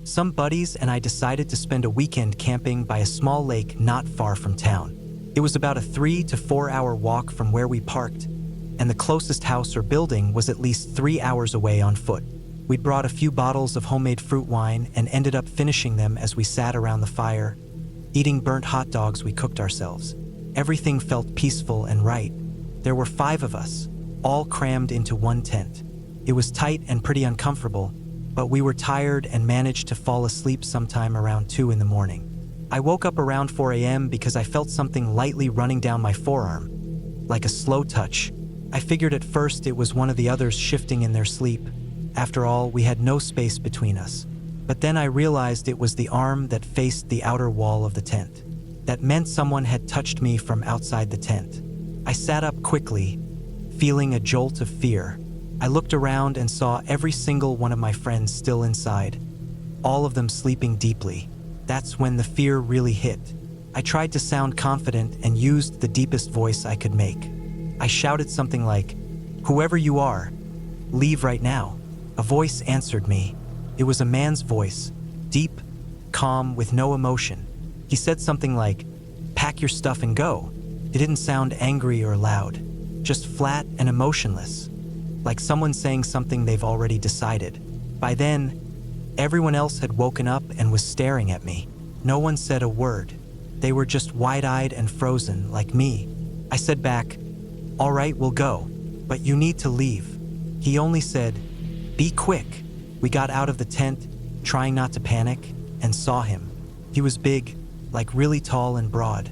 Some buddies and I decided to spend a weekend camping by a small lake not far from town. It was about a 3 to 4 hour walk from where we parked, and the closest house or building was at least 3 hours away on foot. We'd brought a few bottles of homemade fruit wine and ended up finishing them as we sat around the fire, eating burnt hot dogs we cooked ourselves. Everything felt peaceful and right. There were 5 of us, all crammed into one tent. It was tight and pretty uncomfortable, but we were tired and managed to fall asleep sometime around 2 in the morning. I woke up around 4 a.m. because I felt something lightly running down my forearm, like a slow touch. I figured at first it was one of the others shifting in their sleep. After all, we had no space between us. But then I realized it was the arm that faced the outer wall of the tent. That meant someone had touched me from outside the tent. I sat up quickly, feeling a jolt of fear. I looked around and saw every single one of my friends still inside, all of them sleeping deeply. That's when the fear really hit. I tried to sound confident and used the deepest voice I could make. I shouted something like, "Whoever you are, leave right now." A voice answered me. It was a man's voice, deep, calm, with no emotion. He said something like, "Pack your stuff and go." It didn't sound angry or loud, just flat and emotionless, like someone saying something they've already decided. By then, everyone else had woken up and was staring at me. No one said a word. They were just wide-eyed and frozen, like me. I said back, "All right, we'll go, but you need to leave." He only said, "Be quick." We got out of the tent, trying not to panic, and saw him. He was big, like really tall and broad.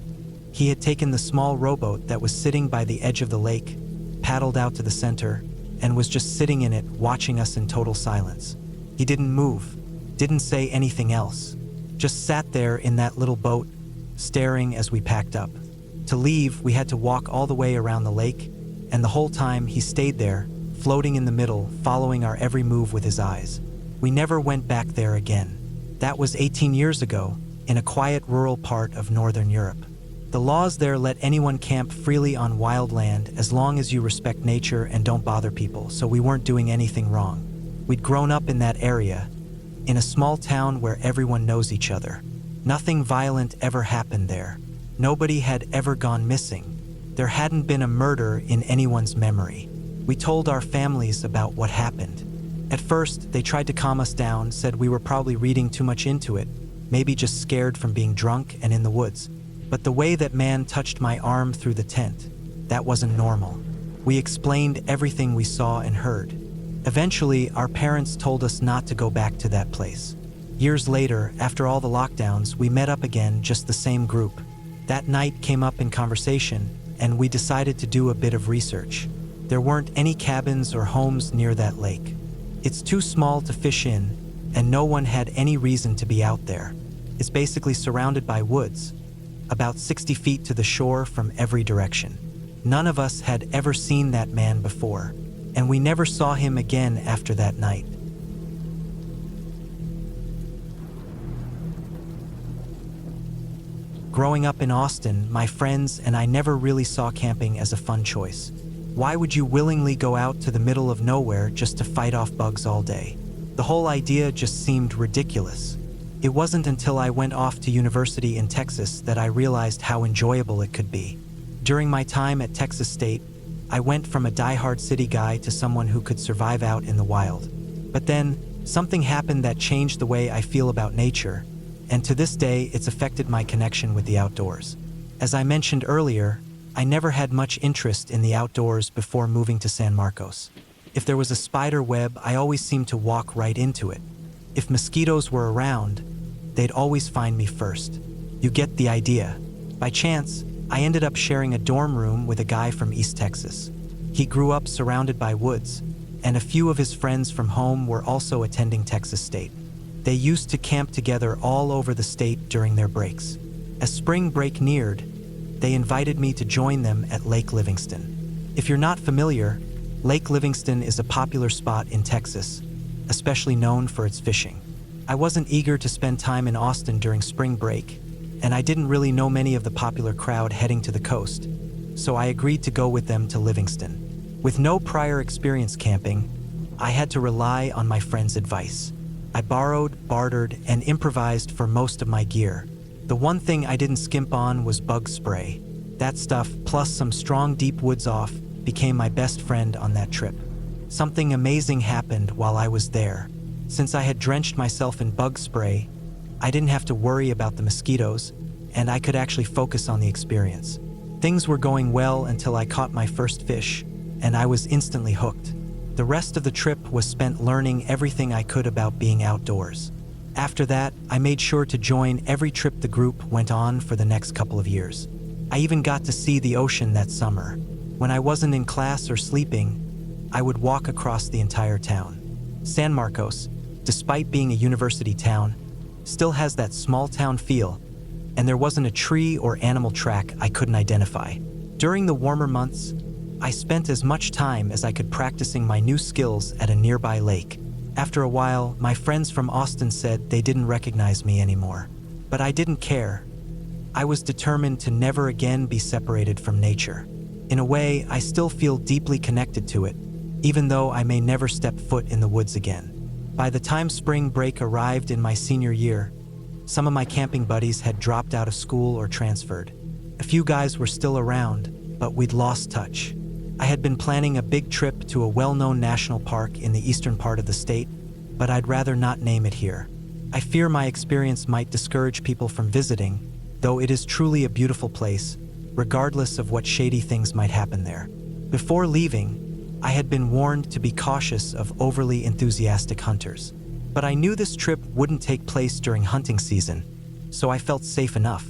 He had taken the small rowboat that was sitting by the edge of the lake, paddled out to the center, and was just sitting in it, watching us in total silence. He didn't move, didn't say anything else, just sat there in that little boat, staring as we packed up. To leave, we had to walk all the way around the lake, and the whole time he stayed there, floating in the middle, following our every move with his eyes. We never went back there again. That was 18 years ago, in a quiet rural part of Northern Europe. The laws there let anyone camp freely on wild land as long as you respect nature and don't bother people, so we weren't doing anything wrong. We'd grown up in that area, in a small town where everyone knows each other. Nothing violent ever happened there. Nobody had ever gone missing. There hadn't been a murder in anyone's memory. We told our families about what happened. At first, they tried to calm us down, said we were probably reading too much into it, maybe just scared from being drunk and in the woods. But the way that man touched my arm through the tent, that wasn't normal. We explained everything we saw and heard. Eventually, our parents told us not to go back to that place. Years later, after all the lockdowns, we met up again, just the same group. That night came up in conversation, and we decided to do a bit of research. There weren't any cabins or homes near that lake. It's too small to fish in, and no one had any reason to be out there. It's basically surrounded by woods, about 60 feet to the shore from every direction. None of us had ever seen that man before, and we never saw him again after that night. Growing up in Austin, my friends and I never really saw camping as a fun choice. Why would you willingly go out to the middle of nowhere just to fight off bugs all day? The whole idea just seemed ridiculous. It wasn't until I went off to university in Texas that I realized how enjoyable it could be. During my time at Texas State, I went from a diehard city guy to someone who could survive out in the wild. But then, something happened that changed the way I feel about nature, and to this day, it's affected my connection with the outdoors. As I mentioned earlier, I never had much interest in the outdoors before moving to San Marcos. If there was a spider web, I always seemed to walk right into it. If mosquitoes were around, they'd always find me first. You get the idea. By chance, I ended up sharing a dorm room with a guy from East Texas. He grew up surrounded by woods, and a few of his friends from home were also attending Texas State. They used to camp together all over the state during their breaks. As spring break neared, they invited me to join them at Lake Livingston. If you're not familiar, Lake Livingston is a popular spot in Texas, especially known for its fishing. I wasn't eager to spend time in Austin during spring break, and I didn't really know many of the popular crowd heading to the coast, so I agreed to go with them to Livingston. With no prior experience camping, I had to rely on my friend's advice. I borrowed, bartered, and improvised for most of my gear. The one thing I didn't skimp on was bug spray. That stuff, plus some strong deep woods off, became my best friend on that trip. Something amazing happened while I was there. Since I had drenched myself in bug spray, I didn't have to worry about the mosquitoes, and I could actually focus on the experience. Things were going well until I caught my first fish, and I was instantly hooked. The rest of the trip was spent learning everything I could about being outdoors. After that, I made sure to join every trip the group went on for the next couple of years. I even got to see the ocean that summer. When I wasn't in class or sleeping, I would walk across the entire town. San Marcos, despite being a university town, still has that small town feel, and there wasn't a tree or animal track I couldn't identify. During the warmer months, I spent as much time as I could practicing my new skills at a nearby lake. After a while, my friends from Austin said they didn't recognize me anymore. But I didn't care. I was determined to never again be separated from nature. In a way, I still feel deeply connected to it, even though I may never step foot in the woods again. By the time spring break arrived in my senior year, some of my camping buddies had dropped out of school or transferred. A few guys were still around, but we'd lost touch. I had been planning a big trip to a well-known national park in the eastern part of the state, but I'd rather not name it here. I fear my experience might discourage people from visiting, though it is truly a beautiful place, regardless of what shady things might happen there. Before leaving, I had been warned to be cautious of overly enthusiastic hunters. But I knew this trip wouldn't take place during hunting season, so I felt safe enough.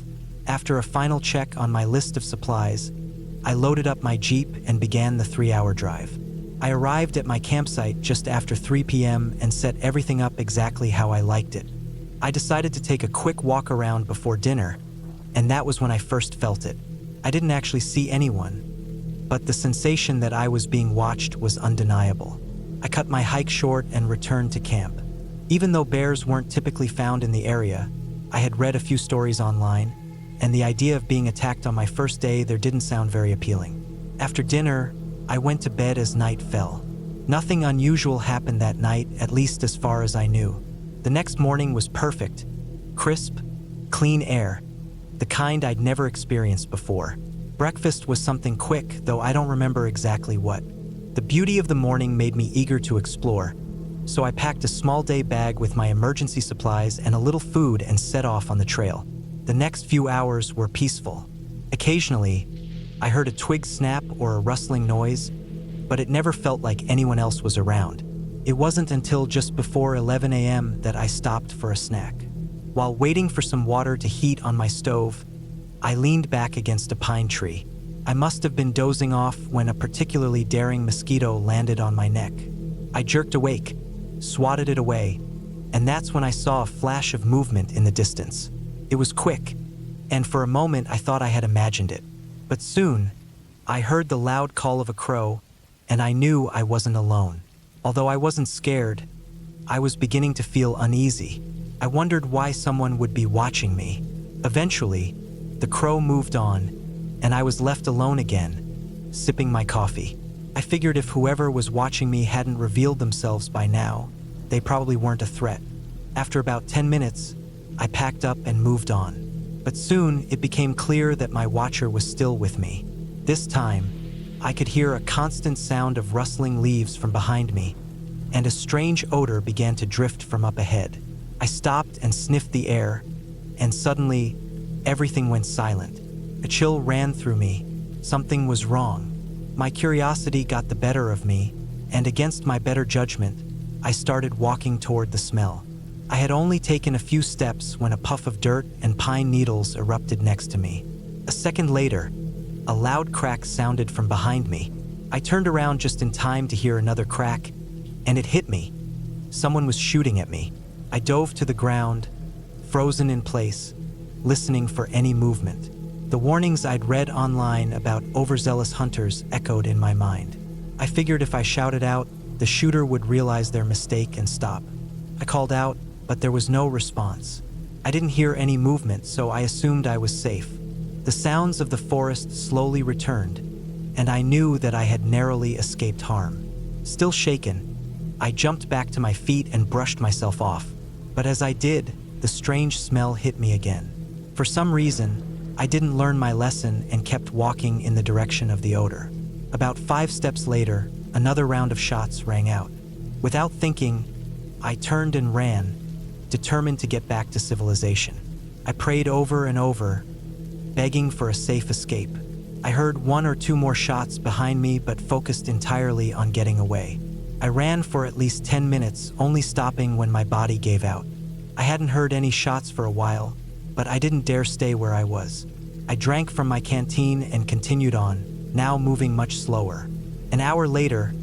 After a final check on my list of supplies, I loaded up my Jeep and began the 3-hour drive. I arrived at my campsite just after 3 p.m. and set everything up exactly how I liked it. I decided to take a quick walk around before dinner, and that was when I first felt it. I didn't actually see anyone, but the sensation that I was being watched was undeniable. I cut my hike short and returned to camp. Even though bears weren't typically found in the area, I had read a few stories online, and the idea of being attacked on my first day there didn't sound very appealing. After dinner, I went to bed as night fell. Nothing unusual happened that night, at least as far as I knew. The next morning was perfect. Crisp, clean air, the kind I'd never experienced before. Breakfast was something quick, though I don't remember exactly what. The beauty of the morning made me eager to explore, so I packed a small day bag with my emergency supplies and a little food and set off on the trail. The next few hours were peaceful. Occasionally, I heard a twig snap or a rustling noise, but it never felt like anyone else was around. It wasn't until just before 11 a.m. that I stopped for a snack. While waiting for some water to heat on my stove, I leaned back against a pine tree. I must have been dozing off when a particularly daring mosquito landed on my neck. I jerked awake, swatted it away, and that's when I saw a flash of movement in the distance. It was quick, and for a moment I thought I had imagined it. But soon, I heard the loud call of a crow, and I knew I wasn't alone. Although I wasn't scared, I was beginning to feel uneasy. I wondered why someone would be watching me. Eventually, the crow moved on, and I was left alone again, sipping my coffee. I figured if whoever was watching me hadn't revealed themselves by now, they probably weren't a threat. After about 10 minutes, I packed up and moved on. But soon, it became clear that my watcher was still with me. This time, I could hear a constant sound of rustling leaves from behind me, and a strange odor began to drift from up ahead. I stopped and sniffed the air, and suddenly, everything went silent. A chill ran through me. Something was wrong. My curiosity got the better of me, and against my better judgment, I started walking toward the smell. I had only taken a few steps when a puff of dirt and pine needles erupted next to me. A second later, a loud crack sounded from behind me. I turned around just in time to hear another crack, and it hit me. Someone was shooting at me. I dove to the ground, frozen in place, listening for any movement. The warnings I'd read online about overzealous hunters echoed in my mind. I figured if I shouted out, the shooter would realize their mistake and stop. I called out, but there was no response. I didn't hear any movement, so I assumed I was safe. The sounds of the forest slowly returned, and I knew that I had narrowly escaped harm. Still shaken, I jumped back to my feet and brushed myself off. But as I did, the strange smell hit me again. For some reason, I didn't learn my lesson and kept walking in the direction of the odor. About 5 steps later, another round of shots rang out. Without thinking, I turned and ran, determined to get back to civilization. I prayed over and over, begging for a safe escape. I heard 1 or 2 more shots behind me but focused entirely on getting away. I ran for at least 10 minutes, only stopping when my body gave out. I hadn't heard any shots for a while, but I didn't dare stay where I was. I drank from my canteen and continued on, now moving much slower. An hour later,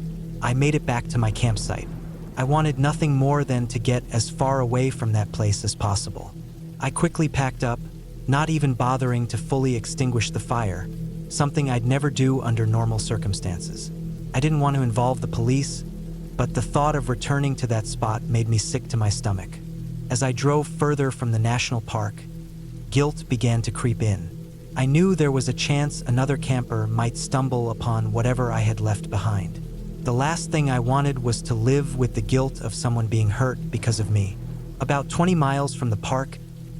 I made it back to my campsite. I wanted nothing more than to get as far away from that place as possible. I quickly packed up, not even bothering to fully extinguish the fire, something I'd never do under normal circumstances. I didn't want to involve the police, but the thought of returning to that spot made me sick to my stomach. As I drove further from the national park, guilt began to creep in. I knew there was a chance another camper might stumble upon whatever I had left behind. The last thing I wanted was to live with the guilt of someone being hurt because of me. About 20 miles from the park,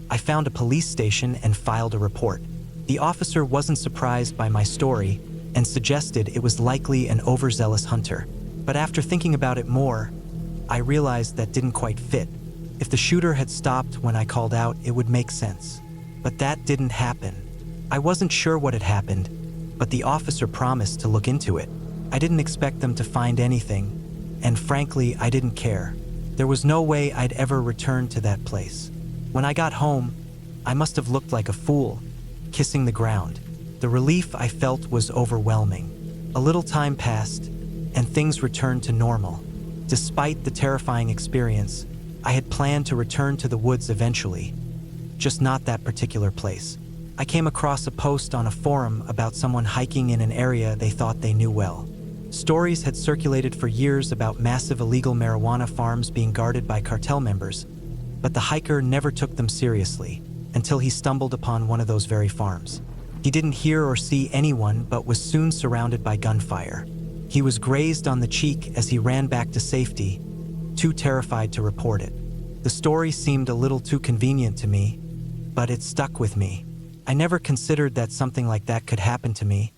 I found a police station and filed a report. The officer wasn't surprised by my story and suggested it was likely an overzealous hunter. But after thinking about it more, I realized that didn't quite fit. If the shooter had stopped when I called out, it would make sense. But that didn't happen. I wasn't sure what had happened, but the officer promised to look into it. I didn't expect them to find anything, and frankly, I didn't care. There was no way I'd ever return to that place. When I got home, I must have looked like a fool, kissing the ground. The relief I felt was overwhelming. A little time passed, and things returned to normal. Despite the terrifying experience, I had planned to return to the woods eventually, just not that particular place. I came across a post on a forum about someone hiking in an area they thought they knew well. Stories had circulated for years about massive illegal marijuana farms being guarded by cartel members, but the hiker never took them seriously until he stumbled upon one of those very farms. He didn't hear or see anyone but was soon surrounded by gunfire. He was grazed on the cheek as he ran back to safety, too terrified to report it. The story seemed a little too convenient to me, but it stuck with me. I never considered that something like that could happen to me,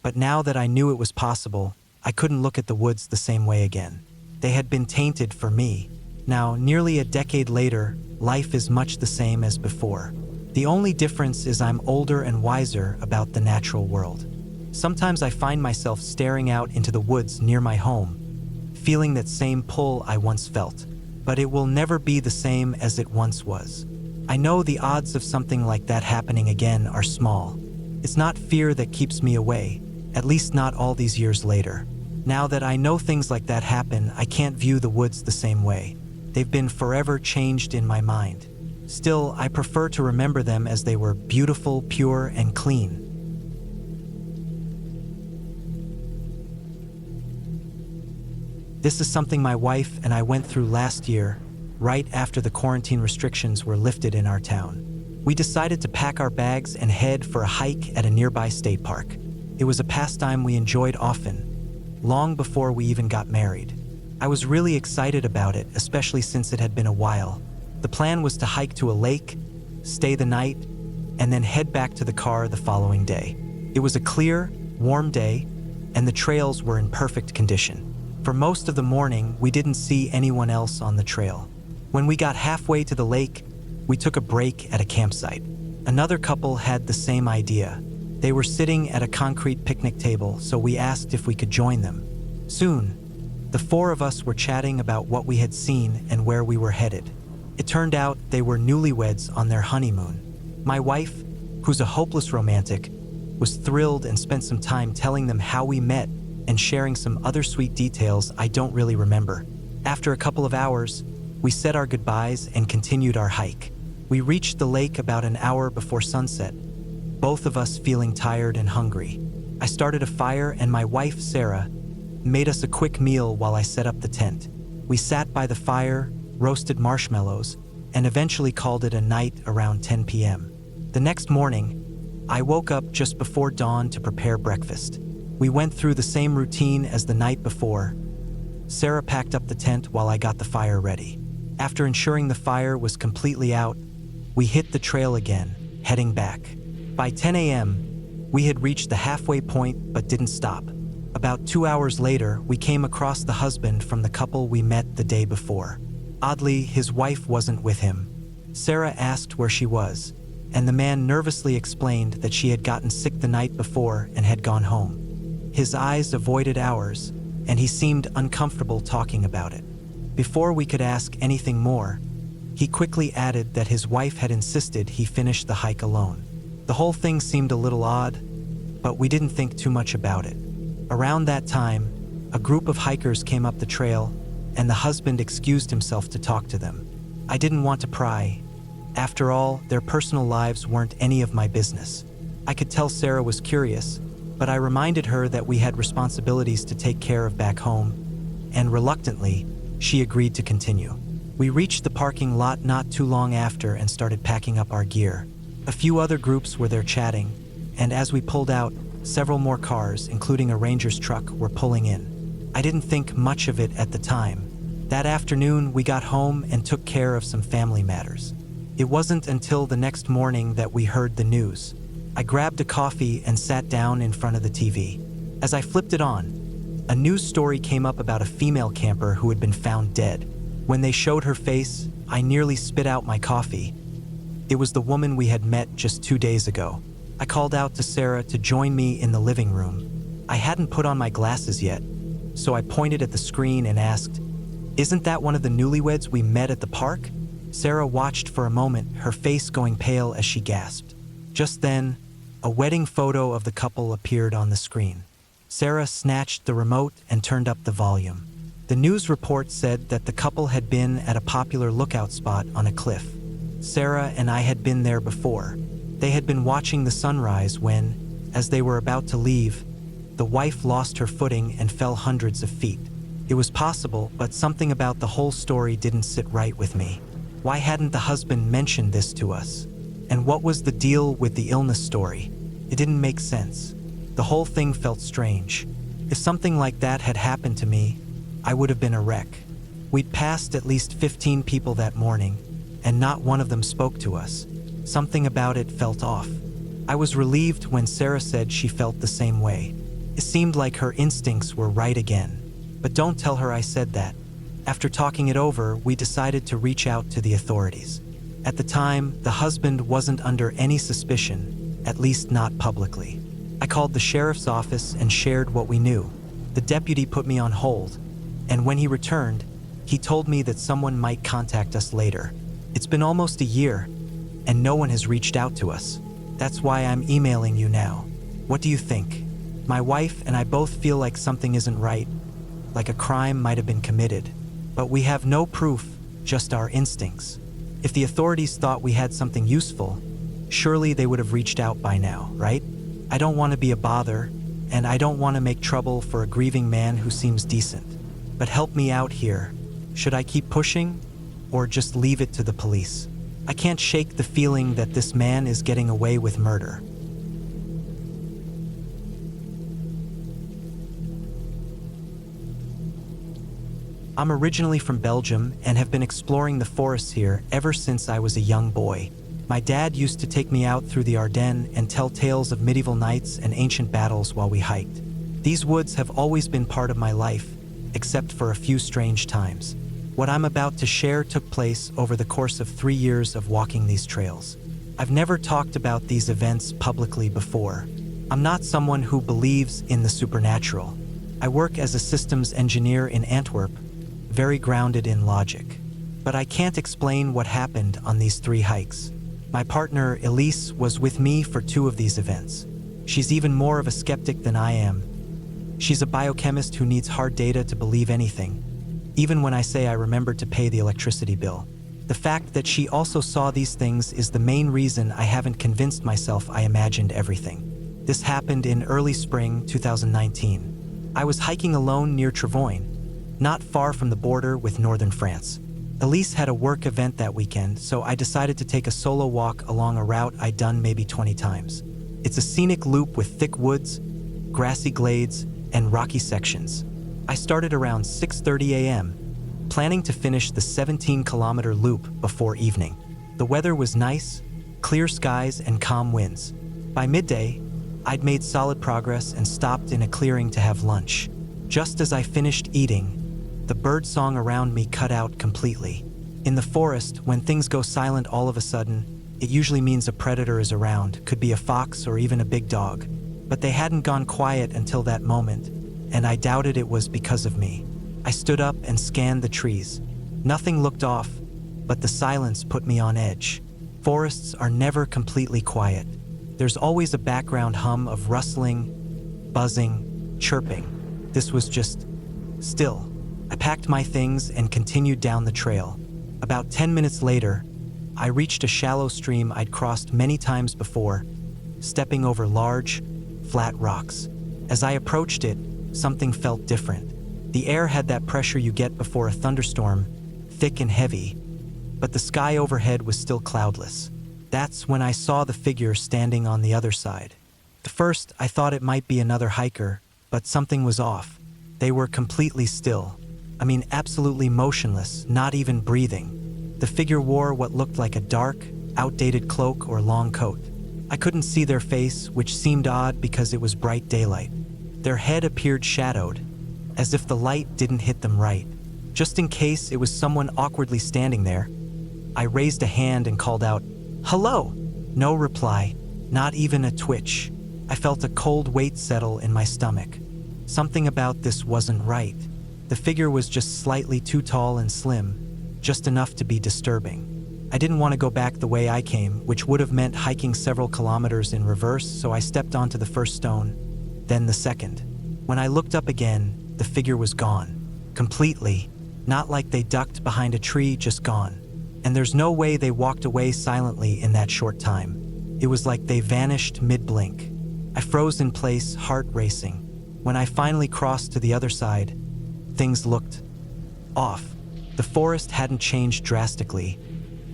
but now that I knew it was possible, I couldn't look at the woods the same way again. They had been tainted for me. Now, nearly a decade later, life is much the same as before. The only difference is I'm older and wiser about the natural world. Sometimes I find myself staring out into the woods near my home, feeling that same pull I once felt, but it will never be the same as it once was. I know the odds of something like that happening again are small. It's not fear that keeps me away, at least not all these years later. Now that I know things like that happen, I can't view the woods the same way. They've been forever changed in my mind. Still, I prefer to remember them as they were beautiful, pure, and clean. This is something my wife and I went through last year, right after the quarantine restrictions were lifted in our town. We decided to pack our bags and head for a hike at a nearby state park. It was a pastime we enjoyed often, long before we even got married. I was really excited about it, especially since it had been a while. The plan was to hike to a lake, stay the night, and then head back to the car the following day. It was a clear, warm day, and the trails were in perfect condition. For most of the morning, we didn't see anyone else on the trail. When we got halfway to the lake, we took a break at a campsite. Another couple had the same idea. They were sitting at a concrete picnic table, so we asked if we could join them. Soon, the 4 of us were chatting about what we had seen and where we were headed. It turned out they were newlyweds on their honeymoon. My wife, who's a hopeless romantic, was thrilled and spent some time telling them how we met and sharing some other sweet details I don't really remember. After a couple of hours, we said our goodbyes and continued our hike. We reached the lake about an hour before sunset, both of us feeling tired and hungry. I started a fire and my wife, Sarah, made us a quick meal while I set up the tent. We sat by the fire, roasted marshmallows, and eventually called it a night around 10 p.m. The next morning, I woke up just before dawn to prepare breakfast. We went through the same routine as the night before. Sarah packed up the tent while I got the fire ready. After ensuring the fire was completely out, we hit the trail again, heading back. By 10 a.m., we had reached the halfway point but didn't stop. About 2 hours later, we came across the husband from the couple we met the day before. Oddly, his wife wasn't with him. Sarah asked where she was, and the man nervously explained that she had gotten sick the night before and had gone home. His eyes avoided ours, and he seemed uncomfortable talking about it. Before we could ask anything more, he quickly added that his wife had insisted he finish the hike alone. The whole thing seemed a little odd, but we didn't think too much about it. Around that time, a group of hikers came up the trail, and the husband excused himself to talk to them. I didn't want to pry. After all, their personal lives weren't any of my business. I could tell Sarah was curious, but I reminded her that we had responsibilities to take care of back home, and reluctantly, she agreed to continue. We reached the parking lot not too long after and started packing up our gear. A few other groups were there chatting, and as we pulled out, several more cars, including a ranger's truck, were pulling in. I didn't think much of it at the time. That afternoon, we got home and took care of some family matters. It wasn't until the next morning that we heard the news. I grabbed a coffee and sat down in front of the TV. As I flipped it on, a news story came up about a female camper who had been found dead. When they showed her face, I nearly spit out my coffee. It was the woman we had met just 2 days ago. I called out to Sarah to join me in the living room. I hadn't put on my glasses yet, so I pointed at the screen and asked, "Isn't that one of the newlyweds we met at the park?" Sarah watched for a moment, her face going pale as she gasped. Just then, a wedding photo of the couple appeared on the screen. Sarah snatched the remote and turned up the volume. The news report said that the couple had been at a popular lookout spot on a cliff. Sarah and I had been there before. They had been watching the sunrise when, as they were about to leave, the wife lost her footing and fell hundreds of feet. It was possible, but something about the whole story didn't sit right with me. Why hadn't the husband mentioned this to us? And what was the deal with the illness story? It didn't make sense. The whole thing felt strange. If something like that had happened to me, I would have been a wreck. We'd passed at least 15 people that morning, and not one of them spoke to us. Something about it felt off. I was relieved when Sarah said she felt the same way. It seemed like her instincts were right again. But don't tell her I said that. After talking it over, we decided to reach out to the authorities. At the time, the husband wasn't under any suspicion, at least not publicly. I called the sheriff's office and shared what we knew. The deputy put me on hold, and when he returned, he told me that someone might contact us later. It's been almost a year, and no one has reached out to us. That's why I'm emailing you now. What do you think? My wife and I both feel like something isn't right, like a crime might have been committed. But we have no proof, just our instincts. If the authorities thought we had something useful, surely they would have reached out by now, right? I don't want to be a bother, and I don't want to make trouble for a grieving man who seems decent. But help me out here. Should I keep pushing, or just leave it to the police? I can't shake the feeling that this man is getting away with murder. I'm originally from Belgium and have been exploring the forests here ever since I was a young boy. My dad used to take me out through the Ardennes and tell tales of medieval knights and ancient battles while we hiked. These woods have always been part of my life, except for a few strange times. What I'm about to share took place over the course of 3 years of walking these trails. I've never talked about these events publicly before. I'm not someone who believes in the supernatural. I work as a systems engineer in Antwerp, very grounded in logic. But I can't explain what happened on these 3 hikes. My partner, Elise, was with me for 2 of these events. She's even more of a skeptic than I am. She's a biochemist who needs hard data to believe anything, even when I say I remembered to pay the electricity bill. The fact that she also saw these things is the main reason I haven't convinced myself I imagined everything. This happened in early spring 2019. I was hiking alone near Trevoin, not far from the border with northern France. Elise had a work event that weekend, so I decided to take a solo walk along a route I'd done maybe 20 times. It's a scenic loop with thick woods, grassy glades, and rocky sections. I started around 6:30 a.m., planning to finish the 17-kilometer loop before evening. The weather was nice, clear skies and calm winds. By midday, I'd made solid progress and stopped in a clearing to have lunch. Just as I finished eating, the bird song around me cut out completely. In the forest, when things go silent all of a sudden, it usually means a predator is around, could be a fox or even a big dog. But they hadn't gone quiet until that moment, and I doubted it was because of me. I stood up and scanned the trees. Nothing looked off, but the silence put me on edge. Forests are never completely quiet. There's always a background hum of rustling, buzzing, chirping. This was just still. I packed my things and continued down the trail. About 10 minutes later, I reached a shallow stream I'd crossed many times before, stepping over large, flat rocks. As I approached it, something felt different. The air had that pressure you get before a thunderstorm, thick and heavy, but the sky overhead was still cloudless. That's when I saw the figure standing on the other side. At first, I thought it might be another hiker, but something was off. They were completely still. I mean, absolutely motionless, not even breathing. The figure wore what looked like a dark, outdated cloak or long coat. I couldn't see their face, which seemed odd because it was bright daylight. Their head appeared shadowed, as if the light didn't hit them right. Just in case it was someone awkwardly standing there, I raised a hand and called out, "Hello!" No reply, not even a twitch. I felt a cold weight settle in my stomach. Something about this wasn't right. The figure was just slightly too tall and slim, just enough to be disturbing. I didn't want to go back the way I came, which would have meant hiking several kilometers in reverse, so I stepped onto the first stone, then the second. When I looked up again, the figure was gone. Completely. Not like they ducked behind a tree, just gone. And there's no way they walked away silently in that short time. It was like they vanished mid-blink. I froze in place, heart racing. When I finally crossed to the other side, things looked off. The forest hadn't changed drastically,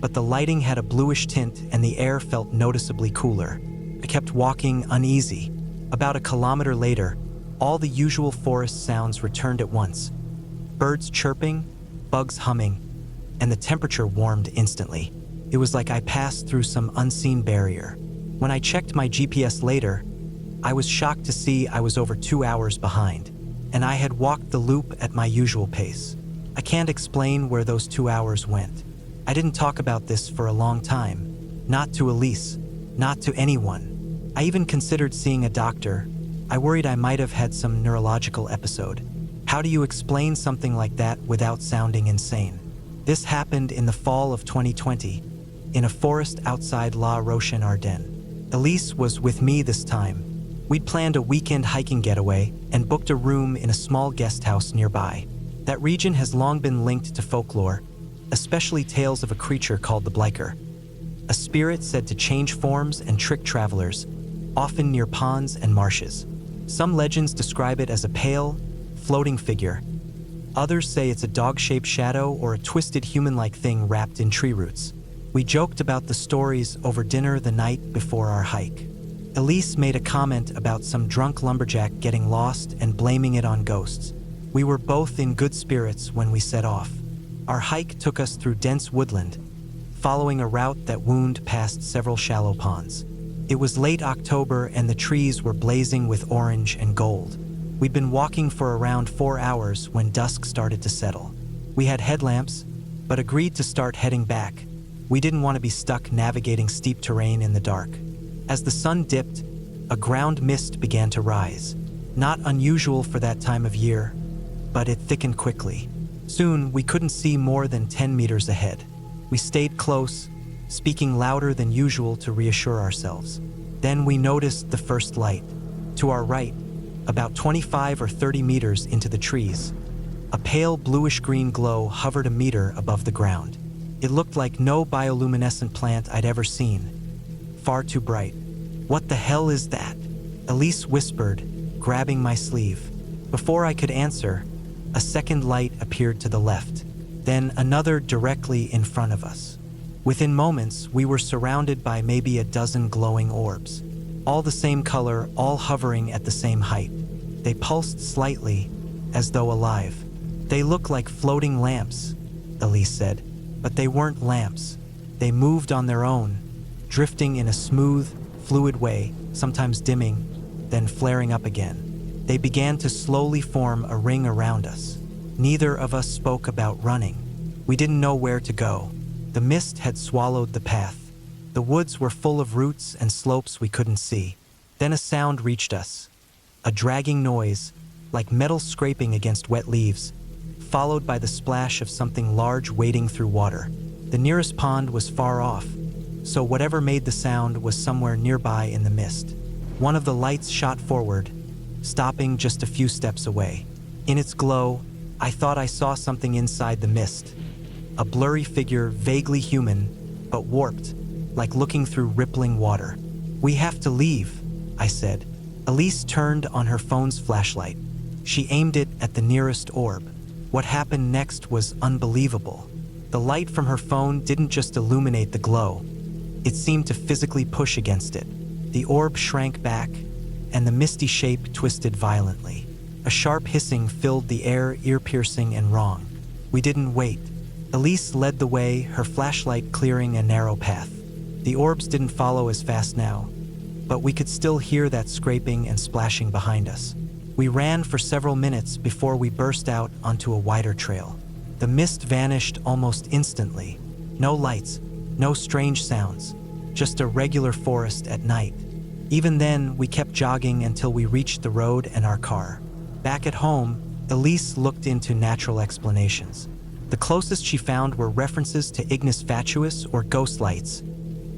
but the lighting had a bluish tint and the air felt noticeably cooler. I kept walking, uneasy. About a kilometer later, all the usual forest sounds returned at once. Birds chirping, bugs humming, and the temperature warmed instantly. It was like I passed through some unseen barrier. When I checked my GPS later, I was shocked to see I was over 2 hours behind, and I had walked the loop at my usual pace. I can't explain where those 2 hours went. I didn't talk about this for a long time. Not to Elise, not to anyone. I even considered seeing a doctor. I worried I might have had some neurological episode. How do you explain something like that without sounding insane? This happened in the fall of 2020, in a forest outside La Roche-en-Ardennes. Elise was with me this time. We'd planned a weekend hiking getaway and booked a room in a small guest house nearby. That region has long been linked to folklore, especially tales of a creature called the Bliker, a spirit said to change forms and trick travelers, often near ponds and marshes. Some legends describe it as a pale, floating figure. Others say it's a dog-shaped shadow or a twisted human-like thing wrapped in tree roots. We joked about the stories over dinner the night before our hike. Elise made a comment about some drunk lumberjack getting lost and blaming it on ghosts. We were both in good spirits when we set off. Our hike took us through dense woodland, following a route that wound past several shallow ponds. It was late October and the trees were blazing with orange and gold. We'd been walking for around 4 hours when dusk started to settle. We had headlamps, but agreed to start heading back. We didn't want to be stuck navigating steep terrain in the dark. As the sun dipped, a ground mist began to rise. Not unusual for that time of year, but it thickened quickly. Soon, we couldn't see more than 10 meters ahead. We stayed close, speaking louder than usual to reassure ourselves. Then we noticed the first light. To our right, about 25 or 30 meters into the trees, a pale bluish-green glow hovered a meter above the ground. It looked like no bioluminescent plant I'd ever seen. Far too bright. "What the hell is that?" Elise whispered, grabbing my sleeve. Before I could answer, a second light appeared to the left, then another directly in front of us. Within moments, we were surrounded by maybe a dozen glowing orbs. All the same color, all hovering at the same height. They pulsed slightly, as though alive. "They look like floating lamps," Elise said. But they weren't lamps. They moved on their own, drifting in a smooth, fluid way, sometimes dimming, then flaring up again. They began to slowly form a ring around us. Neither of us spoke about running. We didn't know where to go. The mist had swallowed the path. The woods were full of roots and slopes we couldn't see. Then a sound reached us. A dragging noise, like metal scraping against wet leaves, followed by the splash of something large wading through water. The nearest pond was far off, so whatever made the sound was somewhere nearby in the mist. One of the lights shot forward, stopping just a few steps away. In its glow, I thought I saw something inside the mist. A blurry figure, vaguely human, but warped, like looking through rippling water. "We have to leave," I said. Elise turned on her phone's flashlight. She aimed it at the nearest orb. What happened next was unbelievable. The light from her phone didn't just illuminate the glow. It seemed to physically push against it. The orb shrank back, and the misty shape twisted violently. A sharp hissing filled the air, ear-piercing and wrong. We didn't wait. Elise led the way, her flashlight clearing a narrow path. The orbs didn't follow as fast now, but we could still hear that scraping and splashing behind us. We ran for several minutes before we burst out onto a wider trail. The mist vanished almost instantly. No lights, no strange sounds, just a regular forest at night. Even then, we kept jogging until we reached the road and our car. Back at home, Elise looked into natural explanations. The closest she found were references to ignis fatuus or ghost lights,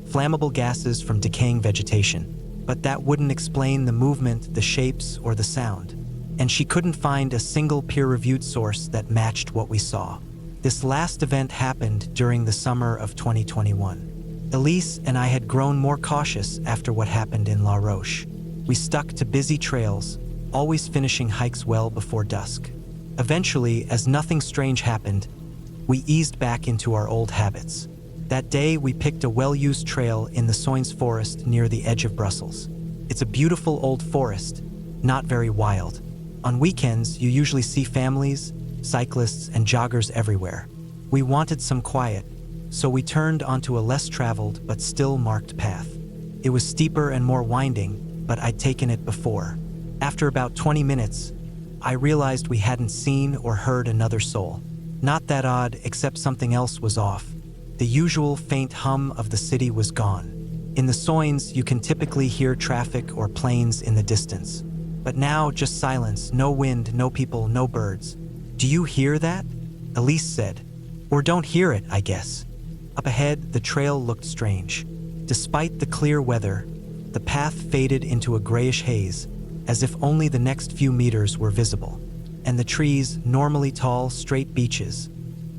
flammable gases from decaying vegetation. But that wouldn't explain the movement, the shapes, or the sound. And she couldn't find a single peer-reviewed source that matched what we saw. This last event happened during the summer of 2021. Elise and I had grown more cautious after what happened in La Roche. We stuck to busy trails, always finishing hikes well before dusk. Eventually, as nothing strange happened, we eased back into our old habits. That day, we picked a well-used trail in the Soignes forest near the edge of Brussels. It's a beautiful old forest, not very wild. On weekends, you usually see families, cyclists, and joggers everywhere. We wanted some quiet, so we turned onto a less traveled but still marked path. It was steeper and more winding, but I'd taken it before. After about 20 minutes, I realized we hadn't seen or heard another soul. Not that odd, except something else was off. The usual faint hum of the city was gone. In the Soignes, you can typically hear traffic or planes in the distance. But now, just silence, no wind, no people, no birds. "Do you hear that?" Elise said. "Or don't hear it, I guess." Up ahead, the trail looked strange. Despite the clear weather, the path faded into a grayish haze, as if only the next few meters were visible. And the trees, normally tall, straight beeches,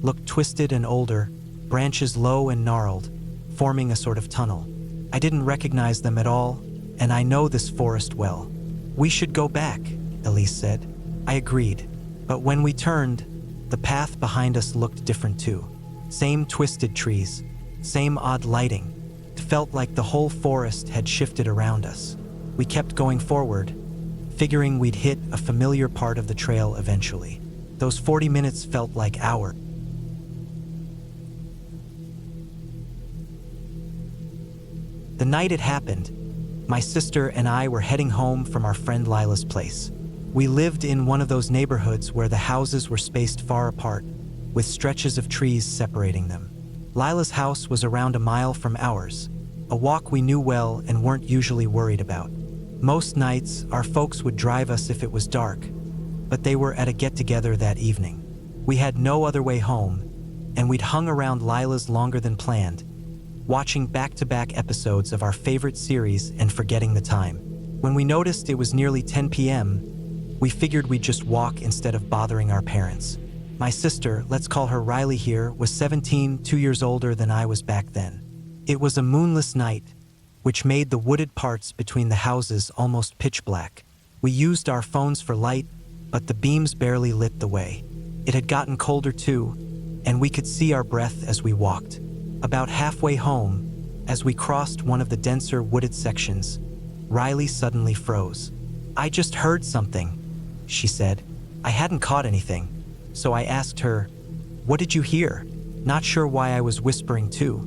looked twisted and older, branches low and gnarled, forming a sort of tunnel. I didn't recognize them at all, and I know this forest well. "We should go back," Elise said. I agreed, but when we turned, the path behind us looked different too. Same twisted trees, same odd lighting. It felt like the whole forest had shifted around us. We kept going forward, figuring we'd hit a familiar part of the trail eventually. Those 40 minutes felt like hours. The night it happened, my sister and I were heading home from our friend Lila's place. We lived in one of those neighborhoods where the houses were spaced far apart, with stretches of trees separating them. Lila's house was around a mile from ours, a walk we knew well and weren't usually worried about. Most nights, our folks would drive us if it was dark, but they were at a get-together that evening. We had no other way home, and we'd hung around Lila's longer than planned, watching back-to-back episodes of our favorite series and forgetting the time. When we noticed it was nearly 10 p.m., we figured we'd just walk instead of bothering our parents. My sister, let's call her Riley here, was 17, 2 years older than I was back then. It was a moonless night, which made the wooded parts between the houses almost pitch black. We used our phones for light, but the beams barely lit the way. It had gotten colder too, and we could see our breath as we walked. About halfway home, as we crossed one of the denser wooded sections, Riley suddenly froze. "I just heard something," she said. I hadn't caught anything, so I asked her, "What did you hear?" Not sure why I was whispering too,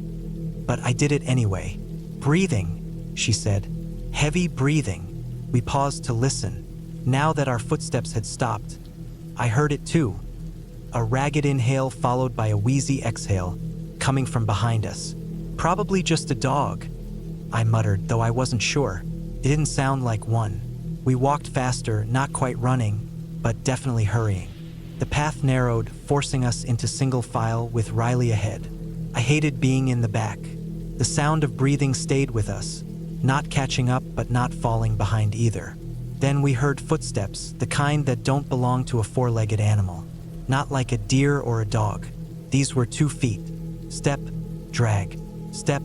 but I did it anyway. "Breathing," she said. "Heavy breathing." We paused to listen. Now that our footsteps had stopped, I heard it too. A ragged inhale followed by a wheezy exhale, coming from behind us. "Probably just a dog," I muttered, though I wasn't sure. It didn't sound like one. We walked faster, not quite running, but definitely hurrying. The path narrowed, forcing us into single file with Riley ahead. I hated being in the back. The sound of breathing stayed with us, not catching up but not falling behind either. Then we heard footsteps, the kind that don't belong to a four-legged animal. Not like a deer or a dog. These were 2 feet. Step, drag, step,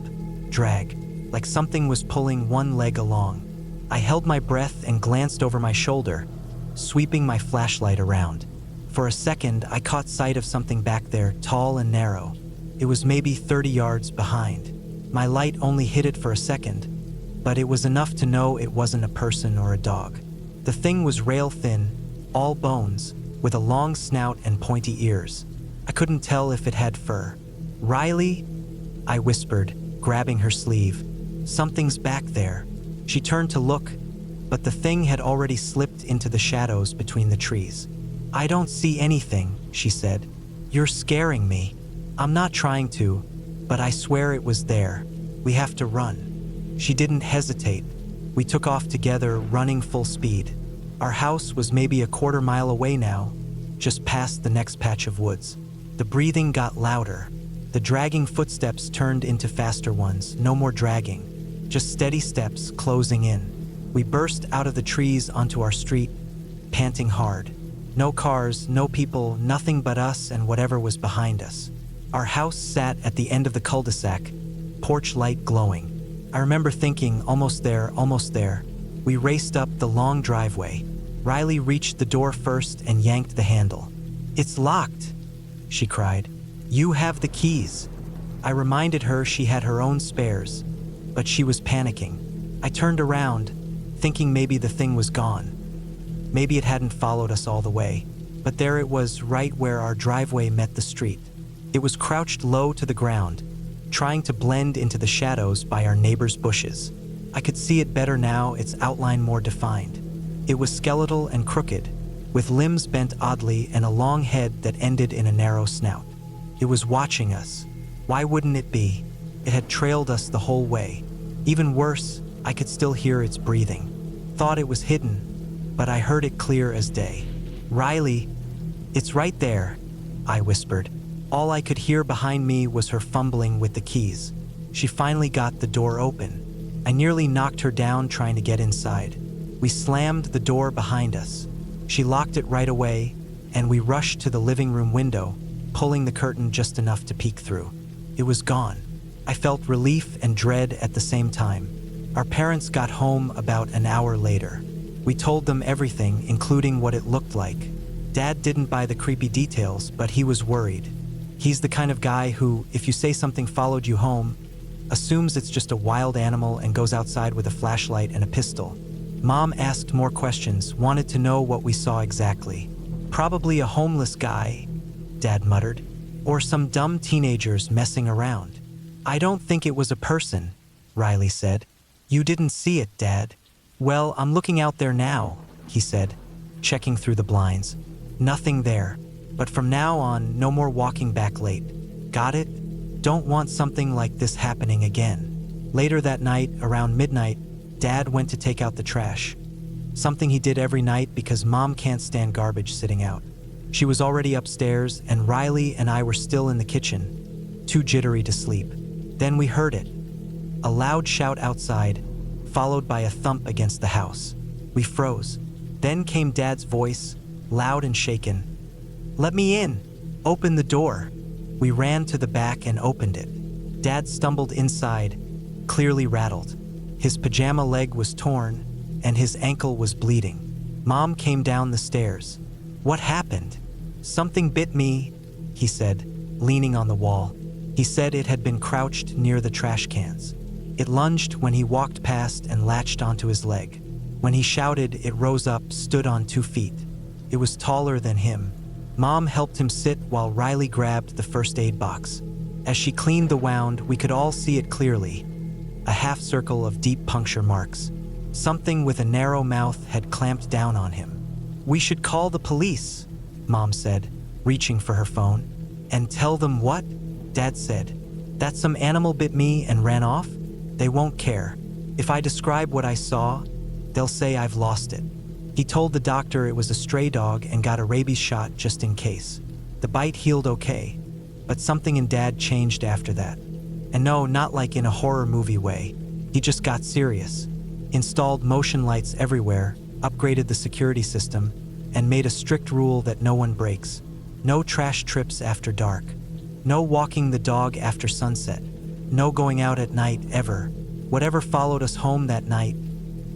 drag, like something was pulling one leg along. I held my breath and glanced over my shoulder, sweeping my flashlight around. For a second, I caught sight of something back there, tall and narrow. It was maybe 30 yards behind. My light only hit it for a second, but it was enough to know it wasn't a person or a dog. The thing was rail thin, all bones, with a long snout and pointy ears. I couldn't tell if it had fur. "Riley," I whispered, grabbing her sleeve. "Something's back there." She turned to look, but the thing had already slipped into the shadows between the trees. "I don't see anything," she said. "You're scaring me." "I'm not trying to, but I swear it was there. We have to run." She didn't hesitate. We took off together, running full speed. Our house was maybe a quarter mile away now, just past the next patch of woods. The breathing got louder. The dragging footsteps turned into faster ones, no more dragging, just steady steps closing in. We burst out of the trees onto our street, panting hard. No cars, no people, nothing but us and whatever was behind us. Our house sat at the end of the cul-de-sac, porch light glowing. I remember thinking, almost there, almost there. We raced up the long driveway. Riley reached the door first and yanked the handle. "It's locked," she cried. "You have the keys." I reminded her she had her own spares, but she was panicking. I turned around, thinking maybe the thing was gone. Maybe it hadn't followed us all the way, but there it was, right where our driveway met the street. It was crouched low to the ground, trying to blend into the shadows by our neighbor's bushes. I could see it better now, its outline more defined. It was skeletal and crooked, with limbs bent oddly and a long head that ended in a narrow snout. It was watching us. Why wouldn't it be? It had trailed us the whole way. Even worse, I could still hear its breathing. Thought it was hidden, but I heard it clear as day. "Riley, it's right there," I whispered. All I could hear behind me was her fumbling with the keys. She finally got the door open. I nearly knocked her down trying to get inside. We slammed the door behind us. She locked it right away, and we rushed to the living room window, pulling the curtain just enough to peek through. It was gone. I felt relief and dread at the same time. Our parents got home about an hour later. We told them everything, including what it looked like. Dad didn't buy the creepy details, but he was worried. He's the kind of guy who, if you say something followed you home, assumes it's just a wild animal and goes outside with a flashlight and a pistol. Mom asked more questions, wanted to know what we saw exactly. "Probably a homeless guy," Dad muttered, "or some dumb teenagers messing around." "I don't think it was a person," Riley said. "You didn't see it, Dad." "Well, I'm looking out there now," he said, checking through the blinds. "Nothing there. But from now on, no more walking back late. Got it? Don't want something like this happening again." Later that night, around midnight, Dad went to take out the trash. Something he did every night because Mom can't stand garbage sitting out. She was already upstairs, and Riley and I were still in the kitchen, too jittery to sleep. Then we heard it. A loud shout outside, followed by a thump against the house. We froze. Then came Dad's voice, loud and shaken. "Let me in! Open the door!" We ran to the back and opened it. Dad stumbled inside, clearly rattled. His pajama leg was torn, and his ankle was bleeding. Mom came down the stairs. "What happened?" "Something bit me," he said, leaning on the wall. He said it had been crouched near the trash cans. It lunged when he walked past and latched onto his leg. When he shouted, it rose up, stood on 2 feet. It was taller than him. Mom helped him sit while Riley grabbed the first aid box. As she cleaned the wound, we could all see it clearly. A half circle of deep puncture marks. Something with a narrow mouth had clamped down on him. "We should call the police," Mom said, reaching for her phone. "And tell them what?" Dad said. "That some animal bit me and ran off? They won't care. If I describe what I saw, they'll say I've lost it." He told the doctor it was a stray dog and got a rabies shot just in case. The bite healed okay, but something in Dad changed after that. And no, not like in a horror movie way. He just got serious. Installed motion lights everywhere, upgraded the security system, and made a strict rule that no one breaks. No trash trips after dark. No walking the dog after sunset. No going out at night ever. Whatever followed us home that night,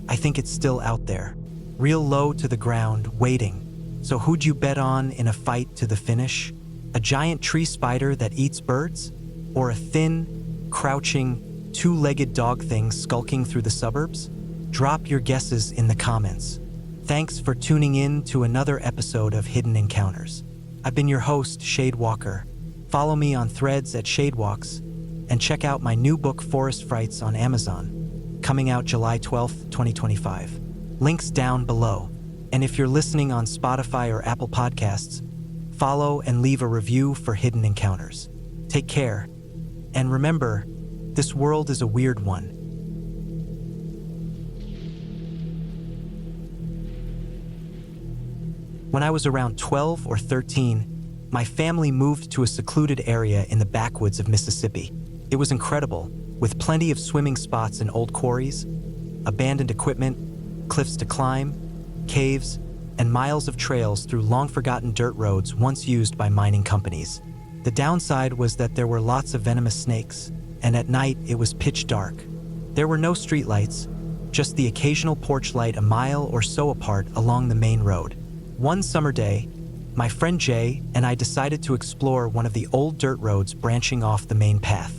I think it's still out there. Real low to the ground, waiting. So who'd you bet on in a fight to the finish? A giant tree spider that eats birds? Or a thin, crouching, two-legged dog thing skulking through the suburbs? Drop your guesses in the comments. Thanks for tuning in to another episode of Hidden Encounters. I've been your host, Shade Walker. Follow me on Threads at Shadewalks, and check out my new book, Forest Frights, on Amazon, coming out July 12th, 2025. Links down below. And if you're listening on Spotify or Apple Podcasts, follow and leave a review for Hidden Encounters. Take care. And remember, this world is a weird one. When I was around 12 or 13, my family moved to a secluded area in the backwoods of Mississippi. It was incredible, with plenty of swimming spots in old quarries, abandoned equipment, cliffs to climb, caves, and miles of trails through long-forgotten dirt roads once used by mining companies. The downside was that there were lots of venomous snakes, and at night it was pitch dark. There were no streetlights, just the occasional porch light a mile or so apart along the main road. One summer day, my friend Jay and I decided to explore one of the old dirt roads branching off the main path.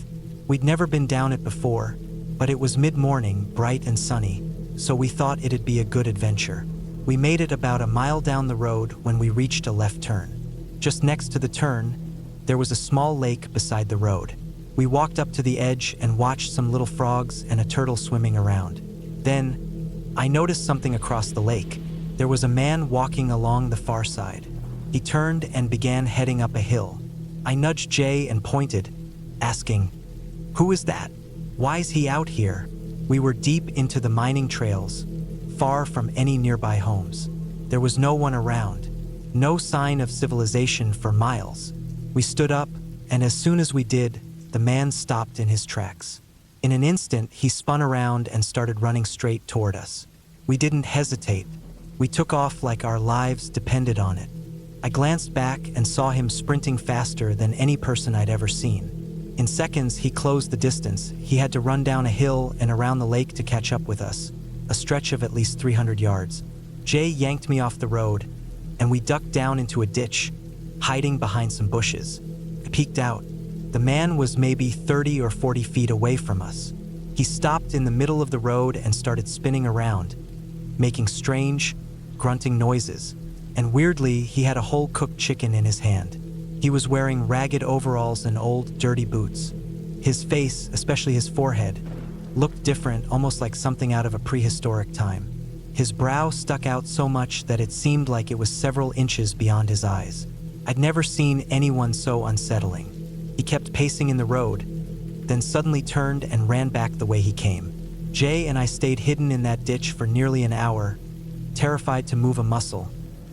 We'd never been down it before, but it was mid-morning, bright and sunny, so we thought it'd be a good adventure. We made it about a mile down the road when we reached a left turn. Just next to the turn, there was a small lake beside the road. We walked up to the edge and watched some little frogs and a turtle swimming around. Then, I noticed something across the lake. There was a man walking along the far side. He turned and began heading up a hill. I nudged Jay and pointed, asking, "Who is that? Why is he out here?" We were deep into the mining trails, far from any nearby homes. There was no one around, no sign of civilization for miles. We stood up, and as soon as we did, the man stopped in his tracks. In an instant, he spun around and started running straight toward us. We didn't hesitate. We took off like our lives depended on it. I glanced back and saw him sprinting faster than any person I'd ever seen. In seconds, he closed the distance. He had to run down a hill and around the lake to catch up with us, a stretch of at least 300 yards. Jay yanked me off the road, and we ducked down into a ditch, hiding behind some bushes. I peeked out. The man was maybe 30 or 40 feet away from us. He stopped in the middle of the road and started spinning around, making strange, grunting noises. And weirdly, he had a whole cooked chicken in his hand. He was wearing ragged overalls and old, dirty boots. His face, especially his forehead, looked different, almost like something out of a prehistoric time. His brow stuck out so much that it seemed like it was several inches beyond his eyes. I'd never seen anyone so unsettling. He kept pacing in the road, then suddenly turned and ran back the way he came. Jay and I stayed hidden in that ditch for nearly an hour, terrified to move a muscle,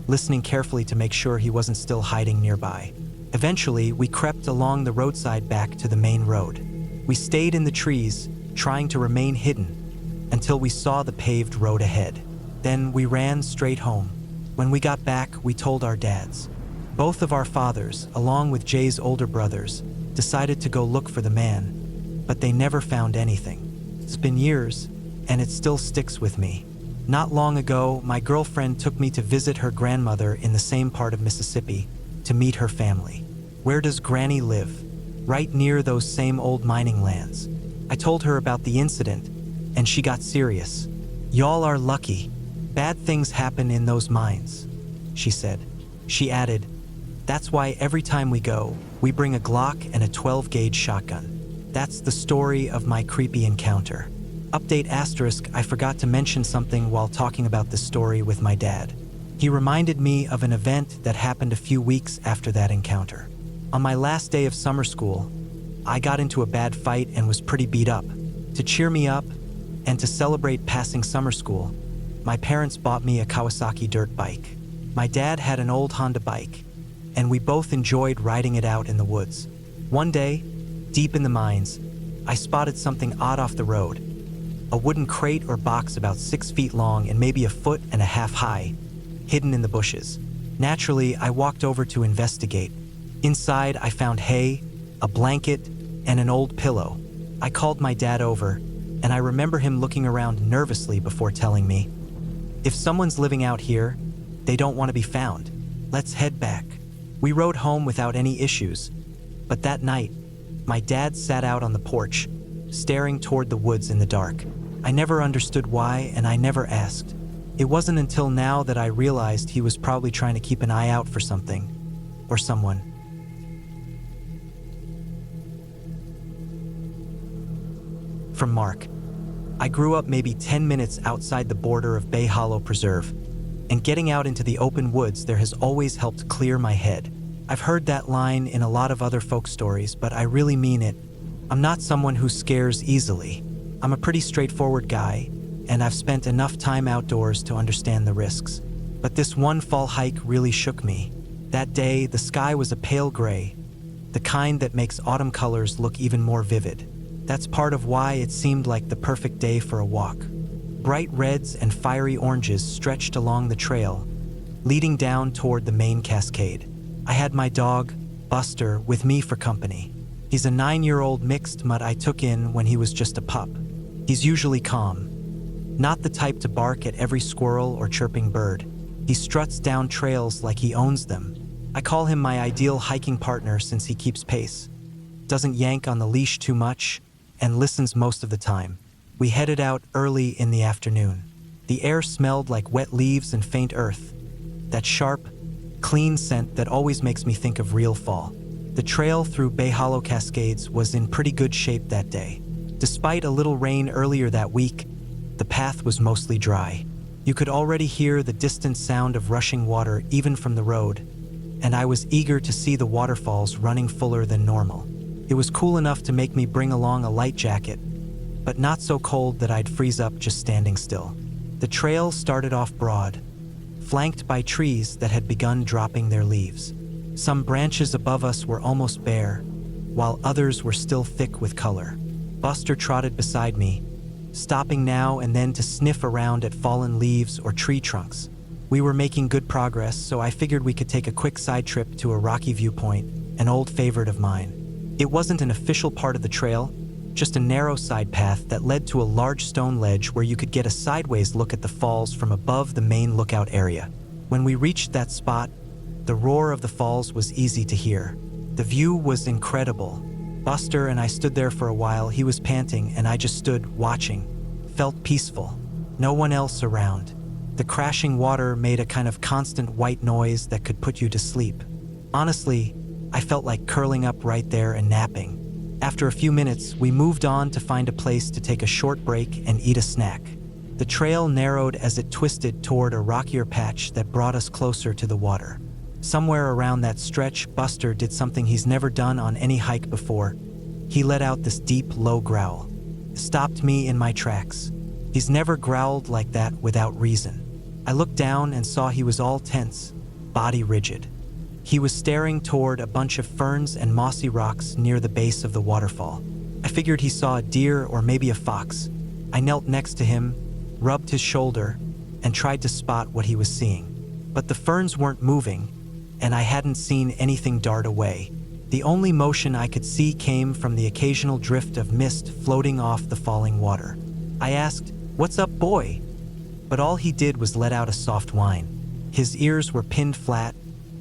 listening carefully to make sure he wasn't still hiding nearby. Eventually, we crept along the roadside back to the main road. We stayed in the trees, trying to remain hidden, until we saw the paved road ahead. Then we ran straight home. When we got back, we told our dads. Both of our fathers, along with Jay's older brothers, decided to go look for the man, but they never found anything. It's been years, and it still sticks with me. Not long ago, my girlfriend took me to visit her grandmother in the same part of Mississippi to meet her family. Where does Granny live? Right near those same old mining lands. I told her about the incident, and she got serious. Y'all are lucky. Bad things happen in those mines. she said. She added, "That's why every time we go, we bring a Glock and a 12-gauge shotgun." That's the story of my creepy encounter. Update asterisk, I forgot to mention something while talking about this story with my dad. He reminded me of an event that happened a few weeks after that encounter. On my last day of summer school, I got into a bad fight and was pretty beat up. To cheer me up and to celebrate passing summer school, my parents bought me a Kawasaki dirt bike. My dad had an old Honda bike, and we both enjoyed riding it out in the woods. One day, deep in the mines, I spotted something odd off the road. A wooden crate or box about 6 feet long and maybe 1.5 feet high, hidden in the bushes. Naturally, I walked over to investigate. Inside, I found hay, a blanket, and an old pillow. I called my dad over, and I remember him looking around nervously before telling me, "If someone's living out here, they don't want to be found. Let's head back." We rode home without any issues, but that night, my dad sat out on the porch, staring toward the woods in the dark. I never understood why, and I never asked. It wasn't until now that I realized he was probably trying to keep an eye out for something, or someone. From Mark. I grew up maybe 10 minutes outside the border of Bay Hollow Preserve, and getting out into the open woods there has always helped clear my head. I've heard that line in a lot of other folk stories, but I really mean it. I'm not someone who scares easily. I'm a pretty straightforward guy, and I've spent enough time outdoors to understand the risks. But this one fall hike really shook me. That day, the sky was a pale gray, the kind that makes autumn colors look even more vivid. That's part of why it seemed like the perfect day for a walk. Bright reds and fiery oranges stretched along the trail, leading down toward the main cascade. I had my dog, Buster, with me for company. He's a 9-year-old mixed mutt I took in when he was just a pup. He's usually calm, not the type to bark at every squirrel or chirping bird. He struts down trails like he owns them. I call him my ideal hiking partner since he keeps pace, doesn't yank on the leash too much, and listens most of the time. We headed out early in the afternoon. The air smelled like wet leaves and faint earth, that sharp, clean scent that always makes me think of real fall. The trail through Bay Hollow Cascades was in pretty good shape that day. Despite a little rain earlier that week, the path was mostly dry. You could already hear the distant sound of rushing water even from the road, and I was eager to see the waterfalls running fuller than normal. It was cool enough to make me bring along a light jacket, but not so cold that I'd freeze up just standing still. The trail started off broad, flanked by trees that had begun dropping their leaves. Some branches above us were almost bare, while others were still thick with color. Buster trotted beside me, stopping now and then to sniff around at fallen leaves or tree trunks. We were making good progress, so I figured we could take a quick side trip to a rocky viewpoint, an old favorite of mine. It wasn't an official part of the trail, just a narrow side path that led to a large stone ledge where you could get a sideways look at the falls from above the main lookout area. When we reached that spot, the roar of the falls was easy to hear. The view was incredible. Buster and I stood there for a while. He was panting, and I just stood watching. Felt peaceful. No one else around. The crashing water made a kind of constant white noise that could put you to sleep. Honestly, I felt like curling up right there and napping. After a few minutes, we moved on to find a place to take a short break and eat a snack. The trail narrowed as it twisted toward a rockier patch that brought us closer to the water. Somewhere around that stretch, Buster did something he's never done on any hike before. He let out this deep, low growl. It stopped me in my tracks. He's never growled like that without reason. I looked down and saw he was all tense, body rigid. He was staring toward a bunch of ferns and mossy rocks near the base of the waterfall. I figured he saw a deer or maybe a fox. I knelt next to him, rubbed his shoulder, and tried to spot what he was seeing. But the ferns weren't moving, and I hadn't seen anything dart away. The only motion I could see came from the occasional drift of mist floating off the falling water. I asked, "What's up, boy?" But all he did was let out a soft whine. His ears were pinned flat,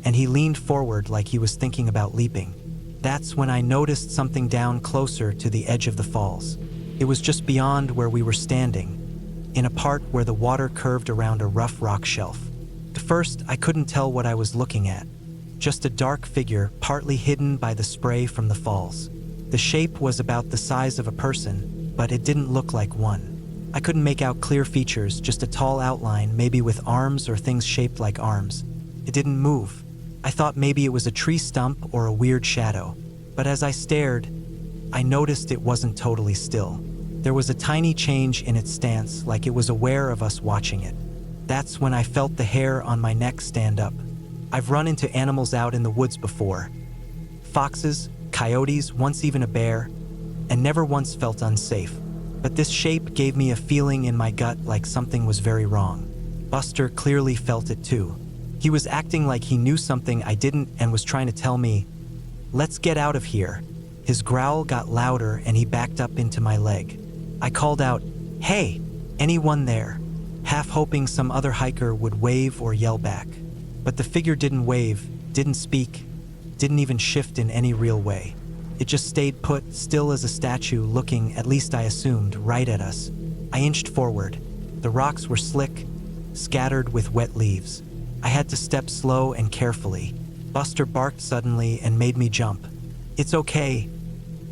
and he leaned forward like he was thinking about leaping. That's when I noticed something down closer to the edge of the falls. It was just beyond where we were standing, in a part where the water curved around a rough rock shelf. At first, I couldn't tell what I was looking at. Just a dark figure, partly hidden by the spray from the falls. The shape was about the size of a person, but it didn't look like one. I couldn't make out clear features, just a tall outline, maybe with arms or things shaped like arms. It didn't move. I thought maybe it was a tree stump or a weird shadow. But as I stared, I noticed it wasn't totally still. There was a tiny change in its stance, like it was aware of us watching it. That's when I felt the hair on my neck stand up. I've run into animals out in the woods before. Foxes, coyotes, once even a bear, and never once felt unsafe. But this shape gave me a feeling in my gut like something was very wrong. Buster clearly felt it too. He was acting like he knew something I didn't and was trying to tell me, "Let's get out of here." His growl got louder and he backed up into my leg. I called out, "Hey, anyone there?" half hoping some other hiker would wave or yell back. But the figure didn't wave, didn't speak, didn't even shift in any real way. It just stayed put, still as a statue, looking, at least I assumed, right at us. I inched forward. The rocks were slick, scattered with wet leaves. I had to step slow and carefully. Buster barked suddenly and made me jump. "It's okay,"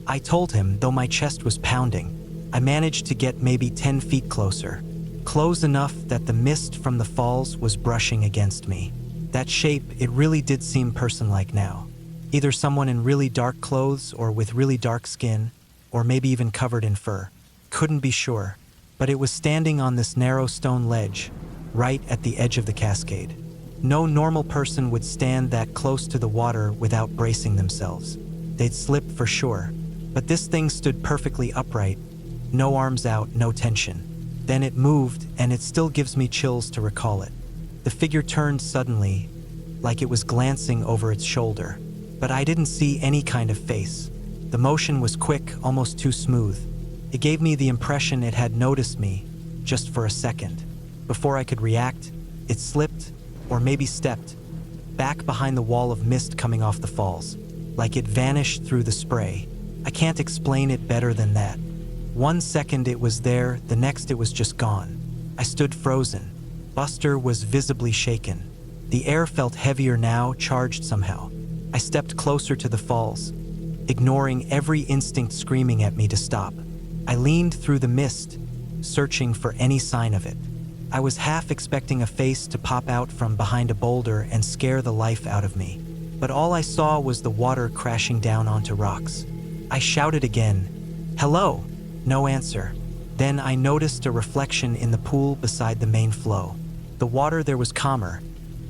I told him, though my chest was pounding. I managed to get maybe 10 feet closer. Close enough that the mist from the falls was brushing against me. That shape, it really did seem person-like now. Either someone in really dark clothes or with really dark skin, or maybe even covered in fur. Couldn't be sure. But it was standing on this narrow stone ledge, right at the edge of the cascade. No normal person would stand that close to the water without bracing themselves. They'd slip for sure. But this thing stood perfectly upright, no arms out, no tension. Then it moved, and it still gives me chills to recall it. The figure turned suddenly, like it was glancing over its shoulder. But I didn't see any kind of face. The motion was quick, almost too smooth. It gave me the impression it had noticed me, just for a second. Before I could react, it slipped, or maybe stepped, back behind the wall of mist coming off the falls, like it vanished through the spray. I can't explain it better than that. 1 second it was there, the next it was just gone. I stood frozen. Buster was visibly shaken. The air felt heavier now, charged somehow. I stepped closer to the falls, ignoring every instinct screaming at me to stop. I leaned through the mist, searching for any sign of it. I was half expecting a face to pop out from behind a boulder and scare the life out of me. But all I saw was the water crashing down onto rocks. I shouted again, "Hello!" No answer. Then I noticed a reflection in the pool beside the main flow. The water there was calmer,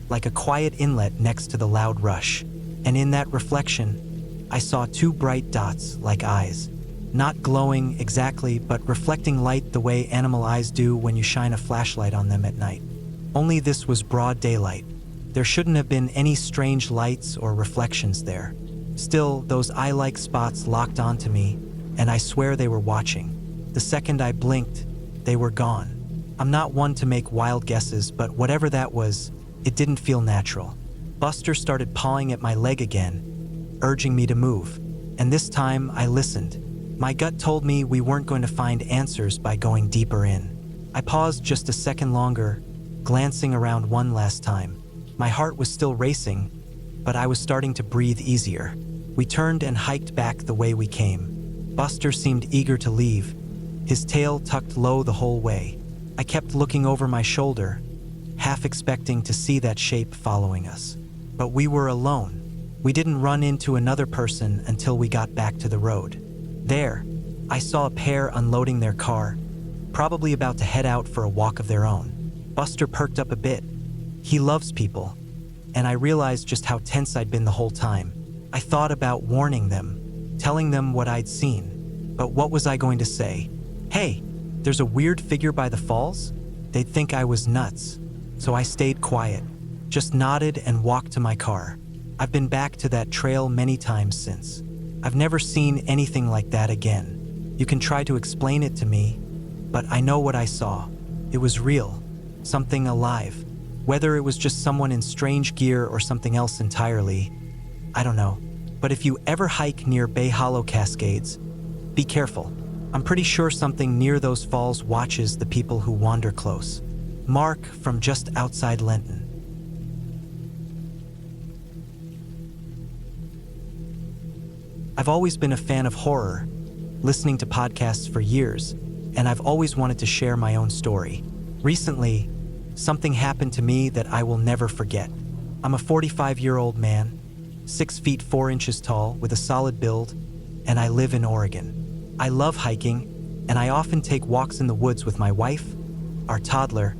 like a quiet inlet next to the loud rush. And in that reflection, I saw 2 bright dots like eyes. Not glowing exactly, but reflecting light the way animal eyes do when you shine a flashlight on them at night. Only this was broad daylight. There shouldn't have been any strange lights or reflections there. Still, those eye-like spots locked onto me, and I swear they were watching. The second I blinked, they were gone. I'm not one to make wild guesses, but whatever that was, it didn't feel natural. Buster started pawing at my leg again, urging me to move. And this time, I listened. My gut told me we weren't going to find answers by going deeper in. I paused just a second longer, glancing around one last time. My heart was still racing, but I was starting to breathe easier. We turned and hiked back the way we came. Buster seemed eager to leave, his tail tucked low the whole way. I kept looking over my shoulder, half expecting to see that shape following us. But we were alone. We didn't run into another person until we got back to the road. There, I saw a pair unloading their car, probably about to head out for a walk of their own. Buster perked up a bit. He loves people, and I realized just how tense I'd been the whole time. I thought about warning them, telling them what I'd seen. But what was I going to say? "Hey, there's a weird figure by the falls?" They'd think I was nuts. So I stayed quiet, just nodded and walked to my car. I've been back to that trail many times since. I've never seen anything like that again. You can try to explain it to me, but I know what I saw. It was real, something alive. Whether it was just someone in strange gear or something else entirely, I don't know. But if you ever hike near Bay Hollow Cascades, be careful. I'm pretty sure something near those falls watches the people who wander close. Mark from just outside Lenton. I've always been a fan of horror, listening to podcasts for years, and I've always wanted to share my own story. Recently, something happened to me that I will never forget. I'm a 45-year-old man, 6 feet 4 inches tall, with a solid build, and I live in Oregon. I love hiking, and I often take walks in the woods with my wife, our toddler,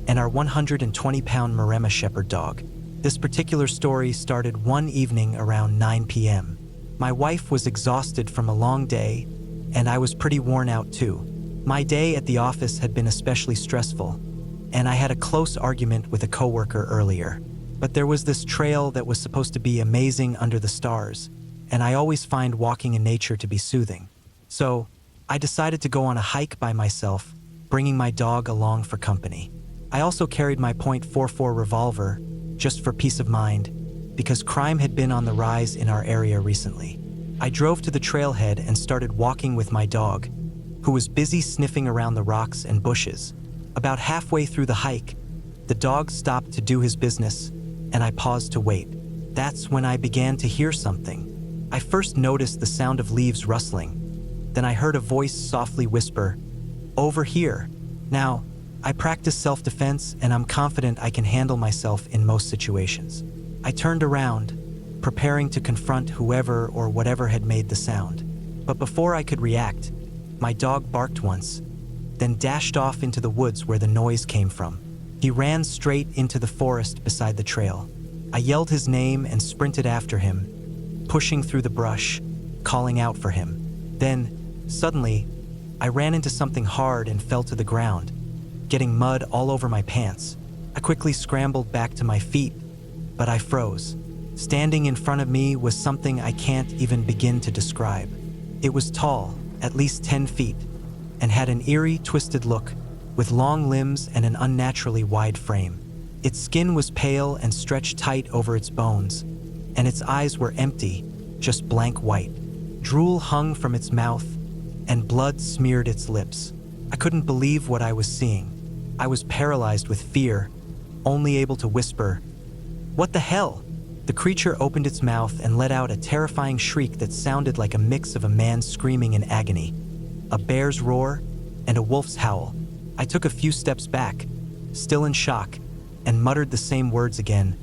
and our 120-pound Maremma Shepherd dog. This particular story started one evening around 9 p.m. My wife was exhausted from a long day, and I was pretty worn out too. My day at the office had been especially stressful, and I had a close argument with a coworker earlier. But there was this trail that was supposed to be amazing under the stars, and I always find walking in nature to be soothing. So, I decided to go on a hike by myself, bringing my dog along for company. I also carried my .44 revolver, just for peace of mind, because crime had been on the rise in our area recently. I drove to the trailhead and started walking with my dog, who was busy sniffing around the rocks and bushes. About halfway through the hike, the dog stopped to do his business, and I paused to wait. That's when I began to hear something. I first noticed the sound of leaves rustling. Then I heard a voice softly whisper, "Over here." Now, I practice self-defense, and I'm confident I can handle myself in most situations. I turned around, preparing to confront whoever or whatever had made the sound. But before I could react, my dog barked once, then dashed off into the woods where the noise came from. He ran straight into the forest beside the trail. I yelled his name and sprinted after him, pushing through the brush, calling out for him. Then, suddenly, I ran into something hard and fell to the ground, getting mud all over my pants. I quickly scrambled back to my feet, but I froze. Standing in front of me was something I can't even begin to describe. It was tall, at least 10 feet, and had an eerie, twisted look, with long limbs and an unnaturally wide frame. Its skin was pale and stretched tight over its bones, and its eyes were empty, just blank white. Drool hung from its mouth, and blood smeared its lips. I couldn't believe what I was seeing. I was paralyzed with fear, only able to whisper, "What the hell?" The creature opened its mouth and let out a terrifying shriek that sounded like a mix of a man screaming in agony, a bear's roar, and a wolf's howl. I took a few steps back, still in shock, and muttered the same words again.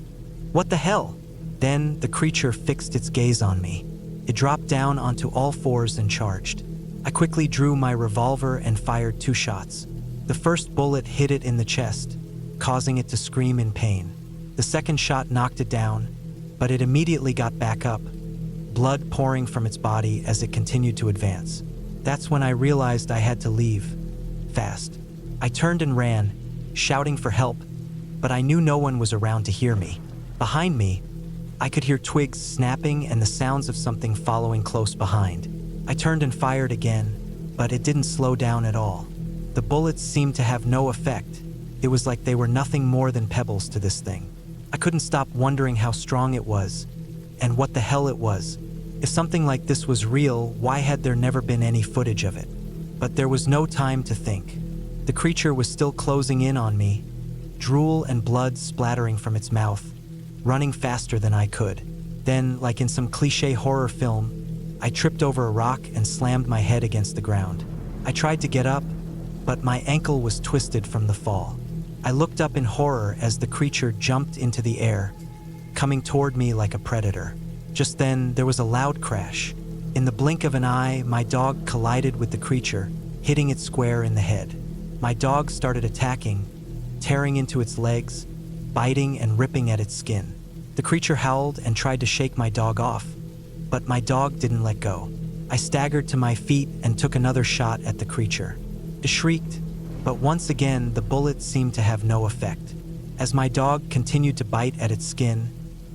"What the hell?" Then the creature fixed its gaze on me. It dropped down onto all fours and charged. I quickly drew my revolver and fired 2 shots. The first bullet hit it in the chest, causing it to scream in pain. The second shot knocked it down, but it immediately got back up, blood pouring from its body as it continued to advance. That's when I realized I had to leave, fast. I turned and ran, shouting for help, but I knew no one was around to hear me. Behind me, I could hear twigs snapping and the sounds of something following close behind. I turned and fired again, but it didn't slow down at all. The bullets seemed to have no effect. It was like they were nothing more than pebbles to this thing. I couldn't stop wondering how strong it was, and what the hell it was. If something like this was real, why had there never been any footage of it? But there was no time to think. The creature was still closing in on me, drool and blood splattering from its mouth, running faster than I could. Then, like in some cliché horror film, I tripped over a rock and slammed my head against the ground. I tried to get up, but my ankle was twisted from the fall. I looked up in horror as the creature jumped into the air, coming toward me like a predator. Just then, there was a loud crash. In the blink of an eye, my dog collided with the creature, hitting it square in the head. My dog started attacking, tearing into its legs, biting and ripping at its skin. The creature howled and tried to shake my dog off, but my dog didn't let go. I staggered to my feet and took another shot at the creature. It shrieked, but once again the bullet seemed to have no effect. As my dog continued to bite at its skin,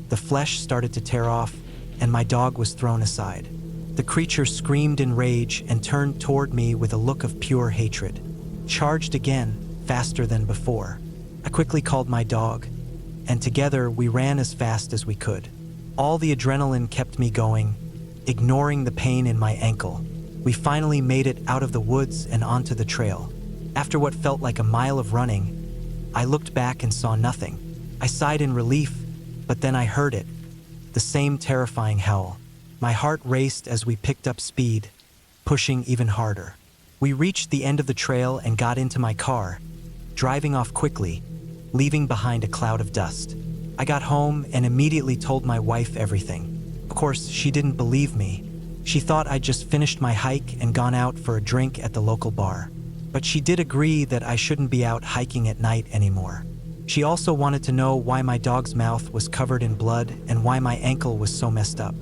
the flesh started to tear off, and my dog was thrown aside. The creature screamed in rage and turned toward me with a look of pure hatred. Charged again, faster than before. I quickly called my dog, and together we ran as fast as we could. All the adrenaline kept me going, ignoring the pain in my ankle. We finally made it out of the woods and onto the trail. After what felt like a mile of running, I looked back and saw nothing. I sighed in relief, but then I heard it, the same terrifying howl. My heart raced as we picked up speed, pushing even harder. We reached the end of the trail and got into my car, driving off quickly, leaving behind a cloud of dust. I got home and immediately told my wife everything. Of course, she didn't believe me. She thought I'd just finished my hike and gone out for a drink at the local bar. But she did agree that I shouldn't be out hiking at night anymore. She also wanted to know why my dog's mouth was covered in blood and why my ankle was so messed up.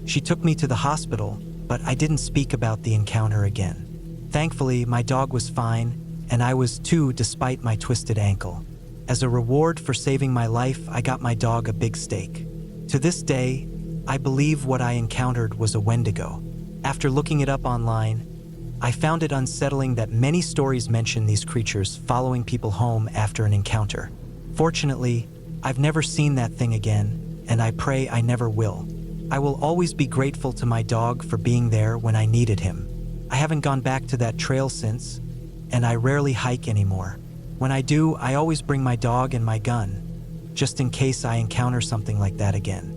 She took me to the hospital, but I didn't speak about the encounter again. Thankfully, my dog was fine, and I was too, despite my twisted ankle. As a reward for saving my life, I got my dog a big steak. To this day, I believe what I encountered was a Wendigo. After looking it up online, I found it unsettling that many stories mention these creatures following people home after an encounter. Fortunately, I've never seen that thing again, and I pray I never will. I will always be grateful to my dog for being there when I needed him. I haven't gone back to that trail since, and I rarely hike anymore. When I do, I always bring my dog and my gun, just in case I encounter something like that again.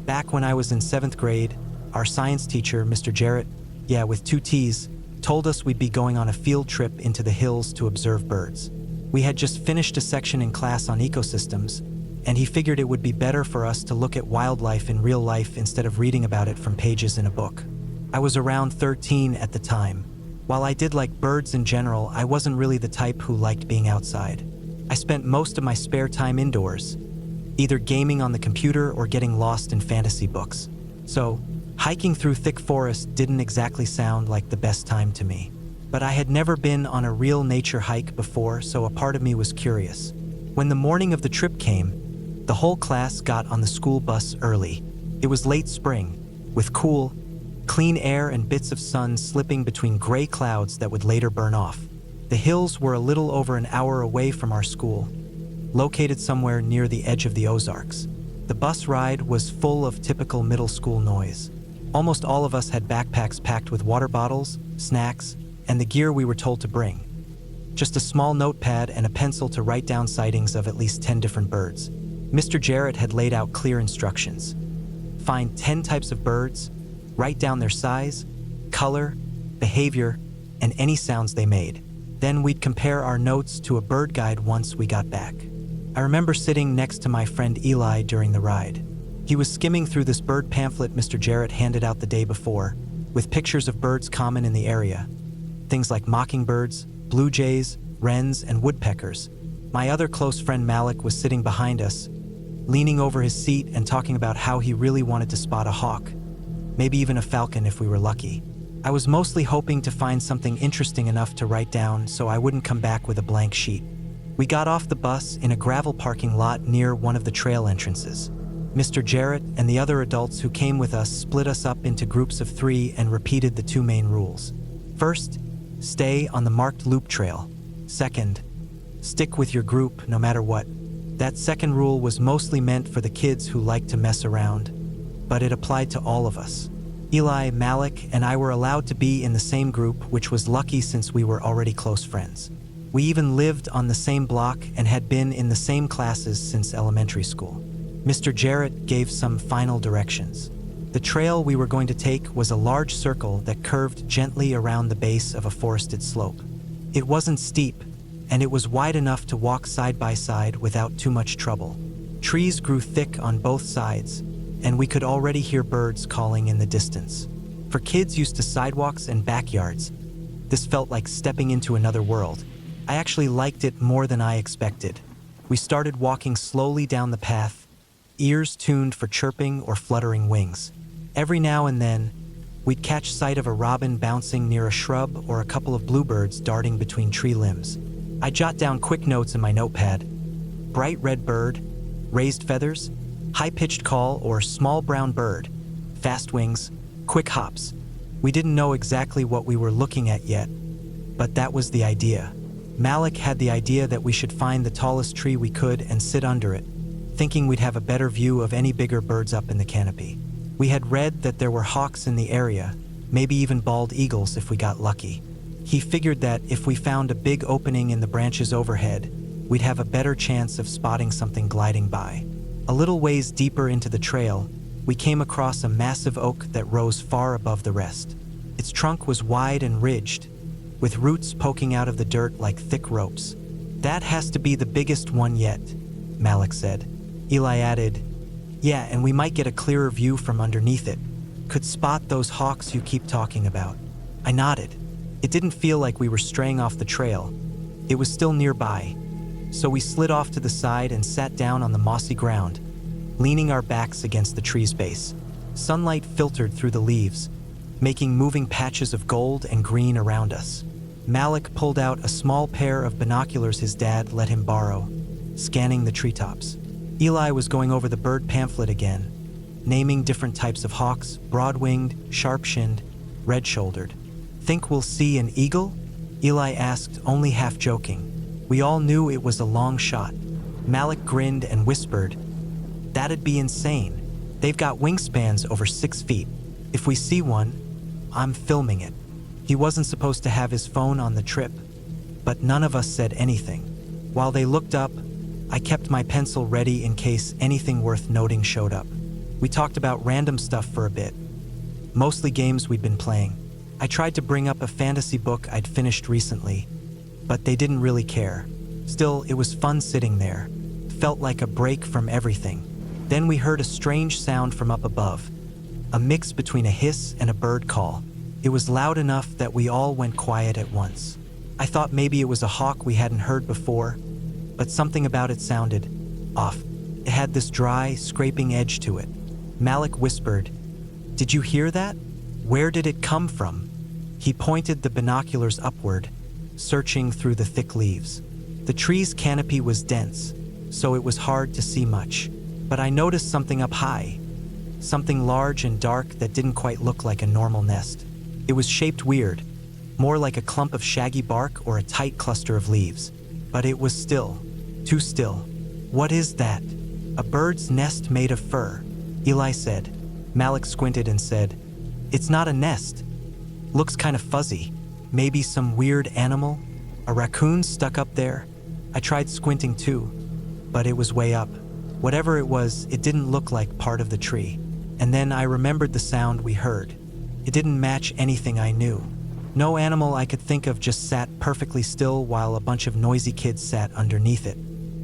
Back when I was in 7th grade, our science teacher, Mr. Jarrett, with 2 T's, told us we'd be going on a field trip into the hills to observe birds. We had just finished a section in class on ecosystems, and he figured it would be better for us to look at wildlife in real life instead of reading about it from pages in a book. I was around 13 at the time. While I did like birds in general, I wasn't really the type who liked being outside. I spent most of my spare time indoors, either gaming on the computer or getting lost in fantasy books. So, hiking through thick forest didn't exactly sound like the best time to me. But I had never been on a real nature hike before, so a part of me was curious. When the morning of the trip came, the whole class got on the school bus early. It was late spring, with cool, clean air and bits of sun slipping between gray clouds that would later burn off. The hills were a little over an hour away from our school, located somewhere near the edge of the Ozarks. The bus ride was full of typical middle school noise. Almost all of us had backpacks packed with water bottles, snacks, and the gear we were told to bring. Just a small notepad and a pencil to write down sightings of at least 10 different birds. Mr. Jarrett had laid out clear instructions. Find 10 types of birds, write down their size, color, behavior, and any sounds they made. Then we'd compare our notes to a bird guide once we got back. I remember sitting next to my friend Eli during the ride. He was skimming through this bird pamphlet Mr. Jarrett handed out the day before, with pictures of birds common in the area. Things like mockingbirds, blue jays, wrens, and woodpeckers. My other close friend Malik was sitting behind us, leaning over his seat and talking about how he really wanted to spot a hawk, maybe even a falcon if we were lucky. I was mostly hoping to find something interesting enough to write down so I wouldn't come back with a blank sheet. We got off the bus in a gravel parking lot near one of the trail entrances. Mr. Jarrett and the other adults who came with us split us up into groups of 3 and repeated the 2 main rules. First, stay on the marked loop trail. Second, stick with your group no matter what. That second rule was mostly meant for the kids who liked to mess around, but it applied to all of us. Eli, Malik, and I were allowed to be in the same group, which was lucky since we were already close friends. We even lived on the same block and had been in the same classes since elementary school. Mr. Jarrett gave some final directions. The trail we were going to take was a large circle that curved gently around the base of a forested slope. It wasn't steep, and it was wide enough to walk side by side without too much trouble. Trees grew thick on both sides, and we could already hear birds calling in the distance. For kids used to sidewalks and backyards, this felt like stepping into another world. I actually liked it more than I expected. We started walking slowly down the path, ears tuned for chirping or fluttering wings. Every now and then, we'd catch sight of a robin bouncing near a shrub or a couple of bluebirds darting between tree limbs. I jot down quick notes in my notepad. Bright red bird, raised feathers, high-pitched call, or small brown bird, fast wings, quick hops. We didn't know exactly what we were looking at yet, but that was the idea. Malik had the idea that we should find the tallest tree we could and sit under it, thinking we'd have a better view of any bigger birds up in the canopy. We had read that there were hawks in the area, maybe even bald eagles if we got lucky. He figured that if we found a big opening in the branches overhead, we'd have a better chance of spotting something gliding by. A little ways deeper into the trail, we came across a massive oak that rose far above the rest. Its trunk was wide and ridged, with roots poking out of the dirt like thick ropes. "That has to be the biggest one yet," Malik said. Eli added, "Yeah, and we might get a clearer view from underneath it. Could spot those hawks you keep talking about." I nodded. It didn't feel like we were straying off the trail. It was still nearby. So we slid off to the side and sat down on the mossy ground, leaning our backs against the tree's base. Sunlight filtered through the leaves, making moving patches of gold and green around us. Malik pulled out a small pair of binoculars his dad let him borrow, scanning the treetops. Eli was going over the bird pamphlet again, naming different types of hawks: broad-winged, sharp-shinned, red-shouldered. "Think we'll see an eagle?" Eli asked, only half joking. We all knew it was a long shot. Malik grinned and whispered, "That'd be insane. They've got wingspans over 6 feet. If we see one, I'm filming it." He wasn't supposed to have his phone on the trip, but none of us said anything. While they looked up, I kept my pencil ready in case anything worth noting showed up. We talked about random stuff for a bit, mostly games we'd been playing. I tried to bring up a fantasy book I'd finished recently, but they didn't really care. Still, it was fun sitting there. Felt like a break from everything. Then we heard a strange sound from up above, a mix between a hiss and a bird call. It was loud enough that we all went quiet at once. I thought maybe it was a hawk we hadn't heard before, but something about it sounded off. It had this dry, scraping edge to it. Malik whispered, "Did you hear that? Where did it come from?" He pointed the binoculars upward, searching through the thick leaves. The tree's canopy was dense, so it was hard to see much. But I noticed something up high, something large and dark that didn't quite look like a normal nest. It was shaped weird, more like a clump of shaggy bark or a tight cluster of leaves. But it was still, too still. "What is that?" "A bird's nest made of fur," Eli said. Malik squinted and said, "It's not a nest. Looks kind of fuzzy. Maybe some weird animal? A raccoon stuck up there?" I tried squinting too, but it was way up. Whatever it was, it didn't look like part of the tree. And then I remembered the sound we heard. It didn't match anything I knew. No animal I could think of just sat perfectly still while a bunch of noisy kids sat underneath it.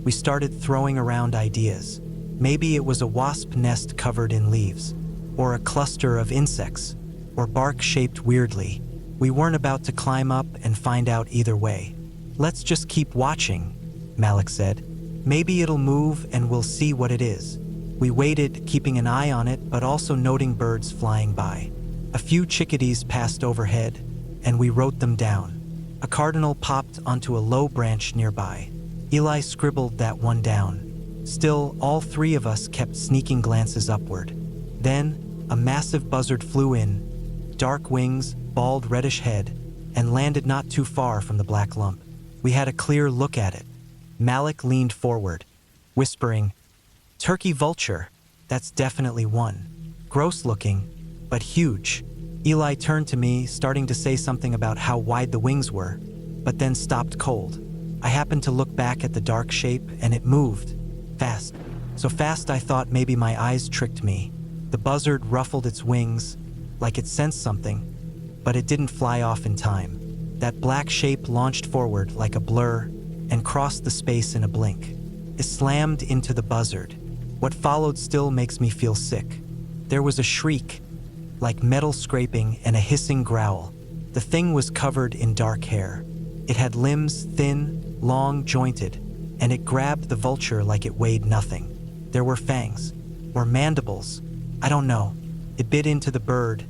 We started throwing around ideas. Maybe it was a wasp nest covered in leaves, or a cluster of insects, or bark shaped weirdly. We weren't about to climb up and find out either way. "Let's just keep watching," Malik said. "Maybe it'll move and we'll see what it is." We waited, keeping an eye on it, but also noting birds flying by. A few chickadees passed overhead, and we wrote them down. A cardinal popped onto a low branch nearby. Eli scribbled that one down. Still, all three of us kept sneaking glances upward. Then, a massive buzzard flew in, dark wings, bald reddish head, and landed not too far from the black lump. We had a clear look at it. Malik leaned forward, whispering, "Turkey vulture, that's definitely one. Gross looking, but huge." Eli turned to me, starting to say something about how wide the wings were, but then stopped cold. I happened to look back at the dark shape, and it moved. Fast. So fast I thought maybe my eyes tricked me. The buzzard ruffled its wings, like it sensed something, but it didn't fly off in time. That black shape launched forward like a blur and crossed the space in a blink. It slammed into the buzzard. What followed still makes me feel sick. There was a shriek, like metal scraping, and a hissing growl. The thing was covered in dark hair. It had limbs thin, long, jointed, and it grabbed the vulture like it weighed nothing. There were fangs, or mandibles, I don't know. It bit into the bird,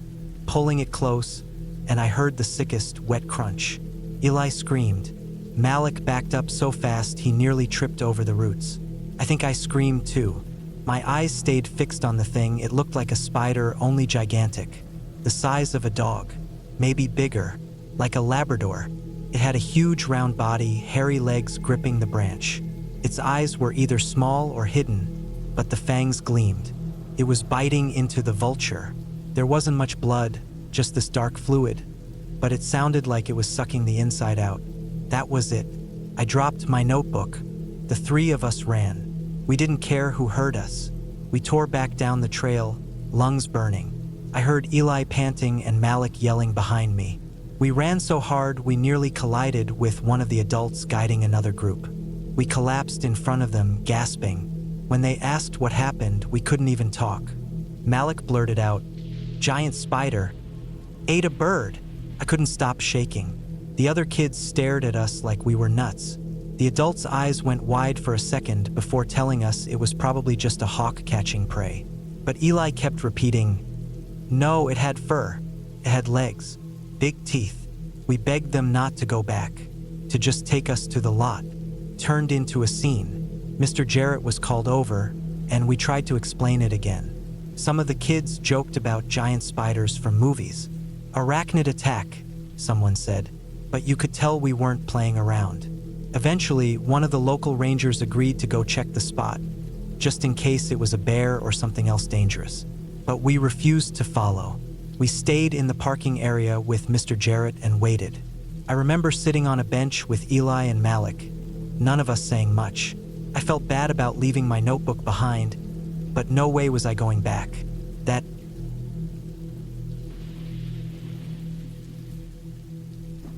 pulling it close, and I heard the sickest wet crunch. Eli screamed. Malik backed up so fast he nearly tripped over the roots. I think I screamed too. My eyes stayed fixed on the thing. It looked like a spider, only gigantic. The size of a dog, maybe bigger, like a Labrador. It had a huge round body, hairy legs gripping the branch. Its eyes were either small or hidden, but the fangs gleamed. It was biting into the vulture. There wasn't much blood, just this dark fluid, but it sounded like it was sucking the inside out. That was it. I dropped my notebook, The three of us ran. We didn't care who heard us. We tore back down the trail, lungs burning. I heard Eli panting and Malik yelling behind me. We ran so hard we nearly collided with one of the adults guiding another group. We collapsed in front of them, gasping. When they asked what happened, we couldn't even talk. Malik blurted out, "Giant spider. Ate a bird." I couldn't stop shaking. The other kids stared at us like we were nuts. The adults' eyes went wide for a second before telling us it was probably just a hawk catching prey. But Eli kept repeating, "No, it had fur. It had legs. Big teeth." We begged them not to go back, to just take us to the lot. Turned into a scene. Mr. Jarrett was called over, and we tried to explain it again. Some of the kids joked about giant spiders from movies. "Arachnid attack," someone said, but you could tell we weren't playing around. Eventually, one of the local rangers agreed to go check the spot, just in case it was a bear or something else dangerous. But we refused to follow. We stayed in the parking area with Mr. Jarrett and waited. I remember sitting on a bench with Eli and Malik, none of us saying much. I felt bad about leaving my notebook behind, but no way was I going back.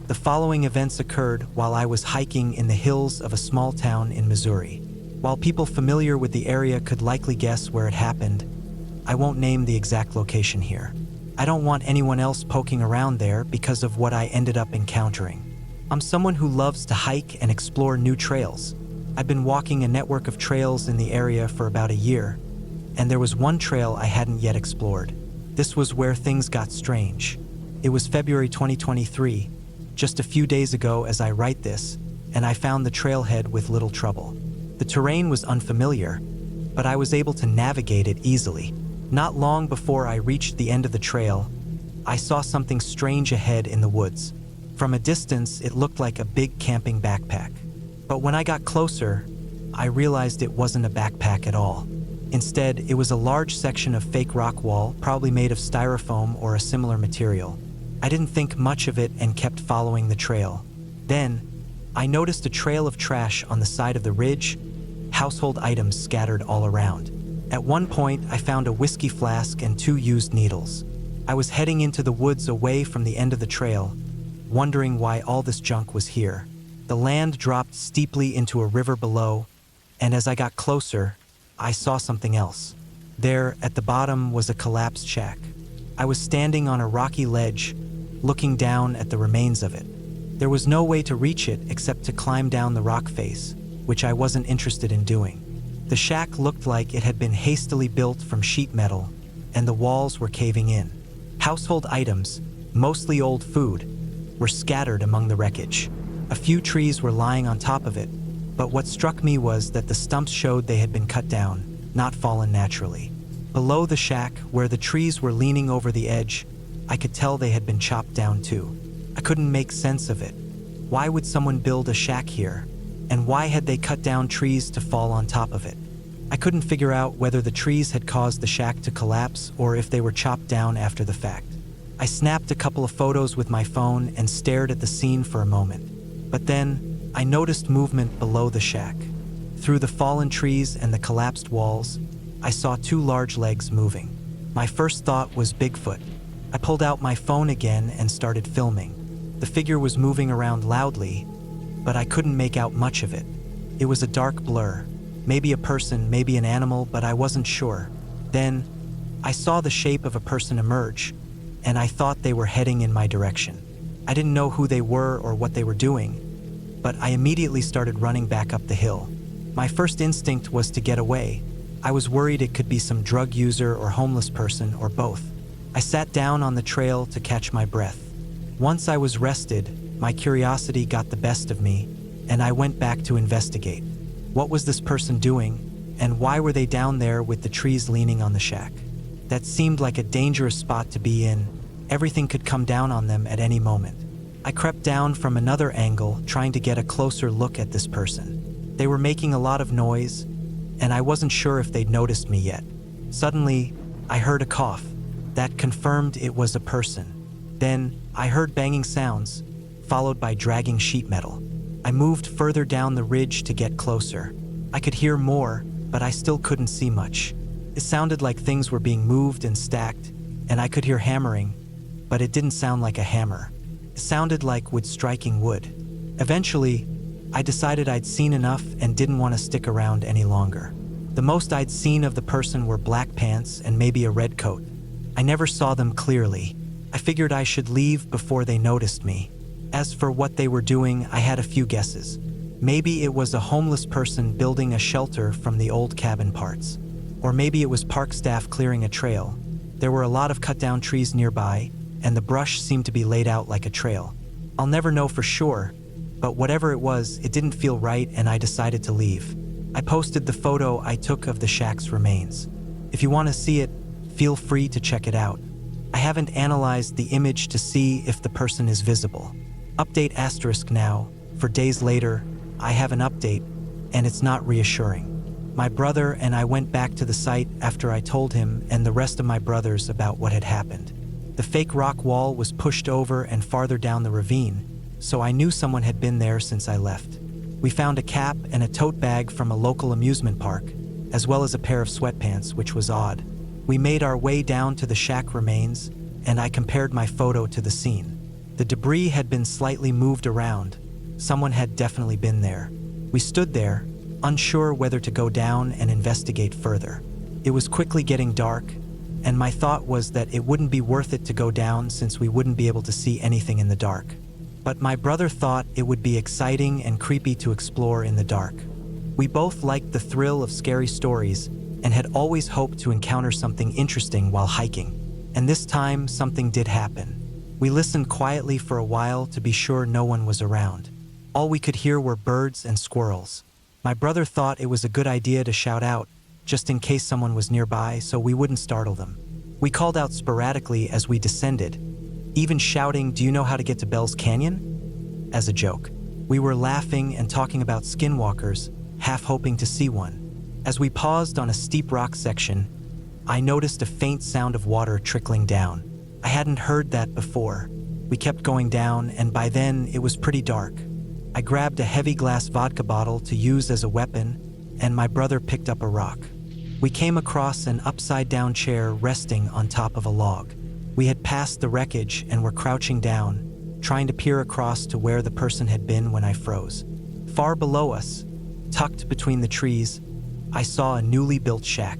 The following events occurred while I was hiking in the hills of a small town in Missouri. While people familiar with the area could likely guess where it happened, I won't name the exact location here. I don't want anyone else poking around there because of what I ended up encountering. I'm someone who loves to hike and explore new trails. I've been walking a network of trails in the area for about a year, and there was one trail I hadn't yet explored. This was where things got strange. It was February 2023, just a few days ago as I write this, and I found the trailhead with little trouble. The terrain was unfamiliar, but I was able to navigate it easily. Not long before I reached the end of the trail, I saw something strange ahead in the woods. From a distance, it looked like a big camping backpack. But when I got closer, I realized it wasn't a backpack at all. Instead, it was a large section of fake rock wall, probably made of styrofoam or a similar material. I didn't think much of it and kept following the trail. Then, I noticed a trail of trash on the side of the ridge, household items scattered all around. At one point, I found a whiskey flask and 2 used needles. I was heading into the woods away from the end of the trail, wondering why all this junk was here. The land dropped steeply into a river below, and as I got closer, I saw something else. There, at the bottom, was a collapsed shack. I was standing on a rocky ledge, looking down at the remains of it. There was no way to reach it except to climb down the rock face, which I wasn't interested in doing. The shack looked like it had been hastily built from sheet metal, and the walls were caving in. Household items, mostly old food, were scattered among the wreckage. A few trees were lying on top of it, but what struck me was that the stumps showed they had been cut down, not fallen naturally. Below the shack, where the trees were leaning over the edge, I could tell they had been chopped down too. I couldn't make sense of it. Why would someone build a shack here? And why had they cut down trees to fall on top of it? I couldn't figure out whether the trees had caused the shack to collapse or if they were chopped down after the fact. I snapped a couple of photos with my phone and stared at the scene for a moment. But then, I noticed movement below the shack. Through the fallen trees and the collapsed walls, I saw 2 large legs moving. My first thought was Bigfoot. I pulled out my phone again and started filming. The figure was moving around loudly, but I couldn't make out much of it. It was a dark blur, maybe a person, maybe an animal, but I wasn't sure. Then, I saw the shape of a person emerge, and I thought they were heading in my direction. I didn't know who they were or what they were doing, but I immediately started running back up the hill. My first instinct was to get away. I was worried it could be some drug user or homeless person or both. I sat down on the trail to catch my breath. Once I was rested, my curiosity got the best of me, and I went back to investigate. What was this person doing, and why were they down there with the trees leaning on the shack? That seemed like a dangerous spot to be in. Everything could come down on them at any moment. I crept down from another angle, trying to get a closer look at this person. They were making a lot of noise, and I wasn't sure if they'd noticed me yet. Suddenly, I heard a cough. That confirmed it was a person. Then, I heard banging sounds, followed by dragging sheet metal. I moved further down the ridge to get closer. I could hear more, but I still couldn't see much. It sounded like things were being moved and stacked, and I could hear hammering, but it didn't sound like a hammer. It sounded like wood striking wood. Eventually, I decided I'd seen enough and didn't want to stick around any longer. The most I'd seen of the person were black pants and maybe a red coat. I never saw them clearly. I figured I should leave before they noticed me. As for what they were doing, I had a few guesses. Maybe it was a homeless person building a shelter from the old cabin parts. Or maybe it was park staff clearing a trail. There were a lot of cut-down trees nearby, and the brush seemed to be laid out like a trail. I'll never know for sure, but whatever it was, it didn't feel right and I decided to leave. I posted the photo I took of the shack's remains. If you want to see it, feel free to check it out. I haven't analyzed the image to see if the person is visible. Update asterisk now. For days later, I have an update, and it's not reassuring. My brother and I went back to the site after I told him and the rest of my brothers about what had happened. The fake rock wall was pushed over and farther down the ravine, so I knew someone had been there since I left. We found a cap and a tote bag from a local amusement park, as well as a pair of sweatpants, which was odd. We made our way down to the shack remains, and I compared my photo to the scene. The debris had been slightly moved around. Someone had definitely been there. We stood there, unsure whether to go down and investigate further. It was quickly getting dark, and my thought was that it wouldn't be worth it to go down since we wouldn't be able to see anything in the dark. But my brother thought it would be exciting and creepy to explore in the dark. We both liked the thrill of scary stories and had always hoped to encounter something interesting while hiking. And this time, something did happen. We listened quietly for a while to be sure no one was around. All we could hear were birds and squirrels. My brother thought it was a good idea to shout out, just in case someone was nearby so we wouldn't startle them. We called out sporadically as we descended, even shouting, "Do you know how to get to Bell's Canyon?" as a joke. We were laughing and talking about skinwalkers, half hoping to see one. As we paused on a steep rock section, I noticed a faint sound of water trickling down. I hadn't heard that before. We kept going down, and by then it was pretty dark. I grabbed a heavy glass vodka bottle to use as a weapon, and my brother picked up a rock. We came across an upside-down chair resting on top of a log. We had passed the wreckage and were crouching down, trying to peer across to where the person had been when I froze. Far below us, tucked between the trees, I saw a newly built shack.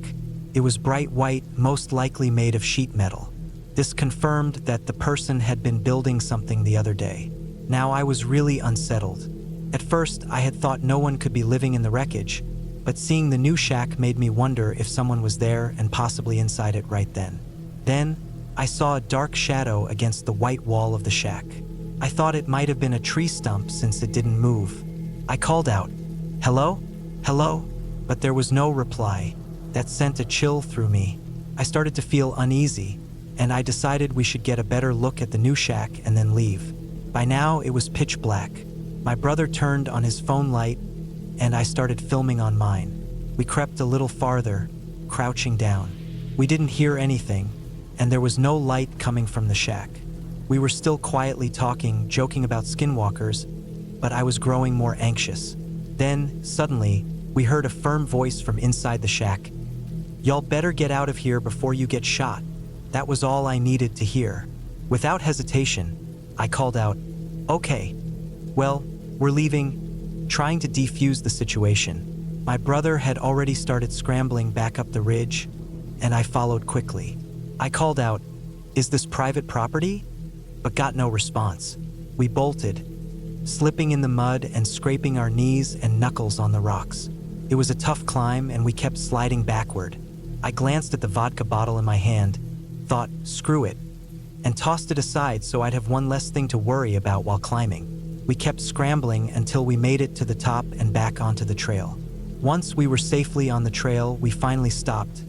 It was bright white, most likely made of sheet metal. This confirmed that the person had been building something the other day. Now I was really unsettled. At first, I had thought no one could be living in the wreckage, but seeing the new shack made me wonder if someone was there and possibly inside it right then. Then, I saw a dark shadow against the white wall of the shack. I thought it might have been a tree stump since it didn't move. I called out, "Hello? Hello?" But there was no reply. That sent a chill through me. I started to feel uneasy, and I decided we should get a better look at the new shack and then leave. By now, it was pitch black. My brother turned on his phone light, and I started filming on mine. We crept a little farther, crouching down. We didn't hear anything, and there was no light coming from the shack. We were still quietly talking, joking about skinwalkers, but I was growing more anxious. Then, suddenly, we heard a firm voice from inside the shack. "Y'all better get out of here before you get shot." That was all I needed to hear. Without hesitation, I called out, "Okay, well, we're leaving," trying to defuse the situation. My brother had already started scrambling back up the ridge, and I followed quickly. I called out, "Is this private property?" but got no response. We bolted, slipping in the mud and scraping our knees and knuckles on the rocks. It was a tough climb, and we kept sliding backward. I glanced at the vodka bottle in my hand, thought, "Screw it," and tossed it aside so I'd have one less thing to worry about while climbing. We kept scrambling until we made it to the top and back onto the trail. Once we were safely on the trail, we finally stopped,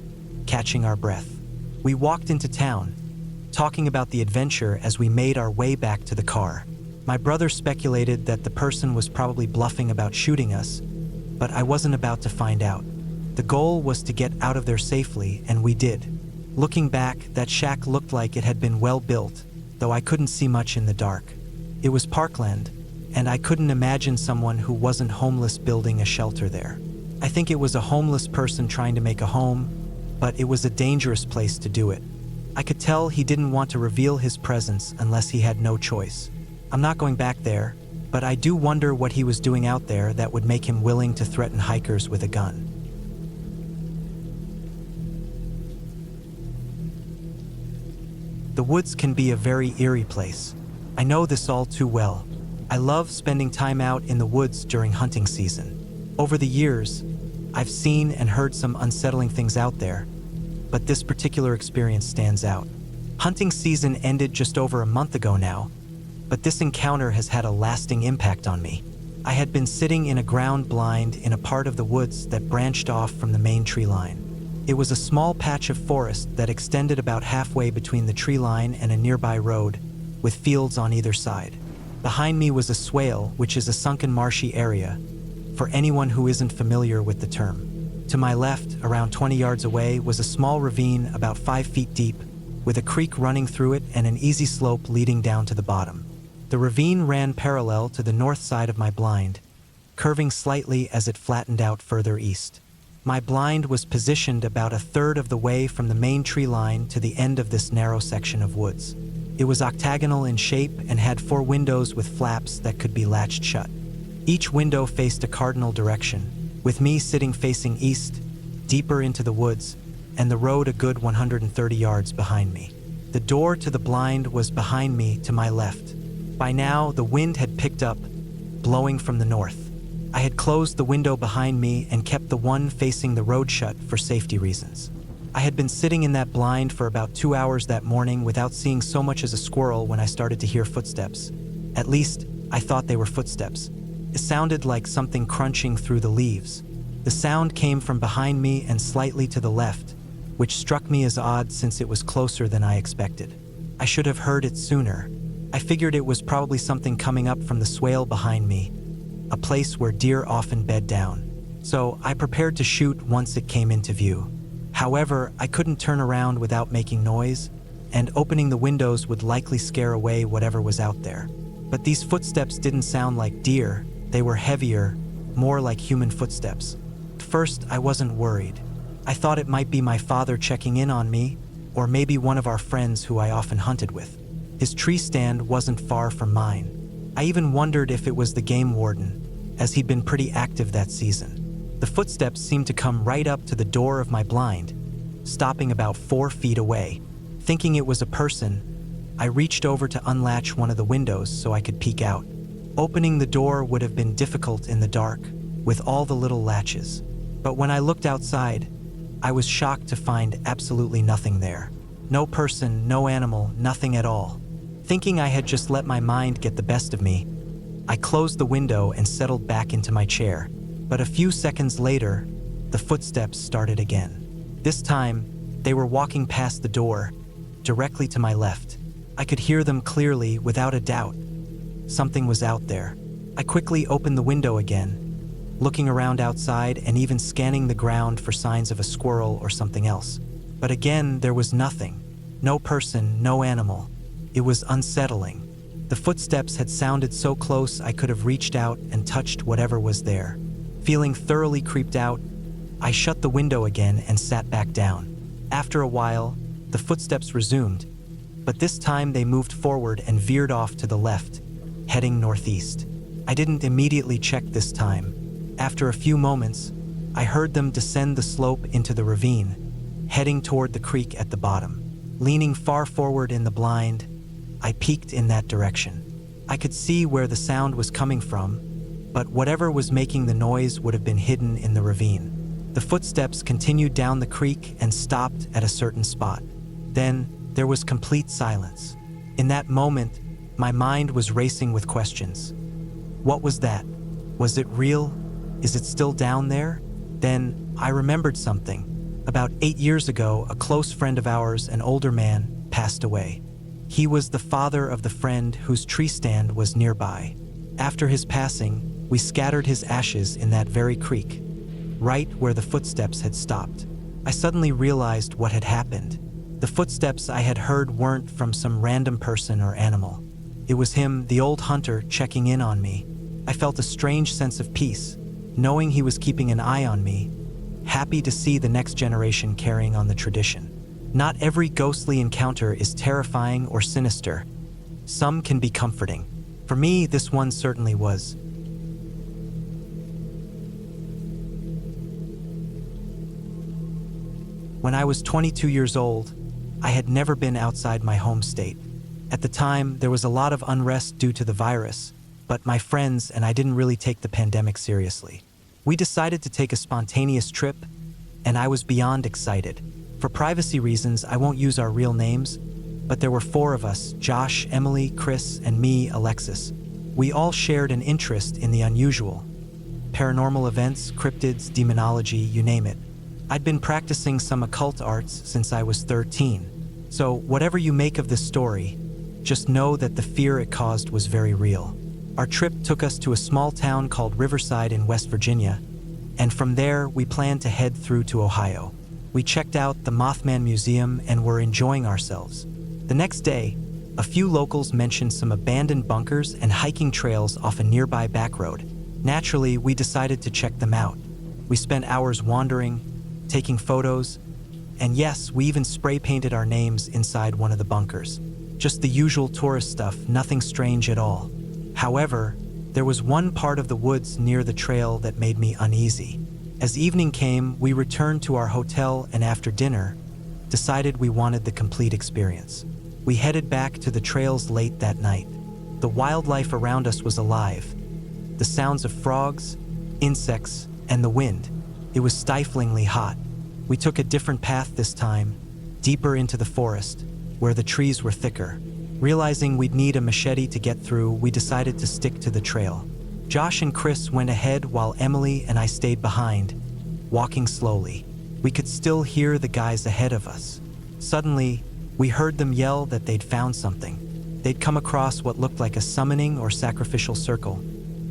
catching our breath. We walked into town, talking about the adventure as we made our way back to the car. My brother speculated that the person was probably bluffing about shooting us, but I wasn't about to find out. The goal was to get out of there safely, and we did. Looking back, that shack looked like it had been well built, though I couldn't see much in the dark. It was parkland, and I couldn't imagine someone who wasn't homeless building a shelter there. I think it was a homeless person trying to make a home, but it was a dangerous place to do it. I could tell he didn't want to reveal his presence unless he had no choice. I'm not going back there, but I do wonder what he was doing out there that would make him willing to threaten hikers with a gun. The woods can be a very eerie place. I know this all too well. I love spending time out in the woods during hunting season. Over the years, I've seen and heard some unsettling things out there, but this particular experience stands out. Hunting season ended just over a month ago now, but this encounter has had a lasting impact on me. I had been sitting in a ground blind in a part of the woods that branched off from the main tree line. It was a small patch of forest that extended about halfway between the tree line and a nearby road, with fields on either side. Behind me was a swale, which is a sunken marshy area, for anyone who isn't familiar with the term. To my left, around 20 yards away, was a small ravine about 5 feet deep, with a creek running through it and an easy slope leading down to the bottom. The ravine ran parallel to the north side of my blind, curving slightly as it flattened out further east. My blind was positioned about a third of the way from the main tree line to the end of this narrow section of woods. It was octagonal in shape and had 4 windows with flaps that could be latched shut. Each window faced a cardinal direction, with me sitting facing east, deeper into the woods, and the road a good 130 yards behind me. The door to the blind was behind me to my left. By now, the wind had picked up, blowing from the north. I had closed the window behind me and kept the one facing the road shut for safety reasons. I had been sitting in that blind for about 2 hours that morning without seeing so much as a squirrel when I started to hear footsteps. At least, I thought they were footsteps. It sounded like something crunching through the leaves. The sound came from behind me and slightly to the left, which struck me as odd since it was closer than I expected. I should have heard it sooner. I figured it was probably something coming up from the swale behind me, a place where deer often bed down. So I prepared to shoot once it came into view. However, I couldn't turn around without making noise, and opening the windows would likely scare away whatever was out there. But these footsteps didn't sound like deer. They were heavier, more like human footsteps. At first, I wasn't worried. I thought it might be my father checking in on me, or maybe one of our friends who I often hunted with. His tree stand wasn't far from mine. I even wondered if it was the game warden, as he'd been pretty active that season. The footsteps seemed to come right up to the door of my blind, stopping about 4 feet away. Thinking it was a person, I reached over to unlatch one of the windows so I could peek out. Opening the door would have been difficult in the dark, with all the little latches. But when I looked outside, I was shocked to find absolutely nothing there. No person, no animal, nothing at all. Thinking I had just let my mind get the best of me, I closed the window and settled back into my chair. But a few seconds later, the footsteps started again. This time, they were walking past the door, directly to my left. I could hear them clearly, without a doubt. Something was out there. I quickly opened the window again, looking around outside and even scanning the ground for signs of a squirrel or something else. But again, there was nothing. No person, no animal. It was unsettling. The footsteps had sounded so close I could have reached out and touched whatever was there. Feeling thoroughly creeped out, I shut the window again and sat back down. After a while, the footsteps resumed, but this time they moved forward and veered off to the left, heading northeast. I didn't immediately check this time. After a few moments, I heard them descend the slope into the ravine, heading toward the creek at the bottom. Leaning far forward in the blind, I peeked in that direction. I could see where the sound was coming from, but whatever was making the noise would have been hidden in the ravine. The footsteps continued down the creek and stopped at a certain spot. Then there was complete silence. In that moment, my mind was racing with questions. What was that? Was it real? Is it still down there? Then I remembered something. About 8 years ago, a close friend of ours, an older man, passed away. He was the father of the friend whose tree stand was nearby. After his passing, we scattered his ashes in that very creek, right where the footsteps had stopped. I suddenly realized what had happened. The footsteps I had heard weren't from some random person or animal. It was him, the old hunter, checking in on me. I felt a strange sense of peace, knowing he was keeping an eye on me, happy to see the next generation carrying on the tradition. Not every ghostly encounter is terrifying or sinister. Some can be comforting. For me, this one certainly was. When I was 22 years old, I had never been outside my home state. At the time, there was a lot of unrest due to the virus, but my friends and I didn't really take the pandemic seriously. We decided to take a spontaneous trip, and I was beyond excited. For privacy reasons, I won't use our real names, but there were 4 of us: Josh, Emily, Chris, and me, Alexis. We all shared an interest in the unusual. Paranormal events, cryptids, demonology, you name it. I'd been practicing some occult arts since I was 13. So whatever you make of this story, just know that the fear it caused was very real. Our trip took us to a small town called Riverside in West Virginia, and from there we planned to head through to Ohio. We checked out the Mothman Museum and were enjoying ourselves. The next day, a few locals mentioned some abandoned bunkers and hiking trails off a nearby back road. Naturally, we decided to check them out. We spent hours wandering, taking photos, and yes, we even spray painted our names inside one of the bunkers. Just the usual tourist stuff, nothing strange at all. However, there was one part of the woods near the trail that made me uneasy. As evening came, we returned to our hotel and after dinner, decided we wanted the complete experience. We headed back to the trails late that night. The wildlife around us was alive. The sounds of frogs, insects, and the wind. It was stiflingly hot. We took a different path this time, deeper into the forest, where the trees were thicker. Realizing we'd need a machete to get through, we decided to stick to the trail. Josh and Chris went ahead while Emily and I stayed behind, walking slowly. We could still hear the guys ahead of us. Suddenly, we heard them yell that they'd found something. They'd come across what looked like a summoning or sacrificial circle,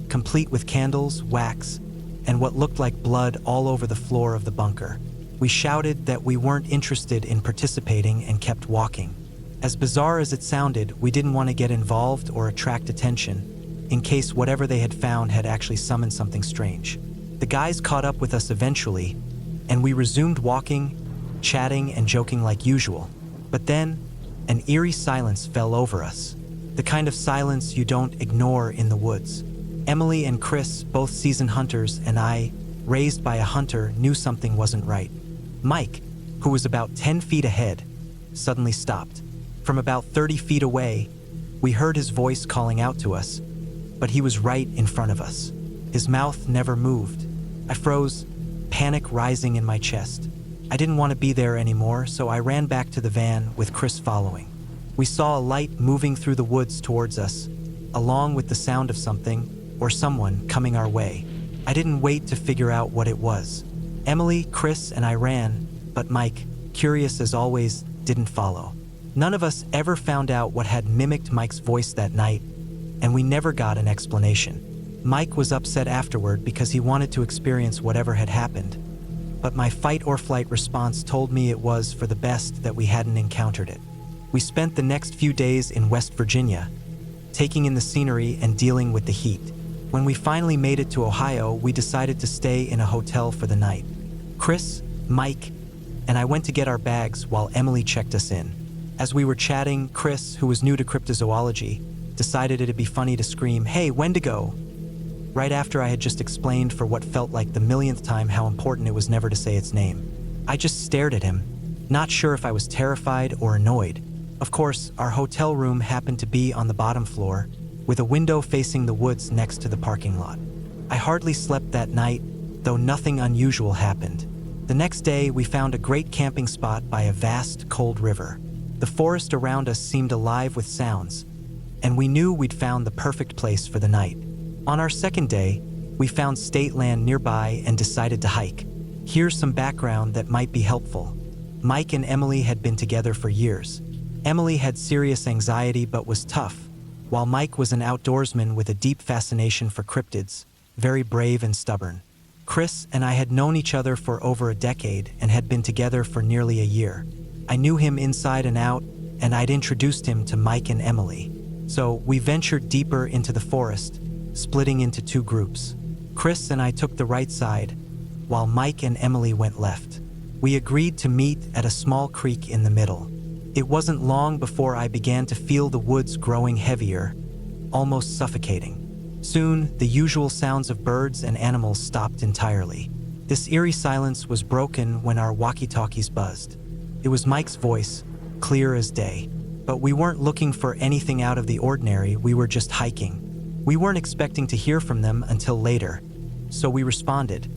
complete with candles, wax, and what looked like blood all over the floor of the bunker. We shouted that we weren't interested in participating and kept walking. As bizarre as it sounded, we didn't want to get involved or attract attention, in case whatever they had found had actually summoned something strange. The guys caught up with us eventually, and we resumed walking, chatting, and joking like usual. But then, an eerie silence fell over us. The kind of silence you don't ignore in the woods. Emily and Chris, both seasoned hunters, and I, raised by a hunter, knew something wasn't right. Mike, who was about 10 feet ahead, suddenly stopped. From about 30 feet away, we heard his voice calling out to us, but he was right in front of us. His mouth never moved. I froze, panic rising in my chest. I didn't want to be there anymore, so I ran back to the van with Chris following. We saw a light moving through the woods towards us, along with the sound of something or someone coming our way. I didn't wait to figure out what it was. Emily, Chris, and I ran, but Mike, curious as always, didn't follow. None of us ever found out what had mimicked Mike's voice that night, and we never got an explanation. Mike was upset afterward because he wanted to experience whatever had happened, but my fight or flight response told me it was for the best that we hadn't encountered it. We spent the next few days in West Virginia, taking in the scenery and dealing with the heat. When we finally made it to Ohio, we decided to stay in a hotel for the night. Chris, Mike, and I went to get our bags while Emily checked us in. As we were chatting, Chris, who was new to cryptozoology, decided it'd be funny to scream, "Hey, Wendigo!" right after I had just explained for what felt like the millionth time how important it was never to say its name. I just stared at him, not sure if I was terrified or annoyed. Of course, our hotel room happened to be on the bottom floor, with a window facing the woods next to the parking lot. I hardly slept that night, though nothing unusual happened. The next day, we found a great camping spot by a vast, cold river. The forest around us seemed alive with sounds, and we knew we'd found the perfect place for the night. On our second day, we found state land nearby and decided to hike. Here's some background that might be helpful. Mike and Emily had been together for years. Emily had serious anxiety but was tough, while Mike was an outdoorsman with a deep fascination for cryptids, very brave and stubborn. Chris and I had known each other for over a decade and had been together for nearly a year. I knew him inside and out, and I'd introduced him to Mike and Emily. So we ventured deeper into the forest, splitting into 2 groups. Chris and I took the right side, while Mike and Emily went left. We agreed to meet at a small creek in the middle. It wasn't long before I began to feel the woods growing heavier, almost suffocating. Soon, the usual sounds of birds and animals stopped entirely. This eerie silence was broken when our walkie-talkies buzzed. It was Mike's voice, clear as day. But we weren't looking for anything out of the ordinary, we were just hiking. We weren't expecting to hear from them until later, so we responded,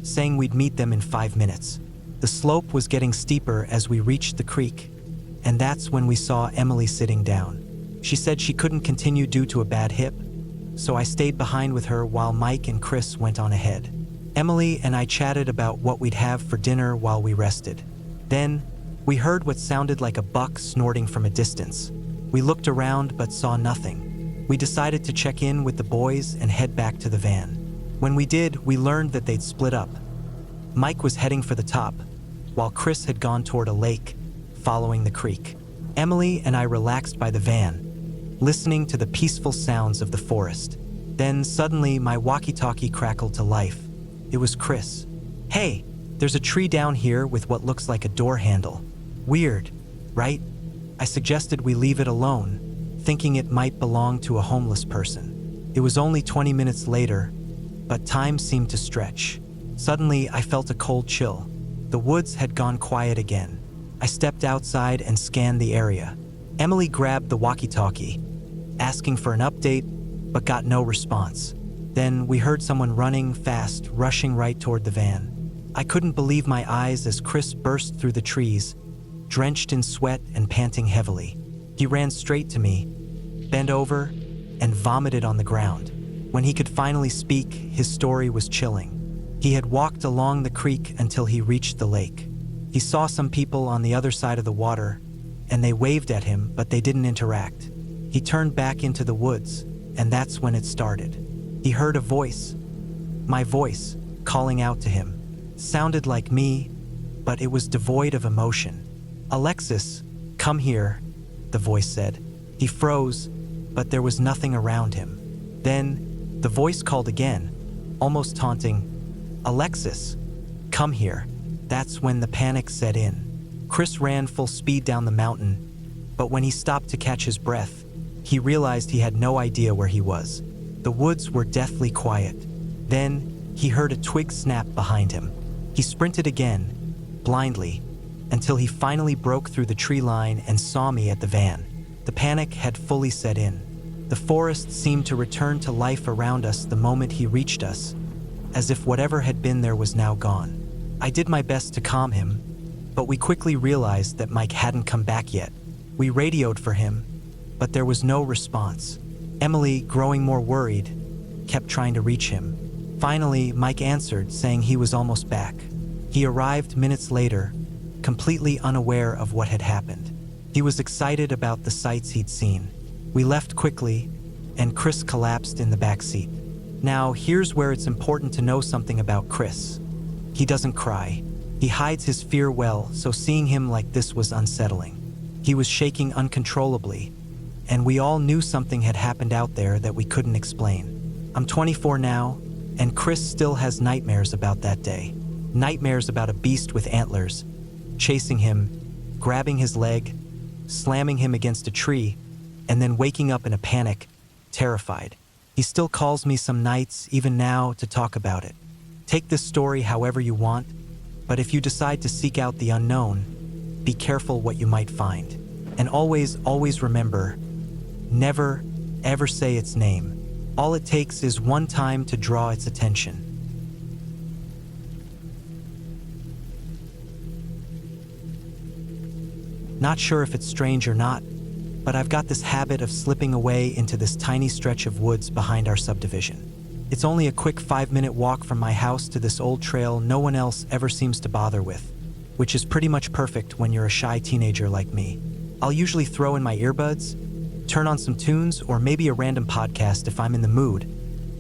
saying we'd meet them in 5 minutes. The slope was getting steeper as we reached the creek, and that's when we saw Emily sitting down. She said she couldn't continue due to a bad hip, so I stayed behind with her while Mike and Chris went on ahead. Emily and I chatted about what we'd have for dinner while we rested. Then, we heard what sounded like a buck snorting from a distance. We looked around but saw nothing. We decided to check in with the boys and head back to the van. When we did, we learned that they'd split up. Mike was heading for the top, while Chris had gone toward a lake, following the creek. Emily and I relaxed by the van, listening to the peaceful sounds of the forest. Then suddenly my walkie-talkie crackled to life. It was Chris. "Hey, there's a tree down here with what looks like a door handle. Weird, right?" I suggested we leave it alone, thinking it might belong to a homeless person. It was only 20 minutes later, but time seemed to stretch. Suddenly, I felt a cold chill. The woods had gone quiet again. I stepped outside and scanned the area. Emily grabbed the walkie-talkie, asking for an update, but got no response. Then we heard someone running fast, rushing right toward the van. I couldn't believe my eyes as Chris burst through the trees, drenched in sweat and panting heavily. He ran straight to me, bent over, and vomited on the ground. When he could finally speak, his story was chilling. He had walked along the creek until he reached the lake. He saw some people on the other side of the water, and they waved at him, but they didn't interact. He turned back into the woods, and that's when it started. He heard a voice, my voice, calling out to him. Sounded like me, but it was devoid of emotion. "Alexis, come here," the voice said. He froze, but there was nothing around him. Then, the voice called again, almost taunting, "Alexis, come here." That's when the panic set in. Chris ran full speed down the mountain, but when he stopped to catch his breath, he realized he had no idea where he was. The woods were deathly quiet. Then, he heard a twig snap behind him. He sprinted again, blindly, until he finally broke through the tree line and saw me at the van. The panic had fully set in. The forest seemed to return to life around us the moment he reached us, as if whatever had been there was now gone. I did my best to calm him, but we quickly realized that Mike hadn't come back yet. We radioed for him, but there was no response. Emily, growing more worried, kept trying to reach him. Finally, Mike answered, saying he was almost back. He arrived minutes later, completely unaware of what had happened. He was excited about the sights he'd seen. We left quickly, and Chris collapsed in the back seat. Now, here's where it's important to know something about Chris. He doesn't cry. He hides his fear well, so seeing him like this was unsettling. He was shaking uncontrollably, and we all knew something had happened out there that we couldn't explain. I'm 24 now, and Chris still has nightmares about that day. Nightmares about a beast with antlers, chasing him, grabbing his leg, slamming him against a tree, and then waking up in a panic, terrified. He still calls me some nights, even now, to talk about it. Take this story however you want, but if you decide to seek out the unknown, be careful what you might find. And always, always remember, never, ever say its name. All it takes is one time to draw its attention. Not sure if it's strange or not, but I've got this habit of slipping away into this tiny stretch of woods behind our subdivision. It's only a quick 5-minute walk from my house to this old trail no one else ever seems to bother with, which is pretty much perfect when you're a shy teenager like me. I'll usually throw in my earbuds, turn on some tunes, or maybe a random podcast if I'm in the mood,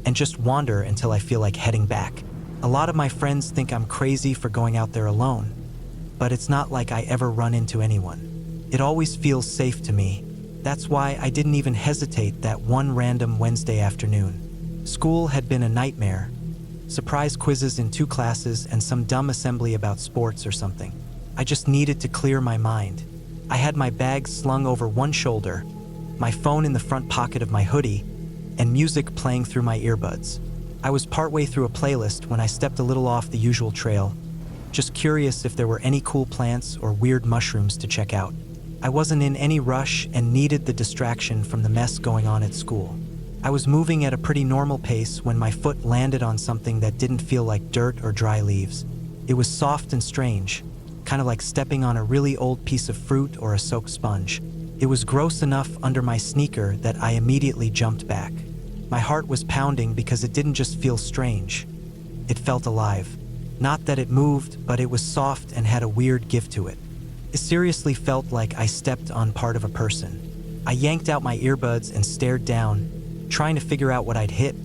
and just wander until I feel like heading back. A lot of my friends think I'm crazy for going out there alone, but it's not like I ever run into anyone. It always feels safe to me. That's why I didn't even hesitate that one random Wednesday afternoon. School had been a nightmare, Surprise quizzes in 2 classes and some dumb assembly about sports or something. I just needed to clear my mind. I had my bag slung over one shoulder, my phone in the front pocket of my hoodie, and music playing through my earbuds. I was partway through a playlist when I stepped a little off the usual trail, just curious if there were any cool plants or weird mushrooms to check out. I wasn't in any rush and needed the distraction from the mess going on at school. I was moving at a pretty normal pace when my foot landed on something that didn't feel like dirt or dry leaves. It was soft and strange, kind of like stepping on a really old piece of fruit or a soaked sponge. It was gross enough under my sneaker that I immediately jumped back. My heart was pounding because it didn't just feel strange. It felt alive. Not that it moved, but it was soft and had a weird gift to it. It seriously felt like I stepped on part of a person. I yanked out my earbuds and stared down, trying to figure out what I'd hit.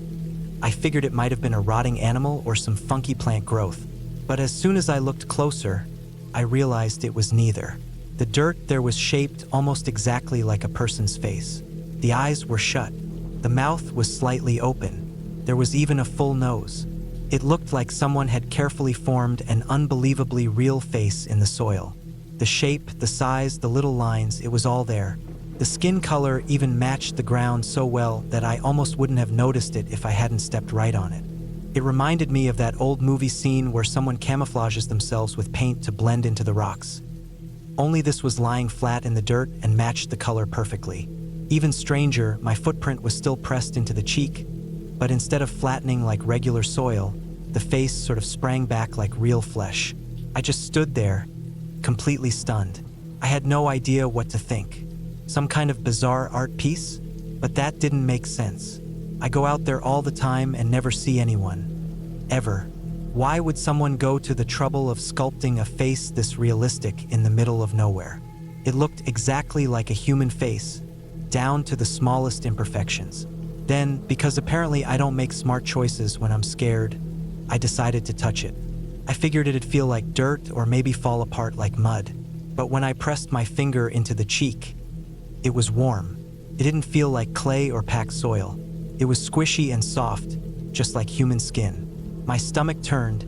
I figured it might have been a rotting animal or some funky plant growth. But as soon as I looked closer, I realized it was neither. The dirt there was shaped almost exactly like a person's face. The eyes were shut. The mouth was slightly open. There was even a full nose. It looked like someone had carefully formed an unbelievably real face in the soil. The shape, the size, the little lines, it was all there. The skin color even matched the ground so well that I almost wouldn't have noticed it if I hadn't stepped right on it. It reminded me of that old movie scene where someone camouflages themselves with paint to blend into the rocks. Only this was lying flat in the dirt and matched the color perfectly. Even stranger, my footprint was still pressed into the cheek, but instead of flattening like regular soil, the face sort of sprang back like real flesh. I just stood there, completely stunned. I had no idea what to think. Some kind of bizarre art piece? But that didn't make sense. I go out there all the time and never see anyone. Ever. Why would someone go to the trouble of sculpting a face this realistic in the middle of nowhere? It looked exactly like a human face, down to the smallest imperfections. Then, because apparently I don't make smart choices when I'm scared, I decided to touch it. I figured it'd feel like dirt or maybe fall apart like mud. But when I pressed my finger into the cheek, it was warm. It didn't feel like clay or packed soil. It was squishy and soft, just like human skin. My stomach turned,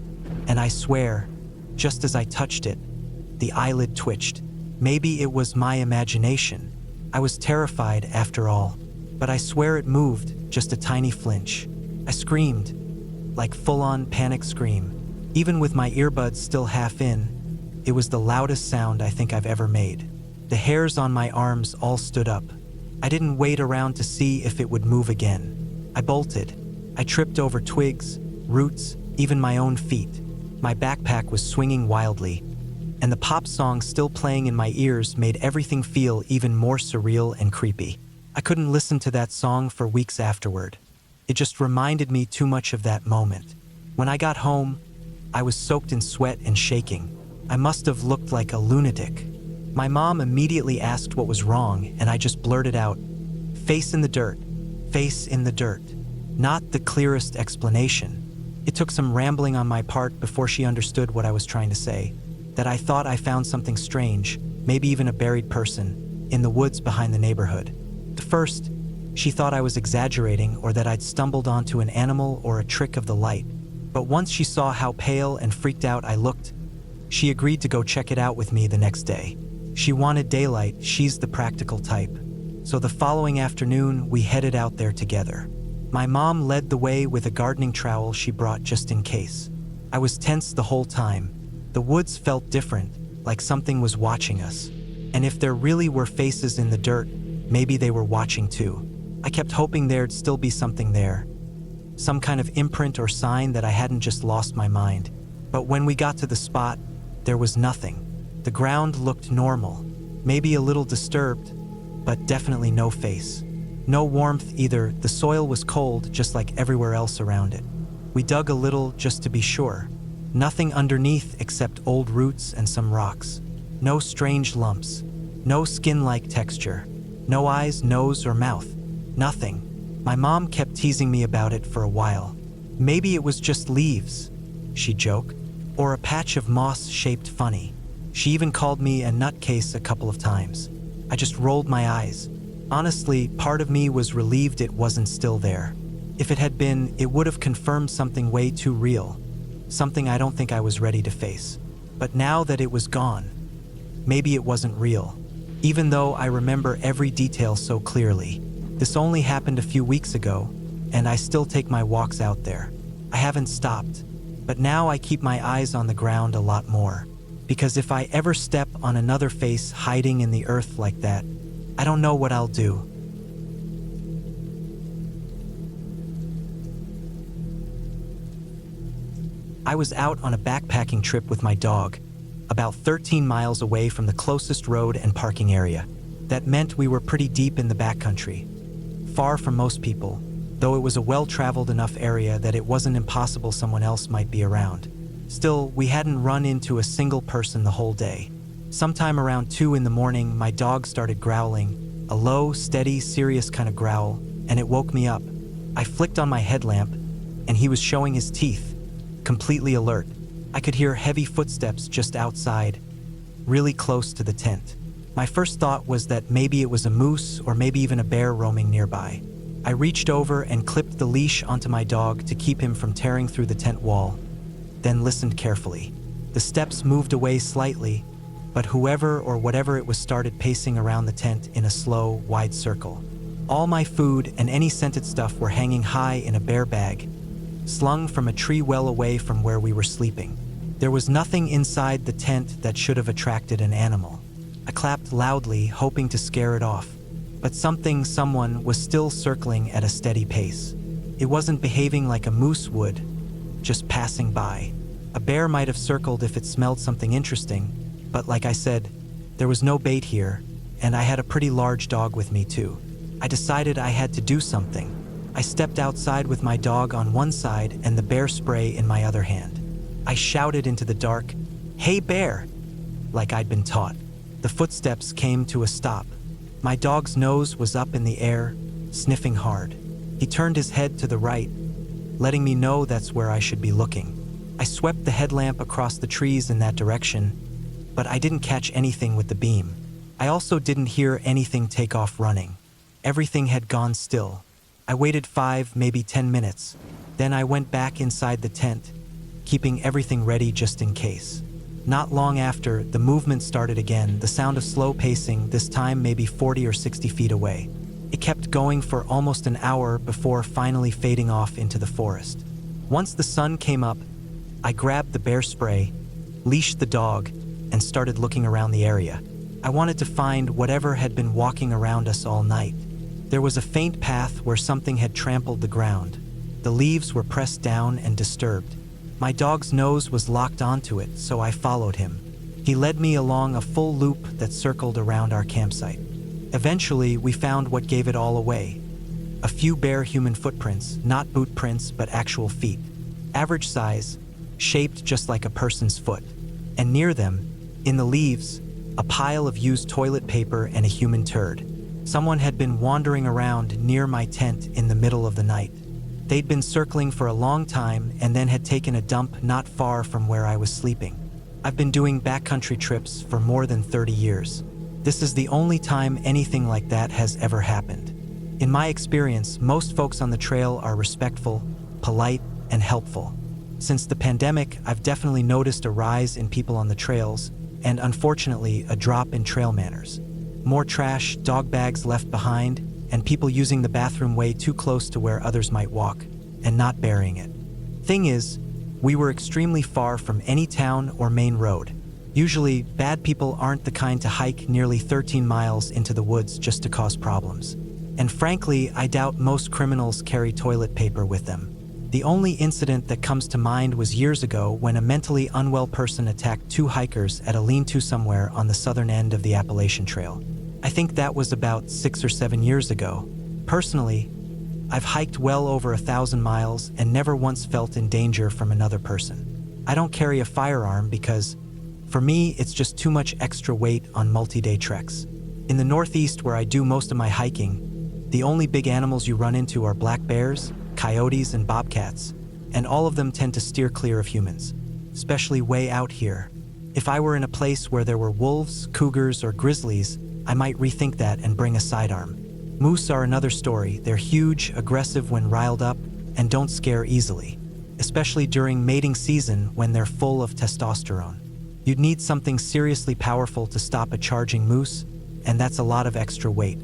and I swear, just as I touched it, the eyelid twitched. Maybe it was my imagination. I was terrified after all, but I swear it moved, just a tiny flinch. I screamed, like full-on panic scream. Even with my earbuds still half in, it was the loudest sound I think I've ever made. The hairs on my arms all stood up. I didn't wait around to see if it would move again. I bolted. I tripped over twigs, roots, even my own feet. My backpack was swinging wildly, and the pop song still playing in my ears made everything feel even more surreal and creepy. I couldn't listen to that song for weeks afterward. It just reminded me too much of that moment. When I got home, I was soaked in sweat and shaking. I must have looked like a lunatic. My mom immediately asked what was wrong, and I just blurted out, "Face in the dirt, face in the dirt." Not the clearest explanation. It took some rambling on my part before she understood what I was trying to say, that I thought I found something strange, maybe even a buried person, in the woods behind the neighborhood. At first, she thought I was exaggerating or that I'd stumbled onto an animal or a trick of the light. But once she saw how pale and freaked out I looked, she agreed to go check it out with me the next day. She wanted daylight, she's the practical type. So the following afternoon, we headed out there together. My mom led the way with a gardening trowel she brought just in case. I was tense the whole time. The woods felt different, like something was watching us. And if there really were faces in the dirt, maybe they were watching too. I kept hoping there'd still be something there. Some kind of imprint or sign that I hadn't just lost my mind. But when we got to the spot, there was nothing. The ground looked normal, maybe a little disturbed, but definitely no face. No warmth either. The soil was cold, just like everywhere else around it. We dug a little just to be sure. Nothing underneath except old roots and some rocks. No strange lumps. No skin-like texture. No eyes, nose, or mouth. Nothing. My mom kept teasing me about it for a while. Maybe it was just leaves, she'd joke, or a patch of moss shaped funny. She even called me a nutcase a couple of times. I just rolled my eyes. Honestly, part of me was relieved it wasn't still there. If it had been, it would have confirmed something way too real, something I don't think I was ready to face. But now that it was gone, maybe it wasn't real. Even though I remember every detail so clearly, this only happened a few weeks ago, and I still take my walks out there. I haven't stopped, but now I keep my eyes on the ground a lot more, because if I ever step on another face hiding in the earth like that, I don't know what I'll do. I was out on a backpacking trip with my dog, about 13 miles away from the closest road and parking area. That meant we were pretty deep in the backcountry, far from most people, though it was a well-traveled enough area that it wasn't impossible someone else might be around. Still, we hadn't run into a single person the whole day. Sometime around 2 in the morning, my dog started growling, a low, steady, serious kind of growl, and it woke me up. I flicked on my headlamp, and he was showing his teeth, completely alert. I could hear heavy footsteps just outside, really close to the tent. My first thought was that maybe it was a moose or maybe even a bear roaming nearby. I reached over and clipped the leash onto my dog to keep him from tearing through the tent wall, then listened carefully. The steps moved away slightly, but whoever or whatever it was started pacing around the tent in a slow, wide circle. All my food and any scented stuff were hanging high in a bear bag, slung from a tree well away from where we were sleeping. There was nothing inside the tent that should have attracted an animal. I clapped loudly, hoping to scare it off, but someone was still circling at a steady pace. It wasn't behaving like a moose would, just passing by. A bear might have circled if it smelled something interesting, but like I said, there was no bait here, and I had a pretty large dog with me too. I decided I had to do something. I stepped outside with my dog on one side and the bear spray in my other hand. I shouted into the dark, "Hey bear!" like I'd been taught. The footsteps came to a stop. My dog's nose was up in the air, sniffing hard. He turned his head to the right, letting me know that's where I should be looking. I swept the headlamp across the trees in that direction, but I didn't catch anything with the beam. I also didn't hear anything take off running. Everything had gone still. I waited 5, maybe 10 minutes. Then I went back inside the tent, keeping everything ready just in case. Not long after, the movement started again, the sound of slow pacing, this time maybe 40 or 60 feet away. It kept going for almost an hour before finally fading off into the forest. Once the sun came up, I grabbed the bear spray, leashed the dog, and started looking around the area. I wanted to find whatever had been walking around us all night. There was a faint path where something had trampled the ground. The leaves were pressed down and disturbed. My dog's nose was locked onto it, so I followed him. He led me along a full loop that circled around our campsite. Eventually, we found what gave it all away. A few bare human footprints, not boot prints, but actual feet. Average size, shaped just like a person's foot. And near them, in the leaves, a pile of used toilet paper and a human turd. Someone had been wandering around near my tent in the middle of the night. They'd been circling for a long time and then had taken a dump not far from where I was sleeping. I've been doing backcountry trips for more than 30 years. This is the only time anything like that has ever happened. In my experience, most folks on the trail are respectful, polite, and helpful. Since the pandemic, I've definitely noticed a rise in people on the trails, and unfortunately, a drop in trail manners. More trash, dog bags left behind, and people using the bathroom way too close to where others might walk, and not burying it. Thing is, we were extremely far from any town or main road. Usually, bad people aren't the kind to hike nearly 13 miles into the woods just to cause problems. And frankly, I doubt most criminals carry toilet paper with them. The only incident that comes to mind was years ago when a mentally unwell person attacked 2 hikers at a lean-to somewhere on the southern end of the Appalachian Trail. I think that was about 6 or 7 years ago. Personally, I've hiked well over 1,000 miles and never once felt in danger from another person. I don't carry a firearm because, for me, it's just too much extra weight on multi-day treks. In the Northeast, where I do most of my hiking, the only big animals you run into are black bears, coyotes, and bobcats, and all of them tend to steer clear of humans, especially way out here. If I were in a place where there were wolves, cougars, or grizzlies, I might rethink that and bring a sidearm. Moose are another story. They're huge, aggressive when riled up, and don't scare easily, especially during mating season when they're full of testosterone. You'd need something seriously powerful to stop a charging moose, and that's a lot of extra weight.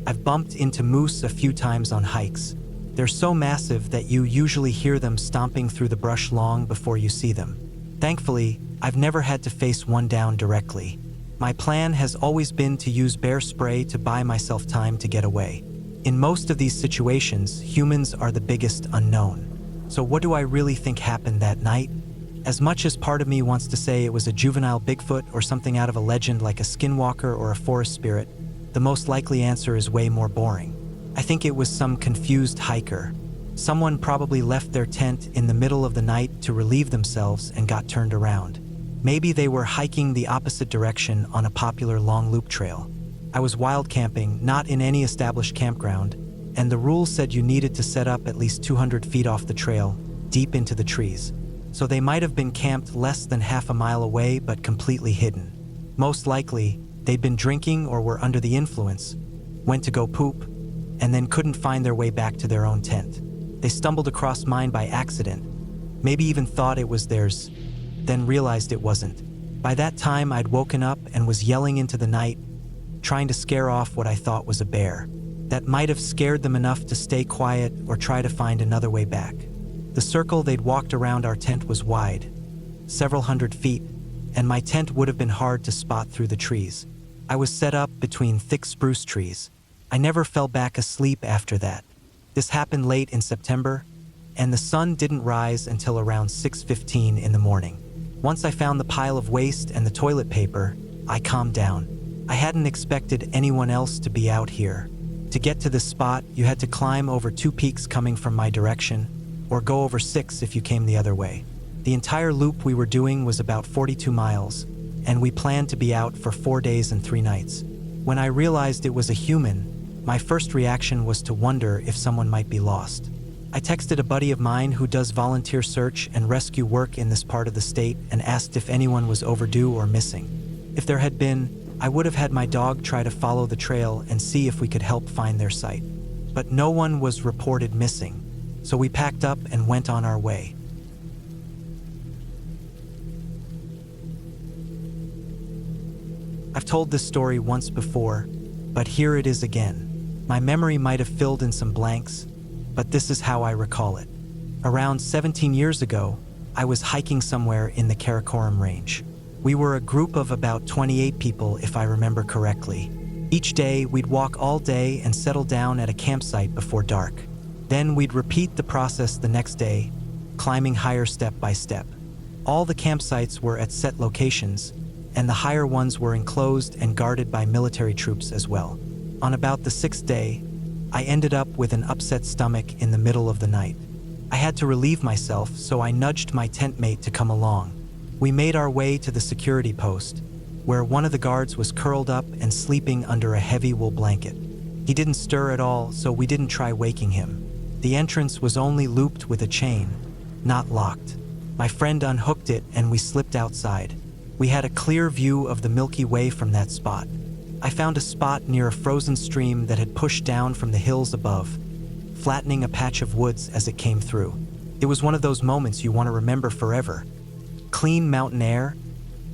I've bumped into moose a few times on hikes. They're so massive that you usually hear them stomping through the brush long before you see them. Thankfully, I've never had to face one down directly. My plan has always been to use bear spray to buy myself time to get away. In most of these situations, humans are the biggest unknown. So what do I really think happened that night? As much as part of me wants to say it was a juvenile Bigfoot or something out of a legend like a skinwalker or a forest spirit, the most likely answer is way more boring. I think it was some confused hiker. Someone probably left their tent in the middle of the night to relieve themselves and got turned around. Maybe they were hiking the opposite direction on a popular long loop trail. I was wild camping, not in any established campground, and the rules said you needed to set up at least 200 feet off the trail, deep into the trees. So they might have been camped less than half a mile away but completely hidden. Most likely, they'd been drinking or were under the influence, went to go poop, and then couldn't find their way back to their own tent. They stumbled across mine by accident, maybe even thought it was theirs, then realized it wasn't. By that time, I'd woken up and was yelling into the night, trying to scare off what I thought was a bear. That might have scared them enough to stay quiet or try to find another way back. The circle they'd walked around our tent was wide, several hundred feet, and my tent would have been hard to spot through the trees. I was set up between thick spruce trees. I never fell back asleep after that. This happened late in September, and the sun didn't rise until around 6:15 in the morning. Once I found the pile of waste and the toilet paper, I calmed down. I hadn't expected anyone else to be out here. To get to this spot, you had to climb over 2 peaks coming from my direction, or go over 6 if you came the other way. The entire loop we were doing was about 42 miles, and we planned to be out for 4 days and 3 nights. When I realized it was a human, my first reaction was to wonder if someone might be lost. I texted a buddy of mine who does volunteer search and rescue work in this part of the state and asked if anyone was overdue or missing. If there had been, I would have had my dog try to follow the trail and see if we could help find their site. But no one was reported missing, so we packed up and went on our way. I've told this story once before, but here it is again. My memory might have filled in some blanks, but this is how I recall it. Around 17 years ago, I was hiking somewhere in the Karakoram Range. We were a group of about 28 people, if I remember correctly. Each day, we'd walk all day and settle down at a campsite before dark. Then we'd repeat the process the next day, climbing higher step by step. All the campsites were at set locations, and the higher ones were enclosed and guarded by military troops as well. On about the 6th day, I ended up with an upset stomach in the middle of the night. I had to relieve myself, so I nudged my tent mate to come along. We made our way to the security post, where one of the guards was curled up and sleeping under a heavy wool blanket. He didn't stir at all, so we didn't try waking him. The entrance was only looped with a chain, not locked. My friend unhooked it and we slipped outside. We had a clear view of the Milky Way from that spot. I found a spot near a frozen stream that had pushed down from the hills above, flattening a patch of woods as it came through. It was one of those moments you want to remember forever. Clean mountain air,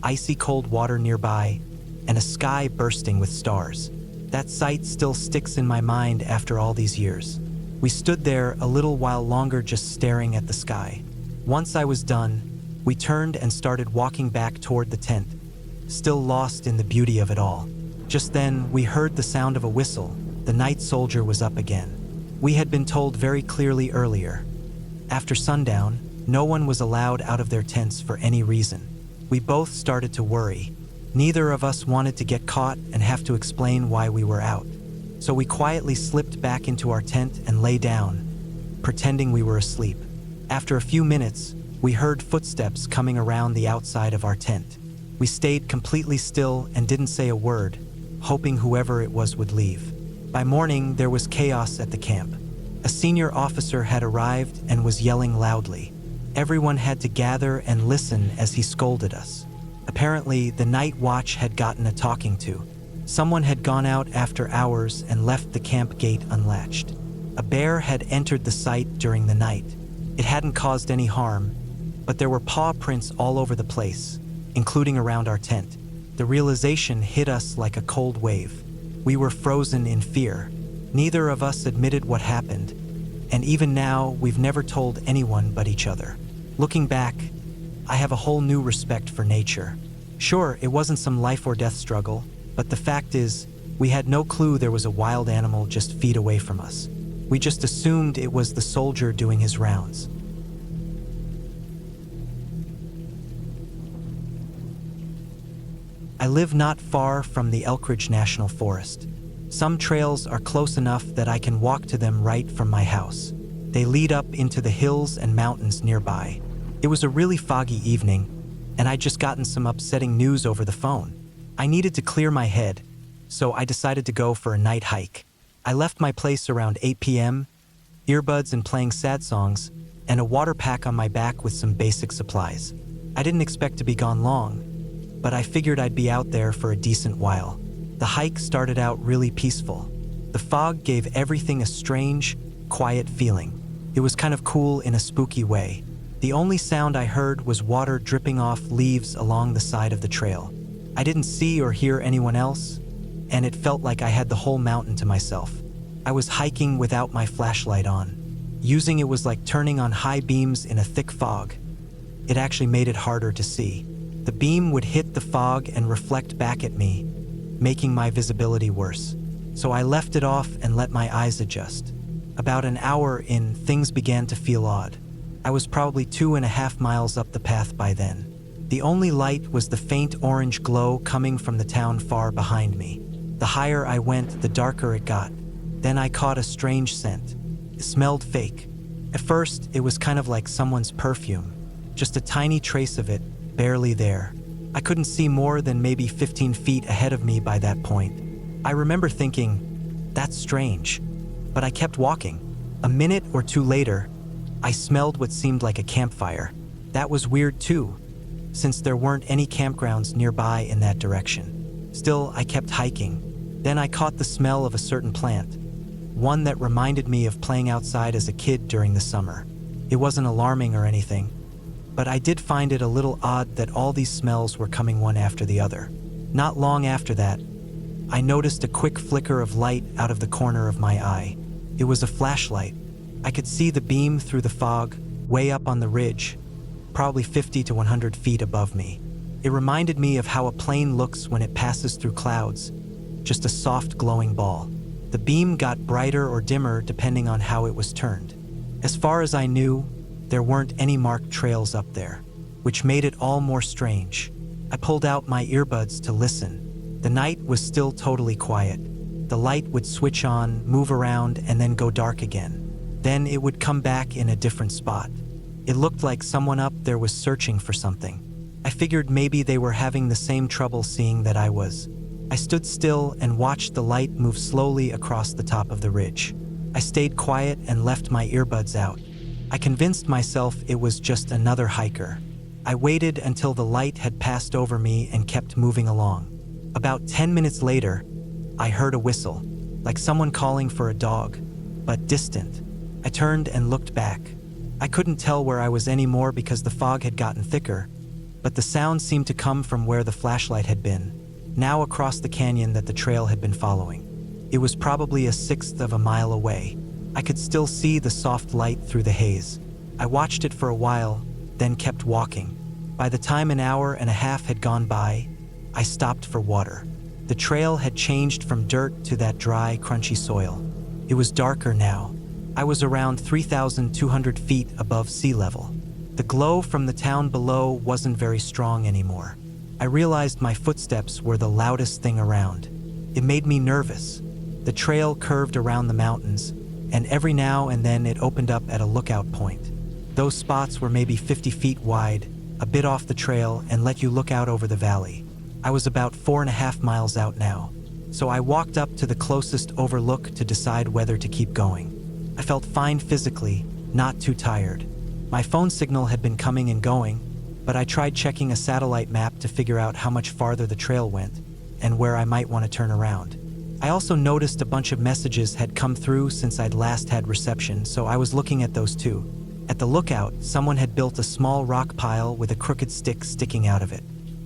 icy cold water nearby, and a sky bursting with stars. That sight still sticks in my mind after all these years. We stood there a little while longer just staring at the sky. Once I was done, we turned and started walking back toward the tent, still lost in the beauty of it all. Just then, we heard the sound of a whistle. The night soldier was up again. We had been told very clearly earlier. After sundown, no one was allowed out of their tents for any reason. We both started to worry. Neither of us wanted to get caught and have to explain why we were out. So we quietly slipped back into our tent and lay down, pretending we were asleep. After a few minutes, we heard footsteps coming around the outside of our tent. We stayed completely still and didn't say a word, hoping whoever it was would leave. By morning, there was chaos at the camp. A senior officer had arrived and was yelling loudly. Everyone had to gather and listen as he scolded us. Apparently, the night watch had gotten a talking to. Someone had gone out after hours and left the camp gate unlatched. A bear had entered the site during the night. It hadn't caused any harm, but there were paw prints all over the place, including around our tent. The realization hit us like a cold wave. We were frozen in fear. Neither of us admitted what happened, and even now, we've never told anyone but each other. Looking back, I have a whole new respect for nature. Sure, it wasn't some life or death struggle, but the fact is, we had no clue there was a wild animal just feet away from us. We just assumed it was the soldier doing his rounds. I live not far from the Elkridge National Forest. Some trails are close enough that I can walk to them right from my house. They lead up into the hills and mountains nearby. It was a really foggy evening, and I'd just gotten some upsetting news over the phone. I needed to clear my head, so I decided to go for a night hike. I left my place around 8 p.m., earbuds and playing sad songs, and a water pack on my back with some basic supplies. I didn't expect to be gone long, but I figured I'd be out there for a decent while. The hike started out really peaceful. The fog gave everything a strange, quiet feeling. It was kind of cool in a spooky way. The only sound I heard was water dripping off leaves along the side of the trail. I didn't see or hear anyone else, and it felt like I had the whole mountain to myself. I was hiking without my flashlight on. Using it was like turning on high beams in a thick fog. It actually made it harder to see. The beam would hit the fog and reflect back at me, making my visibility worse. So I left it off and let my eyes adjust. About an hour in, things began to feel odd. I was probably 2.5 miles up the path by then. The only light was the faint orange glow coming from the town far behind me. The higher I went, the darker it got. Then I caught a strange scent. It smelled fake. At first, it was kind of like someone's perfume. Just a tiny trace of it, barely there. I couldn't see more than maybe 15 feet ahead of me by that point. I remember thinking, that's strange. But I kept walking. A minute or two later, I smelled what seemed like a campfire. That was weird too, since there weren't any campgrounds nearby in that direction. Still, I kept hiking. Then I caught the smell of a certain plant, one that reminded me of playing outside as a kid during the summer. It wasn't alarming or anything, but I did find it a little odd that all these smells were coming one after the other. Not long after that, I noticed a quick flicker of light out of the corner of my eye. It was a flashlight. I could see the beam through the fog, way up on the ridge, probably 50 to 100 feet above me. It reminded me of how a plane looks when it passes through clouds, just a soft glowing ball. The beam got brighter or dimmer depending on how it was turned. As far as I knew, there weren't any marked trails up there, which made it all more strange. I pulled out my earbuds to listen. The night was still totally quiet. The light would switch on, move around, and then go dark again. Then it would come back in a different spot. It looked like someone up there was searching for something. I figured maybe they were having the same trouble seeing that I was. I stood still and watched the light move slowly across the top of the ridge. I stayed quiet and left my earbuds out. I convinced myself it was just another hiker. I waited until the light had passed over me and kept moving along. About 10 minutes later, I heard a whistle, like someone calling for a dog, but distant. I turned and looked back. I couldn't tell where I was anymore because the fog had gotten thicker, but the sound seemed to come from where the flashlight had been, now across the canyon that the trail had been following. It was probably 1/6 of a mile away. I could still see the soft light through the haze. I watched it for a while, then kept walking. By the time an hour and a half had gone by, I stopped for water. The trail had changed from dirt to that dry, crunchy soil. It was darker now. I was around 3,200 feet above sea level. The glow from the town below wasn't very strong anymore. I realized my footsteps were the loudest thing around. It made me nervous. The trail curved around the mountains, and every now and then it opened up at a lookout point. Those spots were maybe 50 feet wide, a bit off the trail, and let you look out over the valley. I was about 4.5 miles out now, so I walked up to the closest overlook to decide whether to keep going. I felt fine physically, not too tired. My phone signal had been coming and going, but I tried checking a satellite map to figure out how much farther the trail went and where I might want to turn around. I also noticed a bunch of messages had come through since I'd last had reception, so I was looking at those too. At the lookout, someone had built a small rock pile with a crooked stick sticking out of it.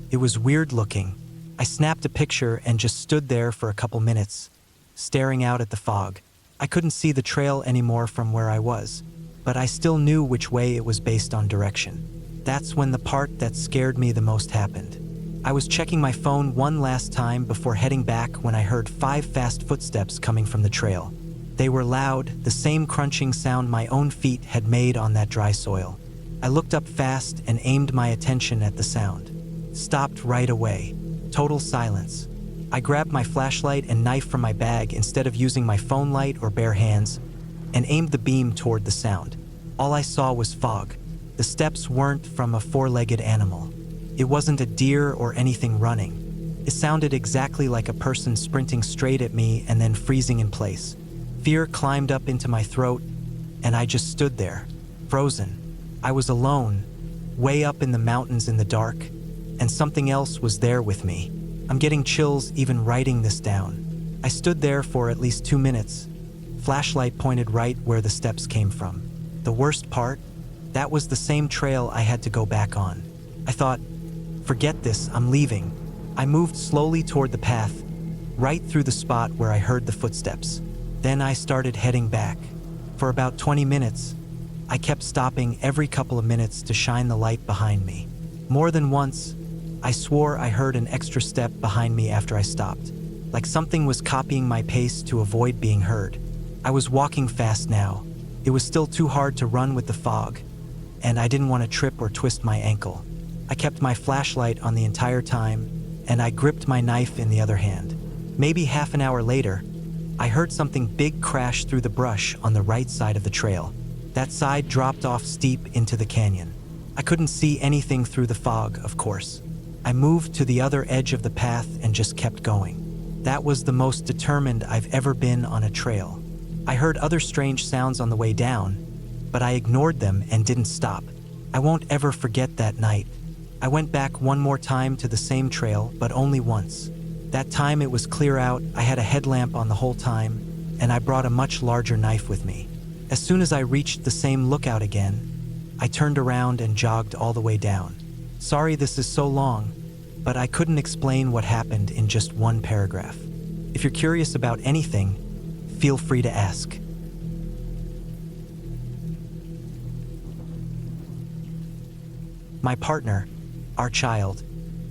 It was weird looking. I snapped a picture and just stood there for a couple minutes, staring out at the fog. I couldn't see the trail anymore from where I was, but I still knew which way it was based on direction. That's when the part that scared me the most happened. I was checking my phone one last time before heading back when I heard 5 fast footsteps coming from the trail. They were loud, the same crunching sound my own feet had made on that dry soil. I looked up fast and aimed my attention at the sound. Stopped right away. Total silence. I grabbed my flashlight and knife from my bag instead of using my phone light or bare hands, and aimed the beam toward the sound. All I saw was fog. The steps weren't from a 4-legged animal. It wasn't a deer or anything running. It sounded exactly like a person sprinting straight at me and then freezing in place. Fear climbed up into my throat, and I just stood there, frozen. I was alone, way up in the mountains in the dark, and something else was there with me. I'm getting chills even writing this down. I stood there for at least 2 minutes. Flashlight pointed right where the steps came from. The worst part? That was the same trail I had to go back on. I thought, forget this, I'm leaving. I moved slowly toward the path, right through the spot where I heard the footsteps. Then I started heading back. For about 20 minutes, I kept stopping every couple of minutes to shine the light behind me. More than once, I swore I heard an extra step behind me after I stopped, like something was copying my pace to avoid being heard. I was walking fast now. It was still too hard to run with the fog, and I didn't want to trip or twist my ankle. I kept my flashlight on the entire time, and I gripped my knife in the other hand. Maybe half an hour later, I heard something big crash through the brush on the right side of the trail. That side dropped off steep into the canyon. I couldn't see anything through the fog, of course. I moved to the other edge of the path and just kept going. That was the most determined I've ever been on a trail. I heard other strange sounds on the way down, but I ignored them and didn't stop. I won't ever forget that night. I went back one more time to the same trail, but only once. That time it was clear out, I had a headlamp on the whole time, and I brought a much larger knife with me. As soon as I reached the same lookout again, I turned around and jogged all the way down. Sorry this is so long, but I couldn't explain what happened in just one paragraph. If you're curious about anything, feel free to ask. My partner, our child,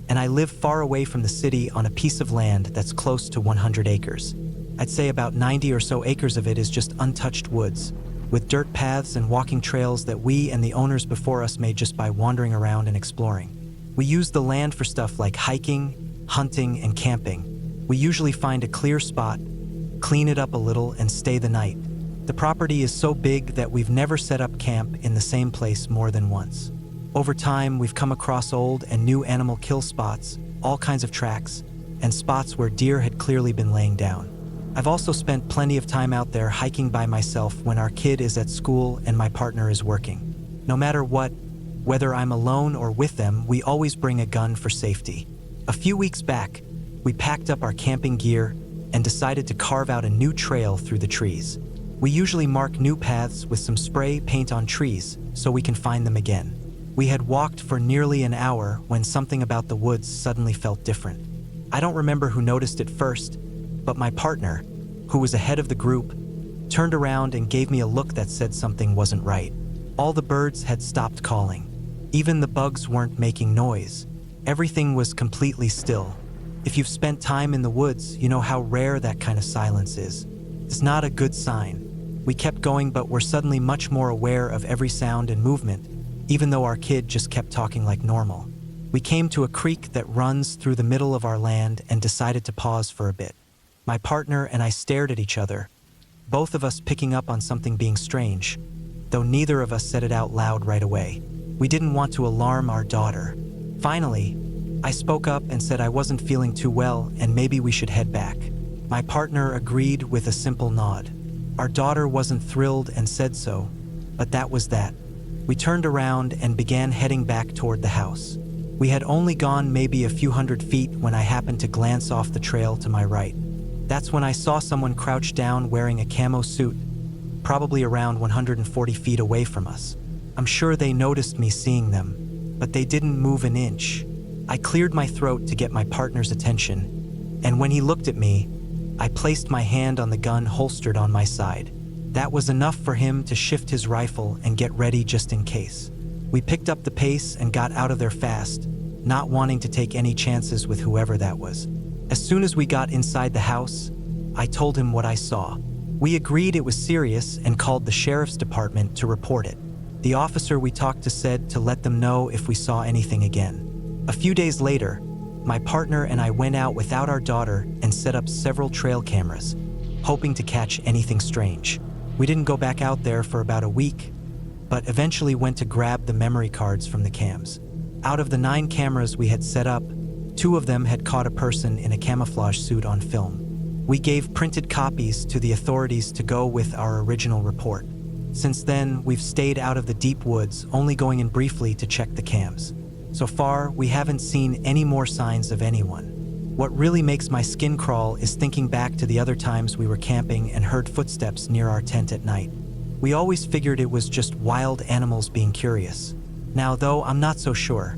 and I live far away from the city on a piece of land that's close to 100 acres. I'd say about 90 or so acres of it is just untouched woods, with dirt paths and walking trails that we and the owners before us made just by wandering around and exploring. We use the land for stuff like hiking, hunting, and camping. We usually find a clear spot, clean it up a little, and stay the night. The property is so big that we've never set up camp in the same place more than once. Over time, we've come across old and new animal kill spots, all kinds of tracks, and spots where deer had clearly been laying down. I've also spent plenty of time out there hiking by myself when our kid is at school and my partner is working. No matter what, whether I'm alone or with them, we always bring a gun for safety. A few weeks back, we packed up our camping gear and decided to carve out a new trail through the trees. We usually mark new paths with some spray paint on trees so we can find them again. We had walked for nearly an hour when something about the woods suddenly felt different. I don't remember who noticed it first, but my partner, who was ahead of the group, turned around and gave me a look that said something wasn't right. All the birds had stopped calling. Even the bugs weren't making noise. Everything was completely still. If you've spent time in the woods, you know how rare that kind of silence is. It's not a good sign. We kept going, but were suddenly much more aware of every sound and movement, even though our kid just kept talking like normal. We came to a creek that runs through the middle of our land and decided to pause for a bit. My partner and I stared at each other, both of us picking up on something being strange, though neither of us said it out loud right away. We didn't want to alarm our daughter. Finally, I spoke up and said I wasn't feeling too well and maybe we should head back. My partner agreed with a simple nod. Our daughter wasn't thrilled and said so, but that was that. We turned around and began heading back toward the house. We had only gone maybe a few hundred feet when I happened to glance off the trail to my right. That's when I saw someone crouched down wearing a camo suit, probably around 140 feet away from us. I'm sure they noticed me seeing them, but they didn't move an inch. I cleared my throat to get my partner's attention, and when he looked at me, I placed my hand on the gun holstered on my side. That was enough for him to shift his rifle and get ready just in case. We picked up the pace and got out of there fast, not wanting to take any chances with whoever that was. As soon as we got inside the house, I told him what I saw. We agreed it was serious and called the sheriff's department to report it. The officer we talked to said to let them know if we saw anything again. A few days later, my partner and I went out without our daughter and set up several trail cameras, hoping to catch anything strange. We didn't go back out there for about a week, but eventually went to grab the memory cards from the cams. Out of the 9 cameras we had set up, 2 of them had caught a person in a camouflage suit on film. We gave printed copies to the authorities to go with our original report. Since then, we've stayed out of the deep woods, only going in briefly to check the cams. So far, we haven't seen any more signs of anyone. What really makes my skin crawl is thinking back to the other times we were camping and heard footsteps near our tent at night. We always figured it was just wild animals being curious. Now, though, I'm not so sure.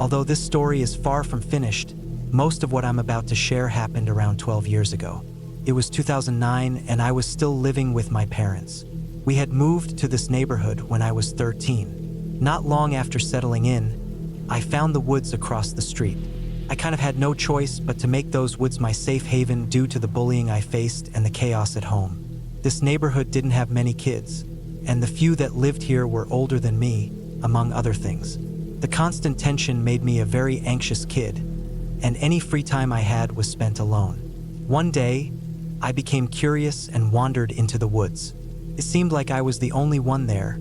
Although this story is far from finished, most of what I'm about to share happened around 12 years ago. It was 2009 and I was still living with my parents. We had moved to this neighborhood when I was 13. Not long after settling in, I found the woods across the street. I kind of had no choice but to make those woods my safe haven due to the bullying I faced and the chaos at home. This neighborhood didn't have many kids, and the few that lived here were older than me, among other things. The constant tension made me a very anxious kid, and any free time I had was spent alone. One day, I became curious and wandered into the woods. It seemed like I was the only one there,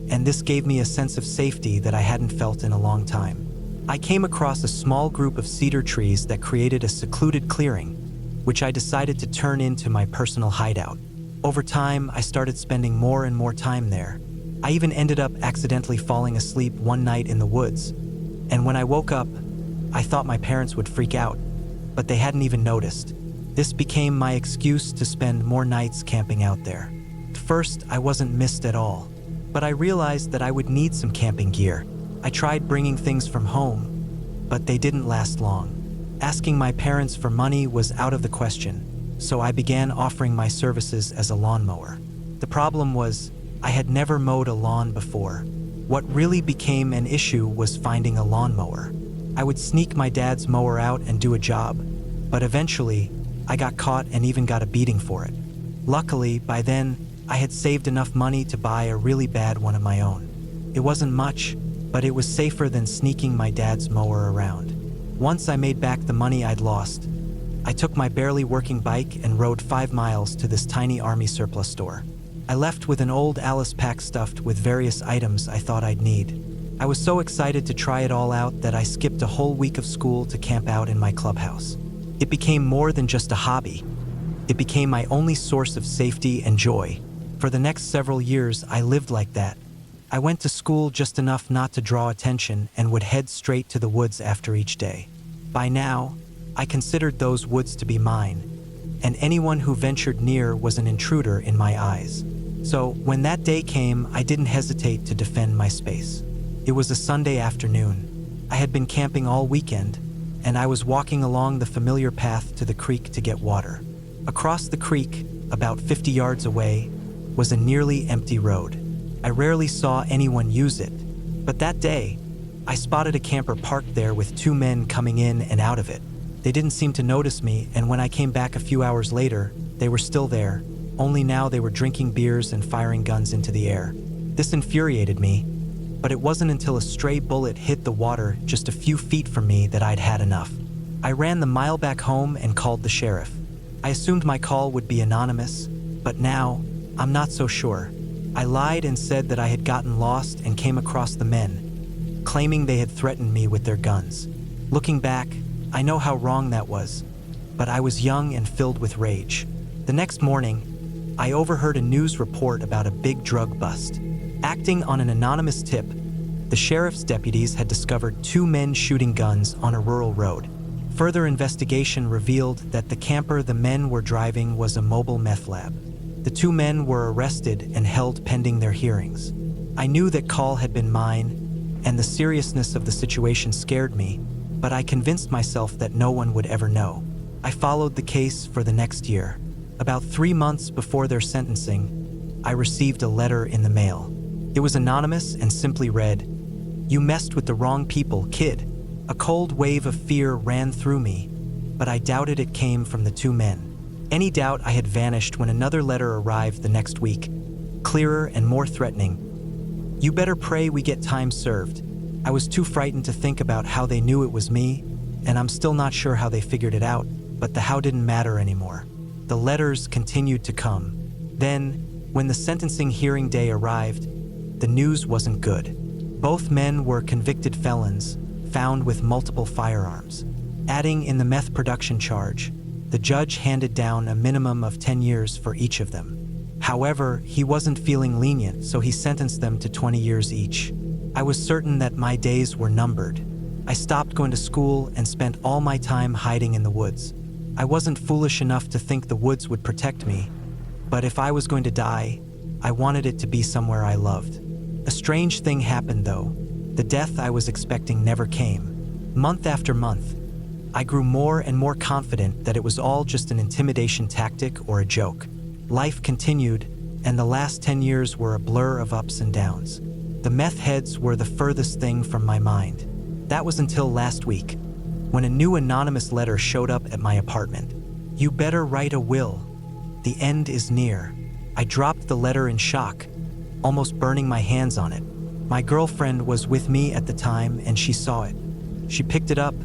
and this gave me a sense of safety that I hadn't felt in a long time. I came across a small group of cedar trees that created a secluded clearing, which I decided to turn into my personal hideout. Over time, I started spending more and more time there. I even ended up accidentally falling asleep one night in the woods, and when I woke up, I thought my parents would freak out, but they hadn't even noticed. This became my excuse to spend more nights camping out there. At first, I wasn't missed at all, but I realized that I would need some camping gear. I tried bringing things from home, but they didn't last long. Asking my parents for money was out of the question, so I began offering my services as a lawnmower. The problem was, I had never mowed a lawn before. What really became an issue was finding a lawnmower. I would sneak my dad's mower out and do a job, but eventually, I got caught and even got a beating for it. Luckily, by then, I had saved enough money to buy a really bad one of my own. It wasn't much, but it was safer than sneaking my dad's mower around. Once I made back the money I'd lost, I took my barely working bike and rode 5 miles to this tiny army surplus store. I left with an old Alice pack stuffed with various items I thought I'd need. I was so excited to try it all out that I skipped a whole week of school to camp out in my clubhouse. It became more than just a hobby. It became my only source of safety and joy. For the next several years, I lived like that. I went to school just enough not to draw attention and would head straight to the woods after each day. By now, I considered those woods to be mine, and anyone who ventured near was an intruder in my eyes. So when that day came, I didn't hesitate to defend my space. It was a Sunday afternoon. I had been camping all weekend, and I was walking along the familiar path to the creek to get water. Across the creek, about 50 yards away, was a nearly empty road. I rarely saw anyone use it, but that day, I spotted a camper parked there with 2 men coming in and out of it. They didn't seem to notice me, and when I came back a few hours later, they were still there, only now they were drinking beers and firing guns into the air. This infuriated me, but it wasn't until a stray bullet hit the water just a few feet from me that I'd had enough. I ran the mile back home and called the sheriff. I assumed my call would be anonymous, but now, I'm not so sure. I lied and said that I had gotten lost and came across the men, claiming they had threatened me with their guns. Looking back, I know how wrong that was, but I was young and filled with rage. The next morning, I overheard a news report about a big drug bust. Acting on an anonymous tip, The sheriff's deputies had discovered 2 men shooting guns on a rural road. Further investigation revealed that the camper the men were driving was a mobile meth lab. The 2 men were arrested and held pending their hearings. I knew that call had been mine, and the seriousness of the situation scared me, but I convinced myself that no one would ever know. I followed the case for the next year. About 3 months before their sentencing, I received a letter in the mail. It was anonymous and simply read, "You messed with the wrong people, kid." A cold wave of fear ran through me, but I doubted it came from the 2 men. Any doubt I had vanished when another letter arrived the next week, clearer and more threatening. "You better pray we get time served." I was too frightened to think about how they knew it was me, and I'm still not sure how they figured it out, but the how didn't matter anymore. The letters continued to come. Then, when the sentencing hearing day arrived, the news wasn't good. Both men were convicted felons, found with multiple firearms. Adding in the meth production charge, the judge handed down a minimum of 10 years for each of them. However, he wasn't feeling lenient, so he sentenced them to 20 years each. I was certain that my days were numbered. I stopped going to school and spent all my time hiding in the woods. I wasn't foolish enough to think the woods would protect me, but if I was going to die, I wanted it to be somewhere I loved. A strange thing happened though. The death I was expecting never came. Month after month, I grew more and more confident that it was all just an intimidation tactic or a joke. Life continued, and the last 10 years were a blur of ups and downs. The meth heads were the furthest thing from my mind. That was until last week, when a new anonymous letter showed up at my apartment. "You better write a will. The end is near." I dropped the letter in shock, almost burning my hands on it. My girlfriend was with me at the time and she saw it. She picked it up,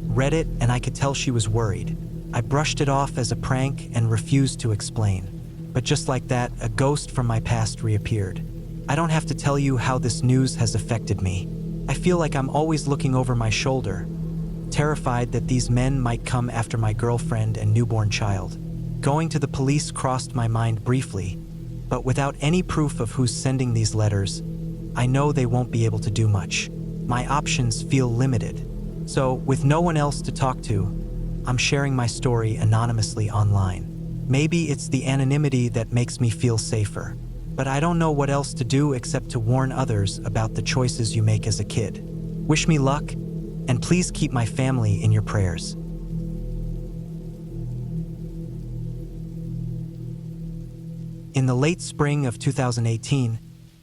read it, and I could tell she was worried. I brushed it off as a prank and refused to explain. But just like that, a ghost from my past reappeared. I don't have to tell you how this news has affected me. I feel like I'm always looking over my shoulder, terrified that these men might come after my girlfriend and newborn child. Going to the police crossed my mind briefly, but without any proof of who's sending these letters, I know they won't be able to do much. My options feel limited. So, with no one else to talk to, I'm sharing my story anonymously online. Maybe it's the anonymity that makes me feel safer, but I don't know what else to do except to warn others about the choices you make as a kid. Wish me luck, and please keep my family in your prayers. In the late spring of 2018,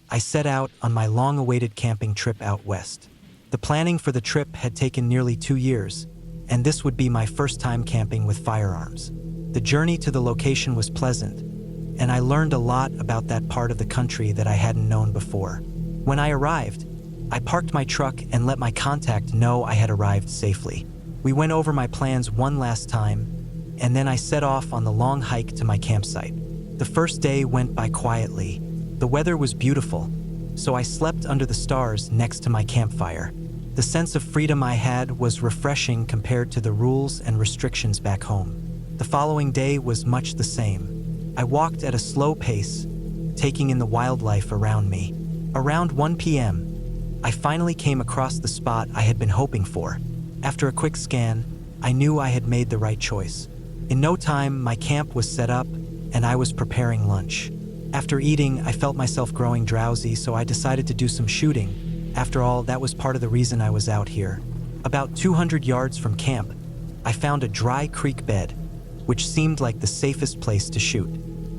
I set out on my long-awaited camping trip out west. The planning for the trip had taken nearly 2 years, and this would be my first time camping with firearms. The journey to the location was pleasant, and I learned a lot about that part of the country that I hadn't known before. When I arrived, I parked my truck and let my contact know I had arrived safely. We went over my plans one last time, and then I set off on the long hike to my campsite. The first day went by quietly. The weather was beautiful, so I slept under the stars next to my campfire. The sense of freedom I had was refreshing compared to the rules and restrictions back home. The following day was much the same. I walked at a slow pace, taking in the wildlife around me. Around 1 p.m., I finally came across the spot I had been hoping for. After a quick scan, I knew I had made the right choice. In no time, my camp was set up, and I was preparing lunch. After eating, I felt myself growing drowsy, so I decided to do some shooting. After all, that was part of the reason I was out here. About 200 yards from camp, I found a dry creek bed, which seemed like the safest place to shoot.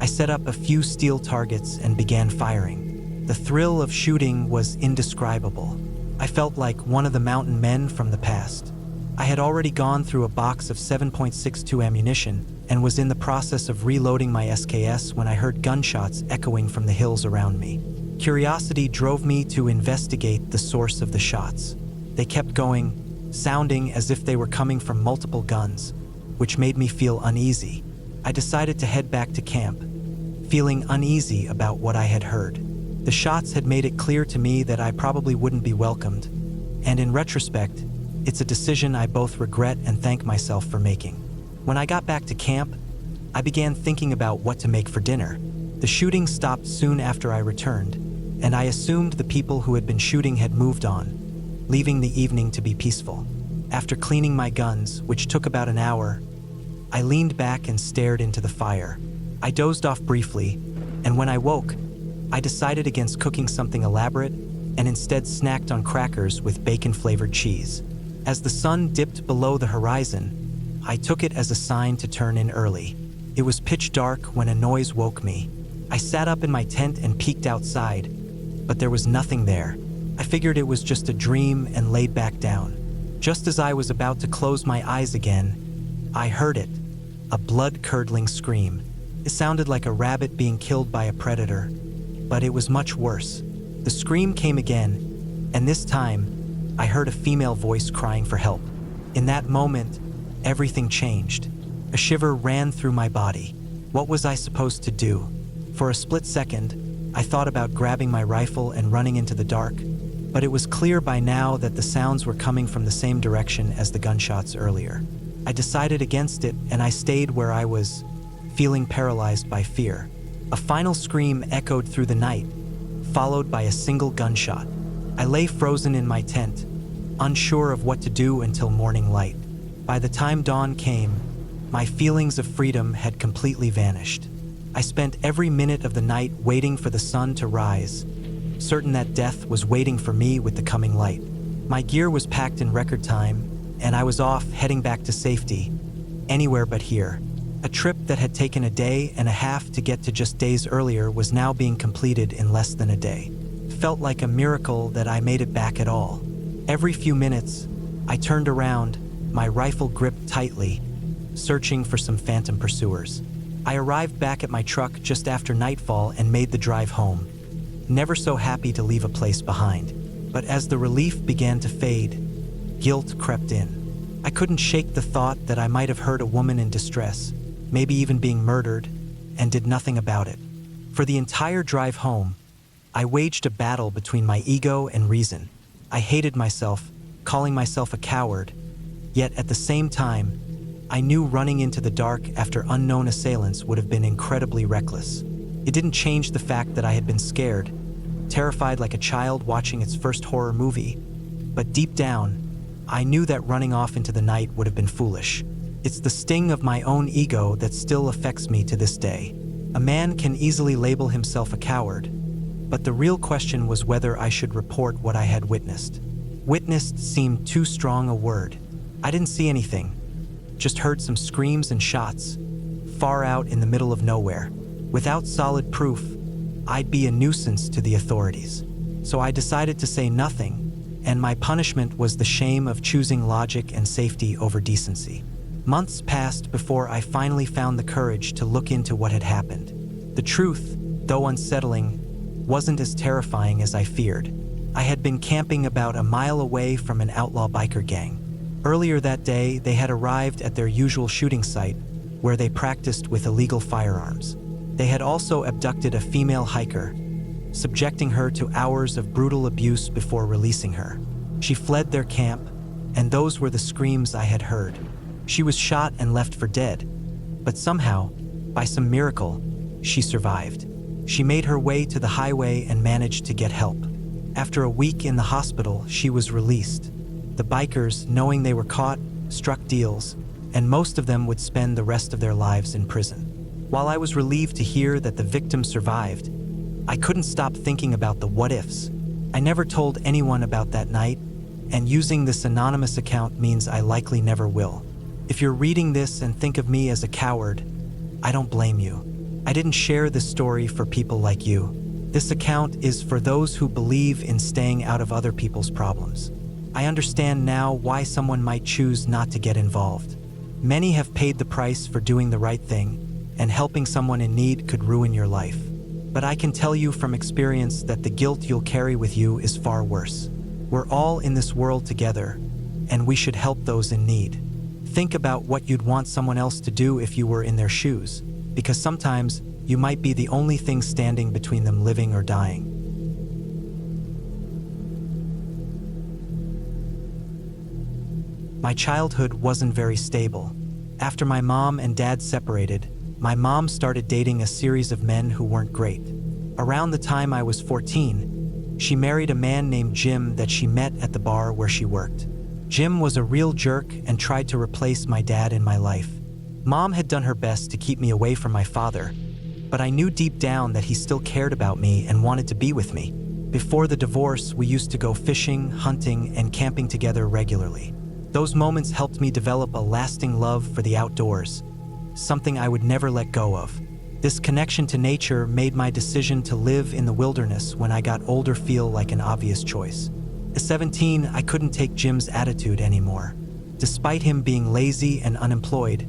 I set up a few steel targets and began firing. The thrill of shooting was indescribable. I felt like one of the mountain men from the past. I had already gone through a box of 7.62 ammunition and was in the process of reloading my SKS when I heard gunshots echoing from the hills around me. Curiosity drove me to investigate the source of the shots. They kept going, sounding as if they were coming from multiple guns, which made me feel uneasy. I decided to head back to camp, feeling uneasy about what I had heard. The shots had made it clear to me that I probably wouldn't be welcomed, and in retrospect, it's a decision I both regret and thank myself for making. When I got back to camp, I began thinking about what to make for dinner. The shooting stopped soon after I returned, and I assumed the people who had been shooting had moved on, leaving the evening to be peaceful. After cleaning my guns, which took about an hour, I leaned back and stared into the fire. I dozed off briefly, and when I woke, I decided against cooking something elaborate and instead snacked on crackers with bacon-flavored cheese. As the sun dipped below the horizon, I took it as a sign to turn in early. It was pitch dark when a noise woke me. I sat up in my tent and peeked outside, but there was nothing there. I figured it was just a dream and laid back down. Just as I was about to close my eyes again, I heard it, a blood-curdling scream. It sounded like a rabbit being killed by a predator, but it was much worse. The scream came again, and this time, I heard a female voice crying for help. In that moment, everything changed. A shiver ran through my body. What was I supposed to do? For a split second, I thought about grabbing my rifle and running into the dark, but it was clear by now that the sounds were coming from the same direction as the gunshots earlier. I decided against it, and I stayed where I was, feeling paralyzed by fear. A final scream echoed through the night, followed by a single gunshot. I lay frozen in my tent, unsure of what to do until morning light. By the time dawn came, my feelings of freedom had completely vanished. I spent every minute of the night waiting for the sun to rise, certain that death was waiting for me with the coming light. My gear was packed in record time, and I was off heading back to safety, anywhere but here. A trip that had taken a day and a half to get to just days earlier was now being completed in less than a day. It felt like a miracle that I made it back at all. Every few minutes, I turned around, my rifle gripped tightly, searching for some phantom pursuers. I arrived back at my truck just after nightfall and made the drive home, never so happy to leave a place behind. But as the relief began to fade, guilt crept in. I couldn't shake the thought that I might have hurt a woman in distress, maybe even being murdered, and did nothing about it. For the entire drive home, I waged a battle between my ego and reason. I hated myself, calling myself a coward, yet at the same time, I knew running into the dark after unknown assailants would have been incredibly reckless. It didn't change the fact that I had been scared, terrified like a child watching its first horror movie, but deep down, I knew that running off into the night would have been foolish. It's the sting of my own ego that still affects me to this day. A man can easily label himself a coward, but the real question was whether I should report what I had witnessed. Witnessed seemed too strong a word. I didn't see anything, just heard some screams and shots, far out in the middle of nowhere. Without solid proof, I'd be a nuisance to the authorities. So I decided to say nothing, and my punishment was the shame of choosing logic and safety over decency. Months passed before I finally found the courage to look into what had happened. The truth, though unsettling, wasn't as terrifying as I feared. I had been camping about a mile away from an outlaw biker gang. Earlier that day, they had arrived at their usual shooting site, where they practiced with illegal firearms. They had also abducted a female hiker, subjecting her to hours of brutal abuse before releasing her. She fled their camp, and those were the screams I had heard. She was shot and left for dead, but somehow, by some miracle, she survived. She made her way to the highway and managed to get help. After a week in the hospital, she was released. The bikers, knowing they were caught, struck deals, and most of them would spend the rest of their lives in prison. While I was relieved to hear that the victim survived, I couldn't stop thinking about the what-ifs. I never told anyone about that night, and using this anonymous account means I likely never will. If you're reading this and think of me as a coward, I don't blame you. I didn't share this story for people like you. This account is for those who believe in staying out of other people's problems. I understand now why someone might choose not to get involved. Many have paid the price for doing the right thing, and helping someone in need could ruin your life. But I can tell you from experience that the guilt you'll carry with you is far worse. We're all in this world together, and we should help those in need. Think about what you'd want someone else to do if you were in their shoes, because sometimes you might be the only thing standing between them living or dying. My childhood wasn't very stable. After my mom and dad separated, my mom started dating a series of men who weren't great. Around the time I was 14, she married a man named Jim that she met at the bar where she worked. Jim was a real jerk and tried to replace my dad in my life. Mom had done her best to keep me away from my father, but I knew deep down that he still cared about me and wanted to be with me. Before the divorce, we used to go fishing, hunting, and camping together regularly. Those moments helped me develop a lasting love for the outdoors, something I would never let go of. This connection to nature made my decision to live in the wilderness when I got older feel like an obvious choice. At 17, I couldn't take Jim's attitude anymore. Despite him being lazy and unemployed,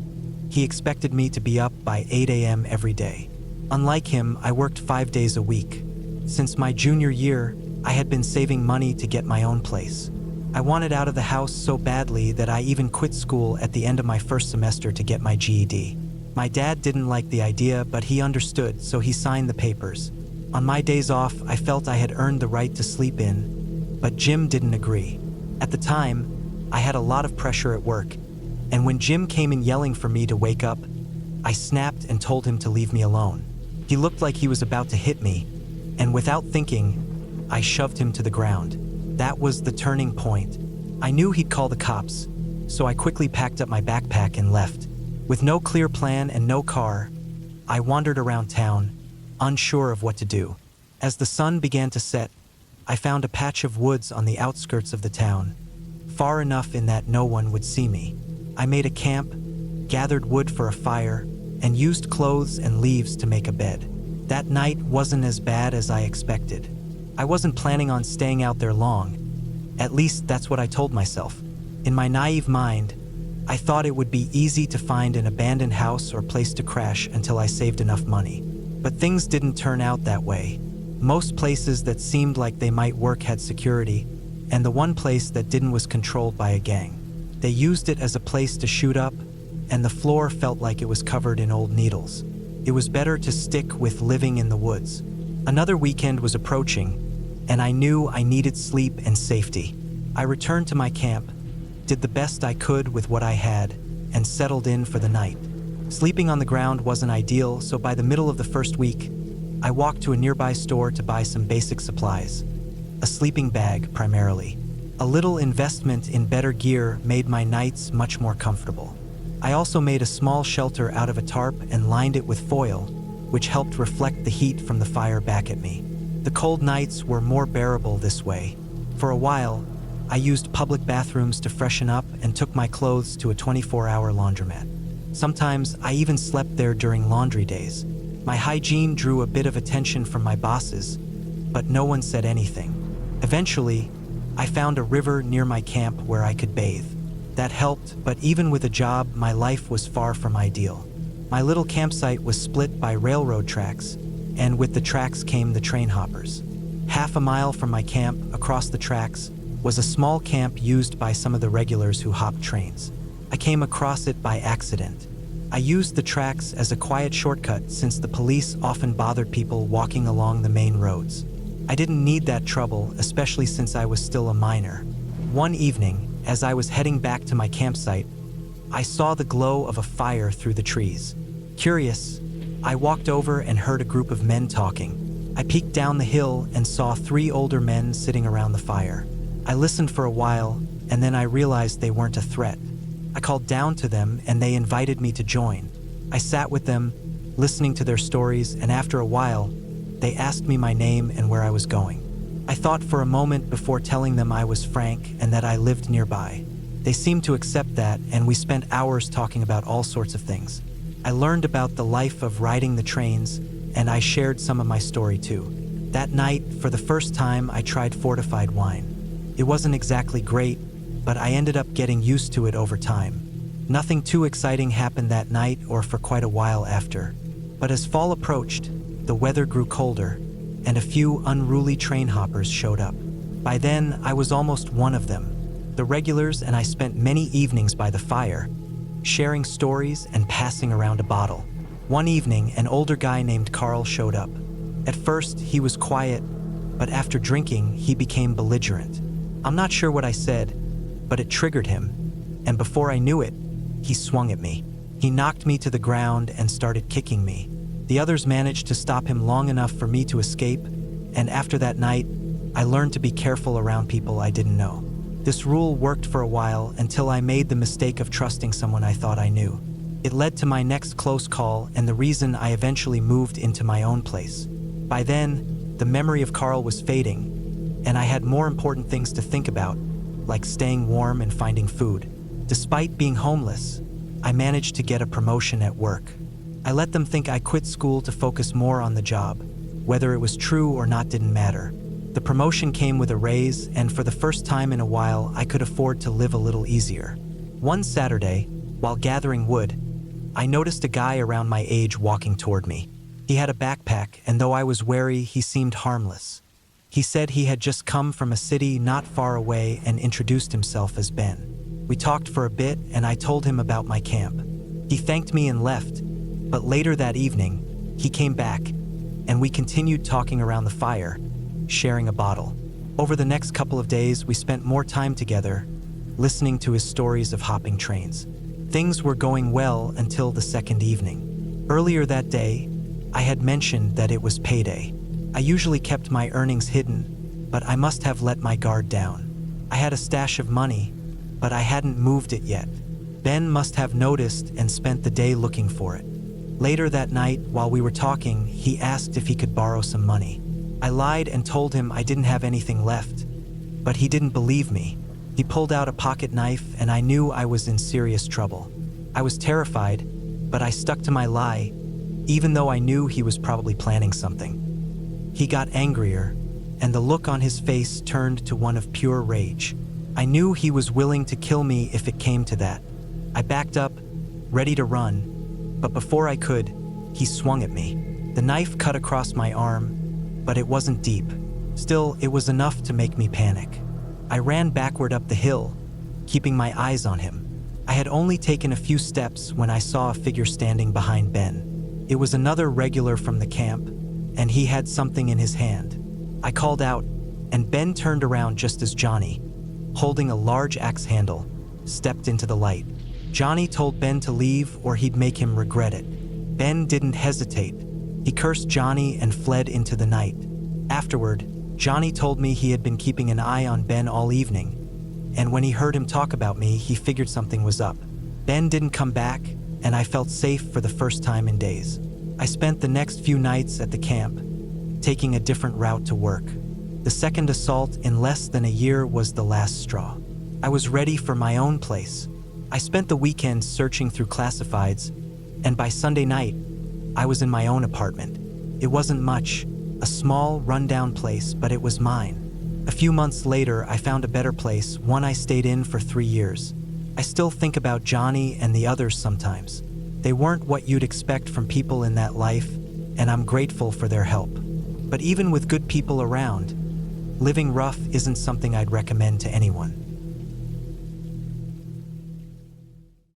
he expected me to be up by 8 a.m. every day. Unlike him, I worked 5 days a week. Since my junior year, I had been saving money to get my own place. I wanted out of the house so badly that I even quit school at the end of my first semester to get my GED. My dad didn't like the idea, but he understood, so he signed the papers. On my days off, I felt I had earned the right to sleep in, but Jim didn't agree. At the time, I had a lot of pressure at work, and when Jim came in yelling for me to wake up, I snapped and told him to leave me alone. He looked like he was about to hit me, and without thinking, I shoved him to the ground. That was the turning point. I knew he'd call the cops, so I quickly packed up my backpack and left. With no clear plan and no car, I wandered around town, unsure of what to do. As the sun began to set, I found a patch of woods on the outskirts of the town, far enough in that no one would see me. I made a camp, gathered wood for a fire, and used clothes and leaves to make a bed. That night wasn't as bad as I expected. I wasn't planning on staying out there long. At least that's what I told myself. In my naive mind, I thought it would be easy to find an abandoned house or place to crash until I saved enough money. But things didn't turn out that way. Most places that seemed like they might work had security, and the one place that didn't was controlled by a gang. They used it as a place to shoot up, and the floor felt like it was covered in old needles. It was better to stick with living in the woods. Another weekend was approaching, and I knew I needed sleep and safety. I returned to my camp, did the best I could with what I had, and settled in for the night. Sleeping on the ground wasn't ideal, so by the middle of the first week, I walked to a nearby store to buy some basic supplies. A sleeping bag, primarily. A little investment in better gear made my nights much more comfortable. I also made a small shelter out of a tarp and lined it with foil, which helped reflect the heat from the fire back at me. The cold nights were more bearable this way. For a while, I used public bathrooms to freshen up and took my clothes to a 24-hour laundromat. Sometimes I even slept there during laundry days. My hygiene drew a bit of attention from my bosses, but no one said anything. Eventually, I found a river near my camp where I could bathe. That helped, but even with a job, my life was far from ideal. My little campsite was split by railroad tracks, and with the tracks came the train hoppers. Half a mile from my camp, across the tracks, was a small camp used by some of the regulars who hopped trains. I came across it by accident. I used the tracks as a quiet shortcut since the police often bothered people walking along the main roads. I didn't need that trouble, especially since I was still a minor. One evening, as I was heading back to my campsite, I saw the glow of a fire through the trees. Curious, I walked over and heard a group of men talking. I peeked down the hill and saw 3 older men sitting around the fire. I listened for a while, and then I realized they weren't a threat. I called down to them, and they invited me to join. I sat with them, listening to their stories, and after a while, they asked me my name and where I was going. I thought for a moment before telling them I was Frank and that I lived nearby. They seemed to accept that, and we spent hours talking about all sorts of things. I learned about the life of riding the trains, and I shared some of my story too. That night, for the first time, I tried fortified wine. It wasn't exactly great, but I ended up getting used to it over time. Nothing too exciting happened that night or for quite a while after. But as fall approached, the weather grew colder, and a few unruly train hoppers showed up. By then, I was almost one of them. The regulars and I spent many evenings by the fire, sharing stories and passing around a bottle. One evening, an older guy named Carl showed up. At first, he was quiet, but after drinking, he became belligerent. I'm not sure what I said, but it triggered him, and before I knew it, he swung at me. He knocked me to the ground and started kicking me. The others managed to stop him long enough for me to escape, and after that night, I learned to be careful around people I didn't know. This rule worked for a while until I made the mistake of trusting someone I thought I knew. It led to my next close call and the reason I eventually moved into my own place. By then, the memory of Carl was fading, and I had more important things to think about, like staying warm and finding food. Despite being homeless, I managed to get a promotion at work. I let them think I quit school to focus more on the job. Whether it was true or not didn't matter. The promotion came with a raise, and for the first time in a while, I could afford to live a little easier. One Saturday, while gathering wood, I noticed a guy around my age walking toward me. He had a backpack, and though I was wary, he seemed harmless. He said he had just come from a city not far away and introduced himself as Ben. We talked for a bit, and I told him about my camp. He thanked me and left, but later that evening, he came back, and we continued talking around the fire, sharing a bottle. Over the next couple of days, we spent more time together, listening to his stories of hopping trains. Things were going well until the second evening. Earlier that day, I had mentioned that it was payday. I usually kept my earnings hidden, but I must have let my guard down. I had a stash of money, but I hadn't moved it yet. Ben must have noticed and spent the day looking for it. Later that night, while we were talking, he asked if he could borrow some money. I lied and told him I didn't have anything left, but he didn't believe me. He pulled out a pocket knife, and I knew I was in serious trouble. I was terrified, but I stuck to my lie, even though I knew he was probably planning something. He got angrier, and the look on his face turned to one of pure rage. I knew he was willing to kill me if it came to that. I backed up, ready to run, but before I could, he swung at me. The knife cut across my arm, but it wasn't deep. Still, it was enough to make me panic. I ran backward up the hill, keeping my eyes on him. I had only taken a few steps when I saw a figure standing behind Ben. It was another regular from the camp, and he had something in his hand. I called out, and Ben turned around just as Johnny, holding a large axe handle, stepped into the light. Johnny told Ben to leave or he'd make him regret it. Ben didn't hesitate. He cursed Johnny and fled into the night. Afterward, Johnny told me he had been keeping an eye on Ben all evening, and when he heard him talk about me, he figured something was up. Ben didn't come back, and I felt safe for the first time in days. I spent the next few nights at the camp, taking a different route to work. The second assault in less than a year was the last straw. I was ready for my own place. I spent the weekend searching through classifieds, and by Sunday night, I was in my own apartment. It wasn't much, a small, rundown place, but it was mine. A few months later, I found a better place, one I stayed in for 3 years. I still think about Johnny and the others sometimes. They weren't what you'd expect from people in that life, and I'm grateful for their help. But even with good people around, living rough isn't something I'd recommend to anyone.